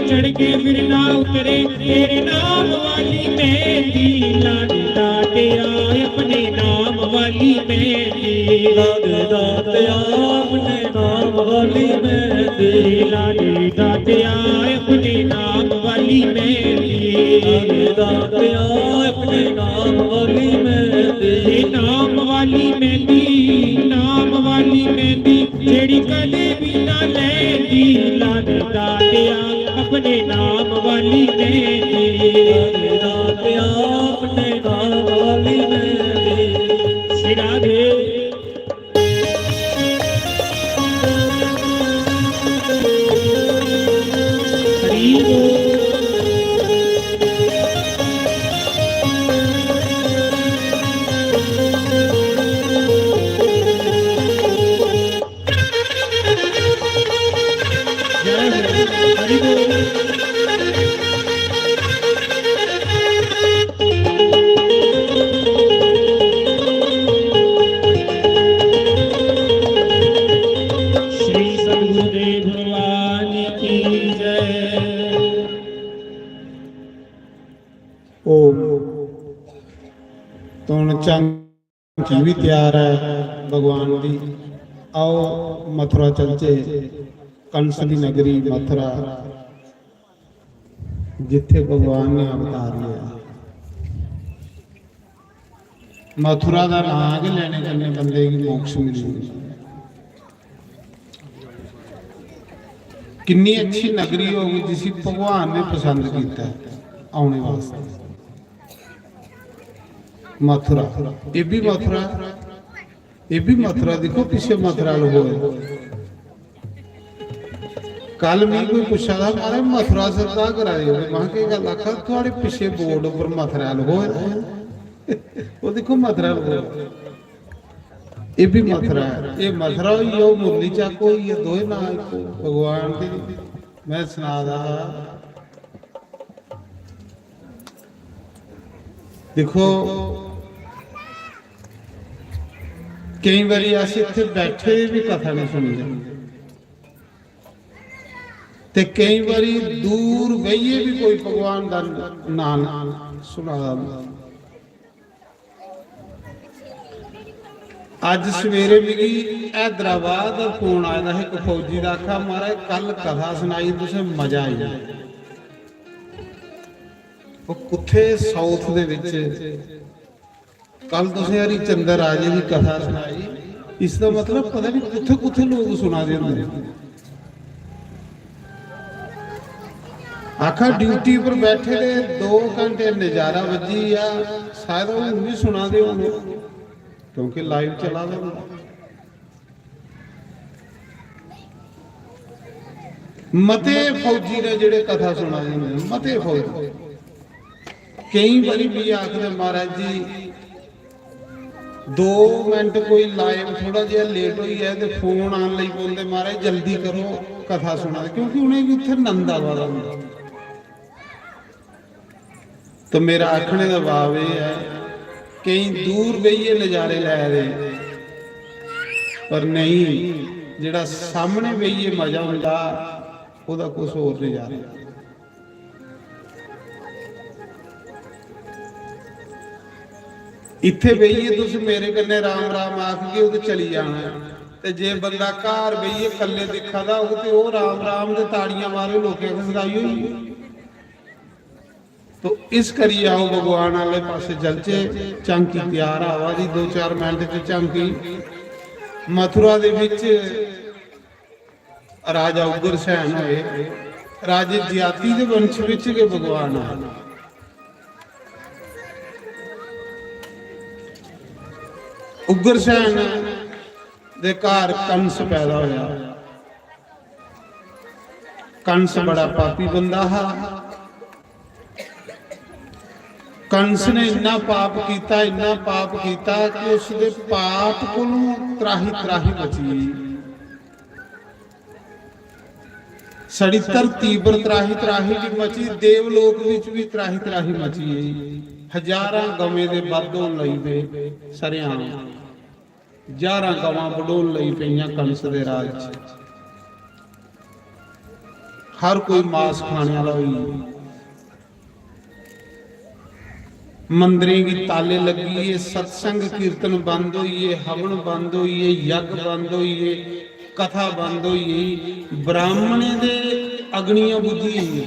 चढ़ के फिर ना उतरे, तेरे नाम वाली मेहंदी लादे लादे आए अपने नाम वाली मेहंदी, लादे लादे अपने नाम वाली मेहंदी, लादे लादे आए अपने नाम वाली मेहंदी, लादे लादे अपने नाम वाली मेहंदी, नाम वाली मेहंदी, नाम वाली मेहंदी, जेड़ी कदे भी ना लैंदी, लादे लादे अपने नाम वाली मेहंदी, लादे लादे अपने नाम वाली ਉਹ ਤੋਂ ਝਾਂਕੀ ਵੀ ਤਿਆਰ ਹੈ ਭਗਵਾਨ ਦੀ। ਆਓ ਮਥੁਰਾ ਚਲਚੇ, ਕੰਸ ਦੀ ਨਗਰੀ ਮਥੁਰਾ, ਜਿੱਥੇ ਭਗਵਾਨ ਨੇ ਅਵਤਾਰ ਲਿਆ। मथुरा का नाम आगे लेने करने बंदे की मोक्ष मिली। कितनी अच्छी नगरी होगी जिसे भगवान ने पसंद किया आने वास्ते। मथुरा, ये भी मथुरा, ये भी मथुरा। देखो पीछे मथुरा लोग कल मैं कोई पूछा था मारे मथुरा से क्या करा रहे हो, वहां की गल आखा थोड़े पीछे बोर्ड पर मथुरा लोग वो देखो मथुरा ये भी मथुरा है। ये मथुरा ही हो मुरली चाको ही है, दो ही ना भगवान की। मैं सुना रहा देखो कई बारी अस इत्थे बैठे भी कथा नहीं सुनते ते कई बारी दूर बहिए भी कोई भगवान का नाम सुना। अज सवेरे भी हैदराबाद का फोन आया था एक फौजी का, आखा महाराज कल कथा सुनाई तुसें मजा आई। वो कुत्थे साउथ दे विच कल तुसें हरिचंद्र राजे की कथा सुनाई। इसका मतलब पता नहीं कुत्थे कुत्थे लोग सुना दे होंदे। आखा ड्यूटी पर बैठे थे 2 घंटे नजारा वजी आ, शायद वो भी सुना दे होंगे क्योंकि लाइव चला रहा। मते फौजी ने जेड़े कथा सुना मते फौजी कई बारी भी आखते महाराज जी 2 मिनट कोई लाइव थोड़ा जिहा लेट हुई है तो फोन आने लगी बोलते महाराज जल्दी करो कथा सुना, क्योंकि उन्हें भी उत्थे नंद आवा दा। तो मेरा आखने का भाव यह है कई दूर बहिए नज़ारे लै रहे पर नहीं, जिहड़ा सामने बहिए मजा हुंदा ओहदा कुछ होर नज़ारा। इत्थे बहिए तुसीं मेरे कन्ने राम राम आख के ओहदे चली जाना, ते जे बंदा घर बहिए कल्ले दिखा दा होग ते ओह राम राम दे ताड़ियां मारे लोकें दी सदाई होई। तो इस करी आओ भगवान वाले पासे चलचे। झांकी तैयार आवा दी 2-4 मिनट च झांकी। मथुरा दे विच राजा उग्रसैन होए, राजे जाति दे वंश विच के भगवान आए। उग्रसैन दे घर कंस पैदा होया। कंस बड़ा पापी बंदा हा। कंस ने इन्ना पाप किया, इन्ना पाप किया कि उसके पाप को त्राही त्राही मची। सड़ी धरती पर त्राही त्राही की मची, देवलोक विच भी त्राही त्राही मची। हजारां गवें दे वध होण लई पे, सरियां 11 गवां वढोण लई पईयां कंस दे राज च। हर कोई मांस खाने वाला होई। मंदिरें की ताले लगी है, सत्संग कीर्तन बंद हुई है, हवन बंद हुई है, यज्ञ बंद हुई है, कथा बंद हुई है। ब्राह्मणे दे अग्नियां बुझी है।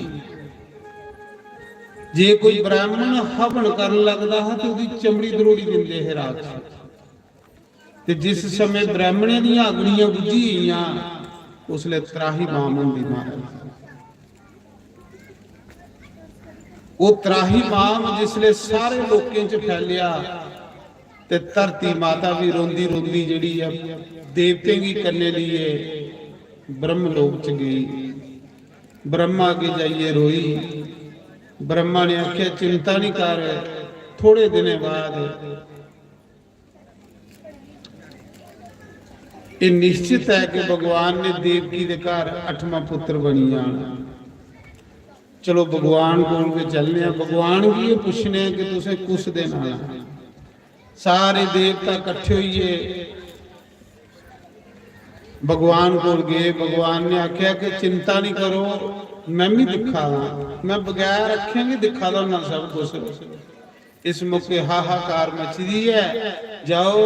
जे कोई ब्राह्मण हवन कर लगता है तो उसकी चमड़ी दरोड़ी दिंदे है राक्षस। ते जिस समय ब्राह्मणे दी अग्नियां बुझी हुई उसले त्राही माम होंदी महाराज। वो त्राही माम जिसले सारे लोकें च फैलिया ते धरती माता भी रोंदी रोंदी जिहड़ी है देवते की करने लिए ब्रह्मलोक च गई। ब्रह्मा अगे जाइए रोई। ब्रह्मा ने आख्या चिंता नहीं कर, थोड़े दिन बाद ये निश्चित है कि भगवान ने देवकी के घर 8वां पुत्र बनी जाना। चलो भगवान को चलने। भगवान की पूछने कि तुसे कुछ दिन आना। सारे देवता इकट्ठे हुए भगवान को गए। भगवान ने आख्या कि चिंता नहीं करो, मैं भी दिखा दा, मैं बगैर अखियां भी दिखा दा ना सब कुछ। इस मौके हाहाकार मचदी है। जाओ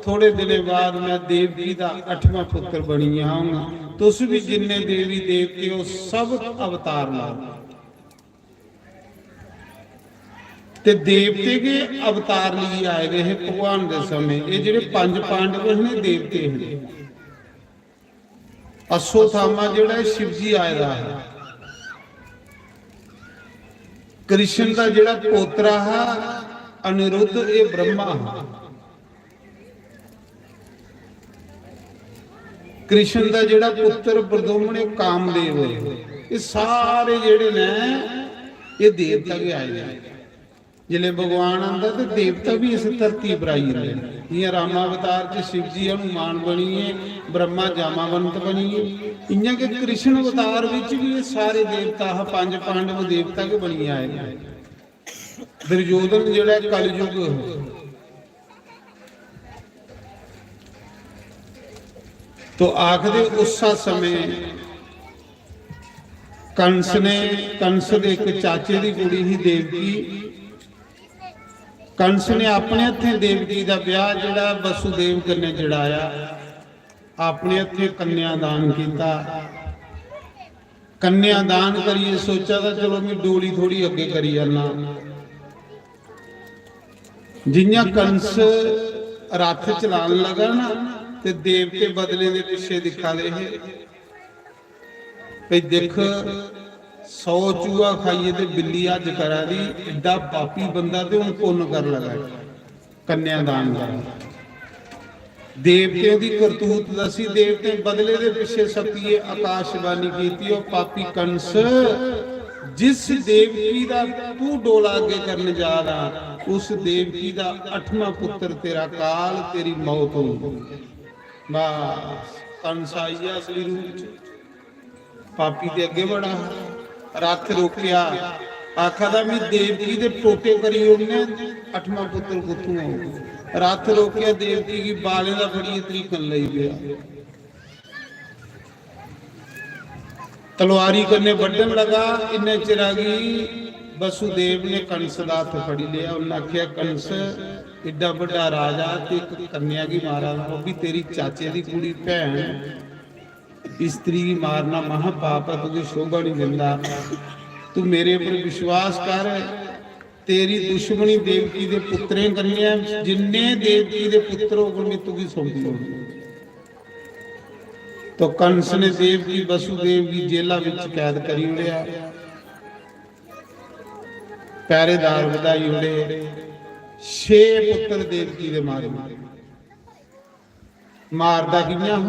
थोड़े दिन बाद मैं देवकी का 8वां पुत्र बनी आऊंगा, तुस भी जिन्ने देवी देवते हो सब अवतार लाओ। ते देवते के अवतार लिए आए गए हैं भगवान के समय। ये जेडे 5 पांडव ने देवते हैं। अश्वत्थामा जेड़ा शिव जी आया है, कृष्ण का जेड़ा पोतरा है अनिरुद्ध ये ब्रह्मा है, कृष्ण का जेड़ा पुत्र प्रद्युम्न कामदेव है। ये सारे जेड़े ने ये देवता के आए हैं। जिले भगवान आंदा तो देवता भी इस धरती पर आई रहे। जियां रामावतार च शिव जी हनुमान बनीए, ब्रह्मा जामावंत बनीए, इयां के कृष्ण अवतार विच भी ये सारे देवता 5 पांडव देवता के बनी आए हैं। दुर्योधन जेड़ा कलयुग तो आखदे उस समय कंस दे एक चाचे की कुड़ी ही देवकी, कंस ने अपने हथे देवकी का ब्याह जिहड़ा वसुदेव कन्ने जड़ाया, अपने हथे कन्यादान किया। कन्यादान करिए सोचा था चलो मैं डोली थोड़ी अगे करी जाना। जियां कंस रथ चलान लगा ना ते देवते बदले दे पिछे दिखा दे भाई देख 100 चूहा खाइए तो बिल्ली अज करा दी, एडा पापी बंदा तो हम पुण्य कर लगा कन्यादान कर। देवते की करतूत दसी, देवते बदले दे पिछे सतीए आकाशवाणी की। पापी कंस जिस देवकी का तू डोला अगे करने जा रहा, उस देवकी का 8वां पुत्र तेरा काल, तेरी मौत हो। बस कंस आई असली रूप च, पापी के अगे बढ़ा, रथ रोकिया, आखा था मैं देवकी दे टोटे करी उन्हें 8वां पुत्र कुत्थों आऊगा। रथ रोकिया, देवकी की बाले का बड़ी तरीकन लई गया, तलवारी करने बढ़न लगा। इन्ने चिरागी वसुदेव ने कंस का हथ फड़ी लिया। उन्हें आख्या कंस एडा बड़ा राजा ते एक कन्या की मारा, वो भी तेरी चाचे की कुड़ी भैन स्त्री की मारना महापाप है, तुझे शोभा नहीं दिंदा। तू मेरे ऊपर विश्वास कर, तेरी दुश्मनी देवकी दे पुत्रे करनी है, जिन्ने देवकी दे पुत्र होगी तुझी सौंपी होगी। तो कंस ने देवकी वसुदेव की जेला विच कैद करी लिया। पहरेदार वधाई उड़े, 6 पुत्र देवकी दे मारे। मारदा कियां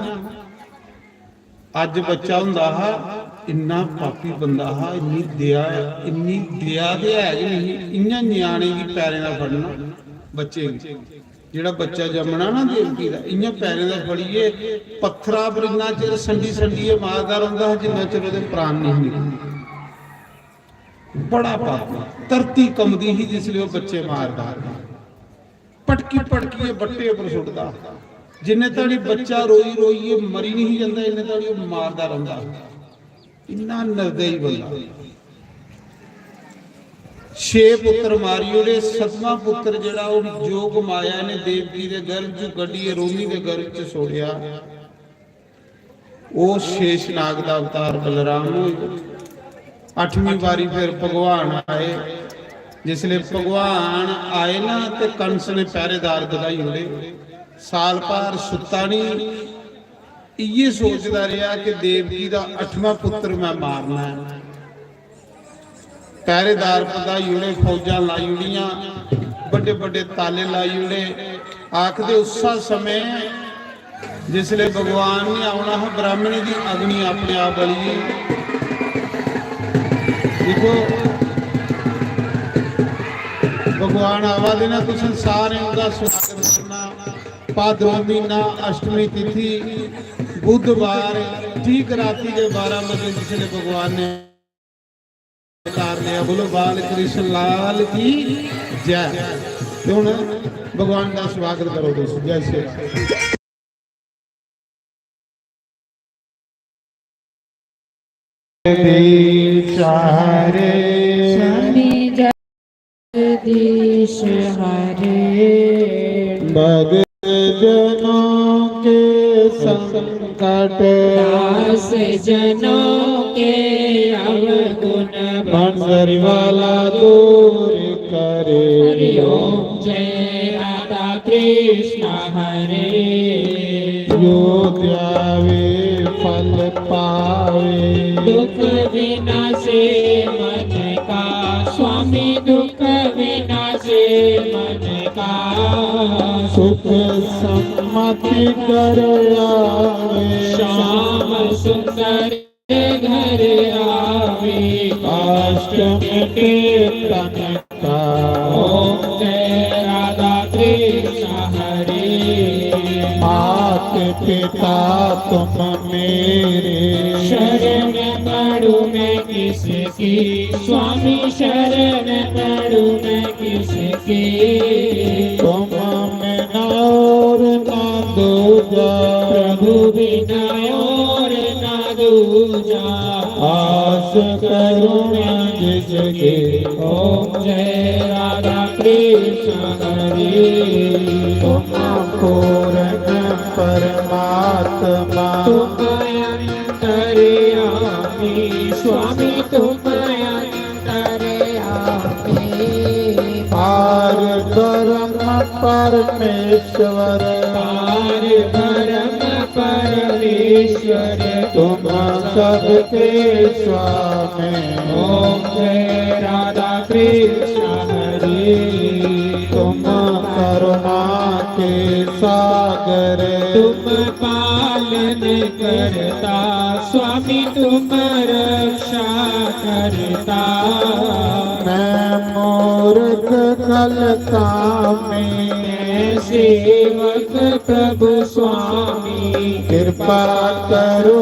अज बच्चा हुंदा हा, इन्ना पापी बंदा हा, इन्नी दया दे है नहीं। इन्ना न्याणे की पैरें दा फड़ना बच्चे जेड़ा बच्चा जमना ना देवकी का, इयां पैरें दा फड़िए पत्थरा पर इन्ना चिर संडी संडीए मारदा रहिंदा जिन्ना चिर ओहदे प्राण नहीं निकलदे। बड़ा पापी, धरती कंबदी ही जिसले वो बच्चे मारदा, पटकी पटकीए बट्टे पर सुटदा। जिन्ने ताड़ी बच्चा रोई रोईए मरी नहीं जाता, इन्ने ताड़ी मारदा रहिंदा। इन्ना निर्दयी बंदा। 6 पुत्र मारी ओड़े। 7वां पुत्र जेड़ा जोग माया ने देवकी दे गर्भ च कड्ढी, रोमी दे गर्भ च छोड़िया। वो शेषनाग दा अवतार बलराम होए। 8वीं बारी फिर भगवान आए। जिसले भगवान आए ना ते कंस ने पहरेदार दगाई उड़े। साल पार सुता नहीं, ये सोचता रहा कि देवकी का 8वां पुत्र मैं मारना है। पहरेदार बधाई उड़े, फौजा लाई उड़ियां, बड़े बड़े ताले लाई उड़े। आखदे उस समय जिसले भगवान ने आना है, ब्राह्मणी की अग्नि अपने आप बली। देखो भगवान आवा देना, तो सारे उनका स्वागत करना। भाद्रो महीना अष्टमी तिथि बुधवार ठीक राती के 12 बजे जिसने भगवान ने अवतार लिया। बोलो बाल कृष्ण लाल की जय। क्यों भगवान का स्वागत करो दोस्तों। जय श्री राम। हरे स्वामी जगदीश हरे भगत जनों के संकट दास जनों के अवगुण बंसरी वाला दूर करे हरि ओम जय राधा कृष्ण हरे जो ध्यावे फल पावे दुख विनाशे मन का स्वामी दुख विनाशे मन का सुख सम्मति कर आवे श्याम सुंदर घर आवे काष्ठ मिटे तन का ओम जय राधा कृष्ण हरे मात पिता तुम मेरे शरण पड़ू मैं किसकी स्वामी शरण पड़ू मैं किसकी तुम में और ना दूजा प्रभु बिना और ना दूजा आस करुणा जिसके ओम जय राधा कृष्ण हरे तुम पूर्ण परमात्मा तुम अंतर्यामी स्वामी तुम अंतर्यामी पार ब्रह्म परमेश्वर पार ब्रह्म परमेश्वर तुम सबके स्वामी ओम जय राधा कृष्ण हरे तुम करुणा के सागर तुम पालन करता स्वामी तुम रक्षा करता मैं मूर्ख कल कामी सेवक प्रभु स्वामी कृपा करो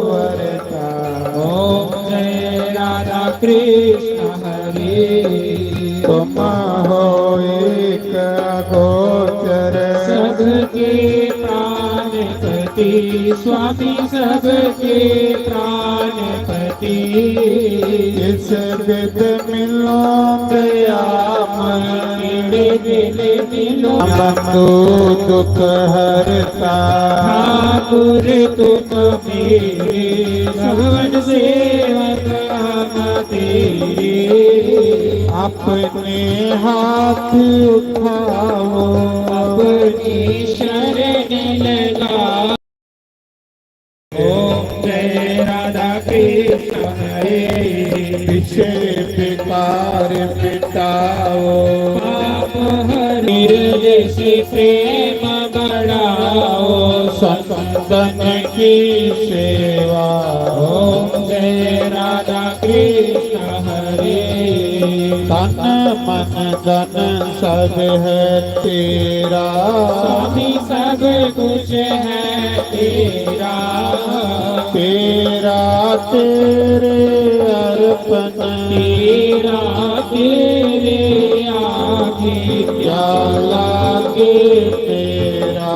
वरता ओम जय राधा कृष्ण हरे तुम हो एक गोचर सबके प्राणपति स्वामी सबके प्राणपति इस विद मिलो दयामय दिल मिलो बंधु दुख हरता ठाकुर तुम मेरे भगवन सेवक हम तेरे अपने हाथ उठाओ अपनी शरण लगा ओम जय राधा कृष्ण हरे पीछे बेकार मिटाओ पाप हरे से प्रेम बढ़ाओ संतन की सेवा ओम जय राधा कृष्ण हरे तन मन धन सब है तेरा स्वामी सब कुछ है तेरा तेरा तेरे अर्पण तेरा तेरे आगे क्या लागे तेरा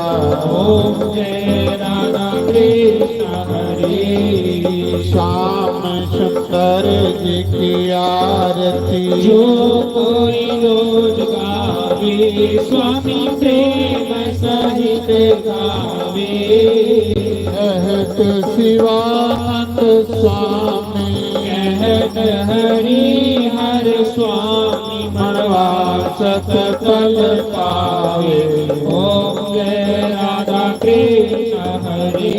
ओम जय राधा कृष्ण हरे श्याम शंकर जी की आरती जो कोई रोज गावे स्वामी प्रेम सहित गावे कहत शिवानंद स्वामी कहत हरि हर स्वामी मनवा सतकल पावे ओम जय राधा कृष्ण हरे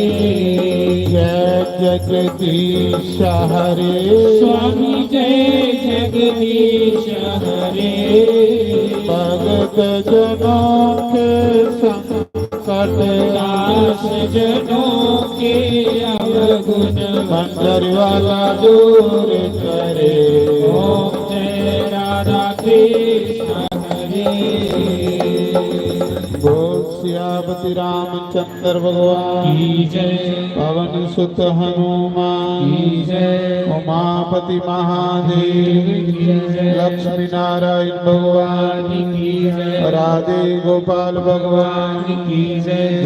जय जगदीश हरे स्वामी जय जगदीश हरे भगत जनों के संकट दास जनों के अवगुण बंदर वाला दूर करे ओम जय राधा कृष्ण हरे बोल सियापति रामचंद्र भगवान की जय पवन सुत हनुमान की जय उमापति महादेव की जय लक्ष्मी नारायण भगवान की जय राधे गोपाल भगवान की जय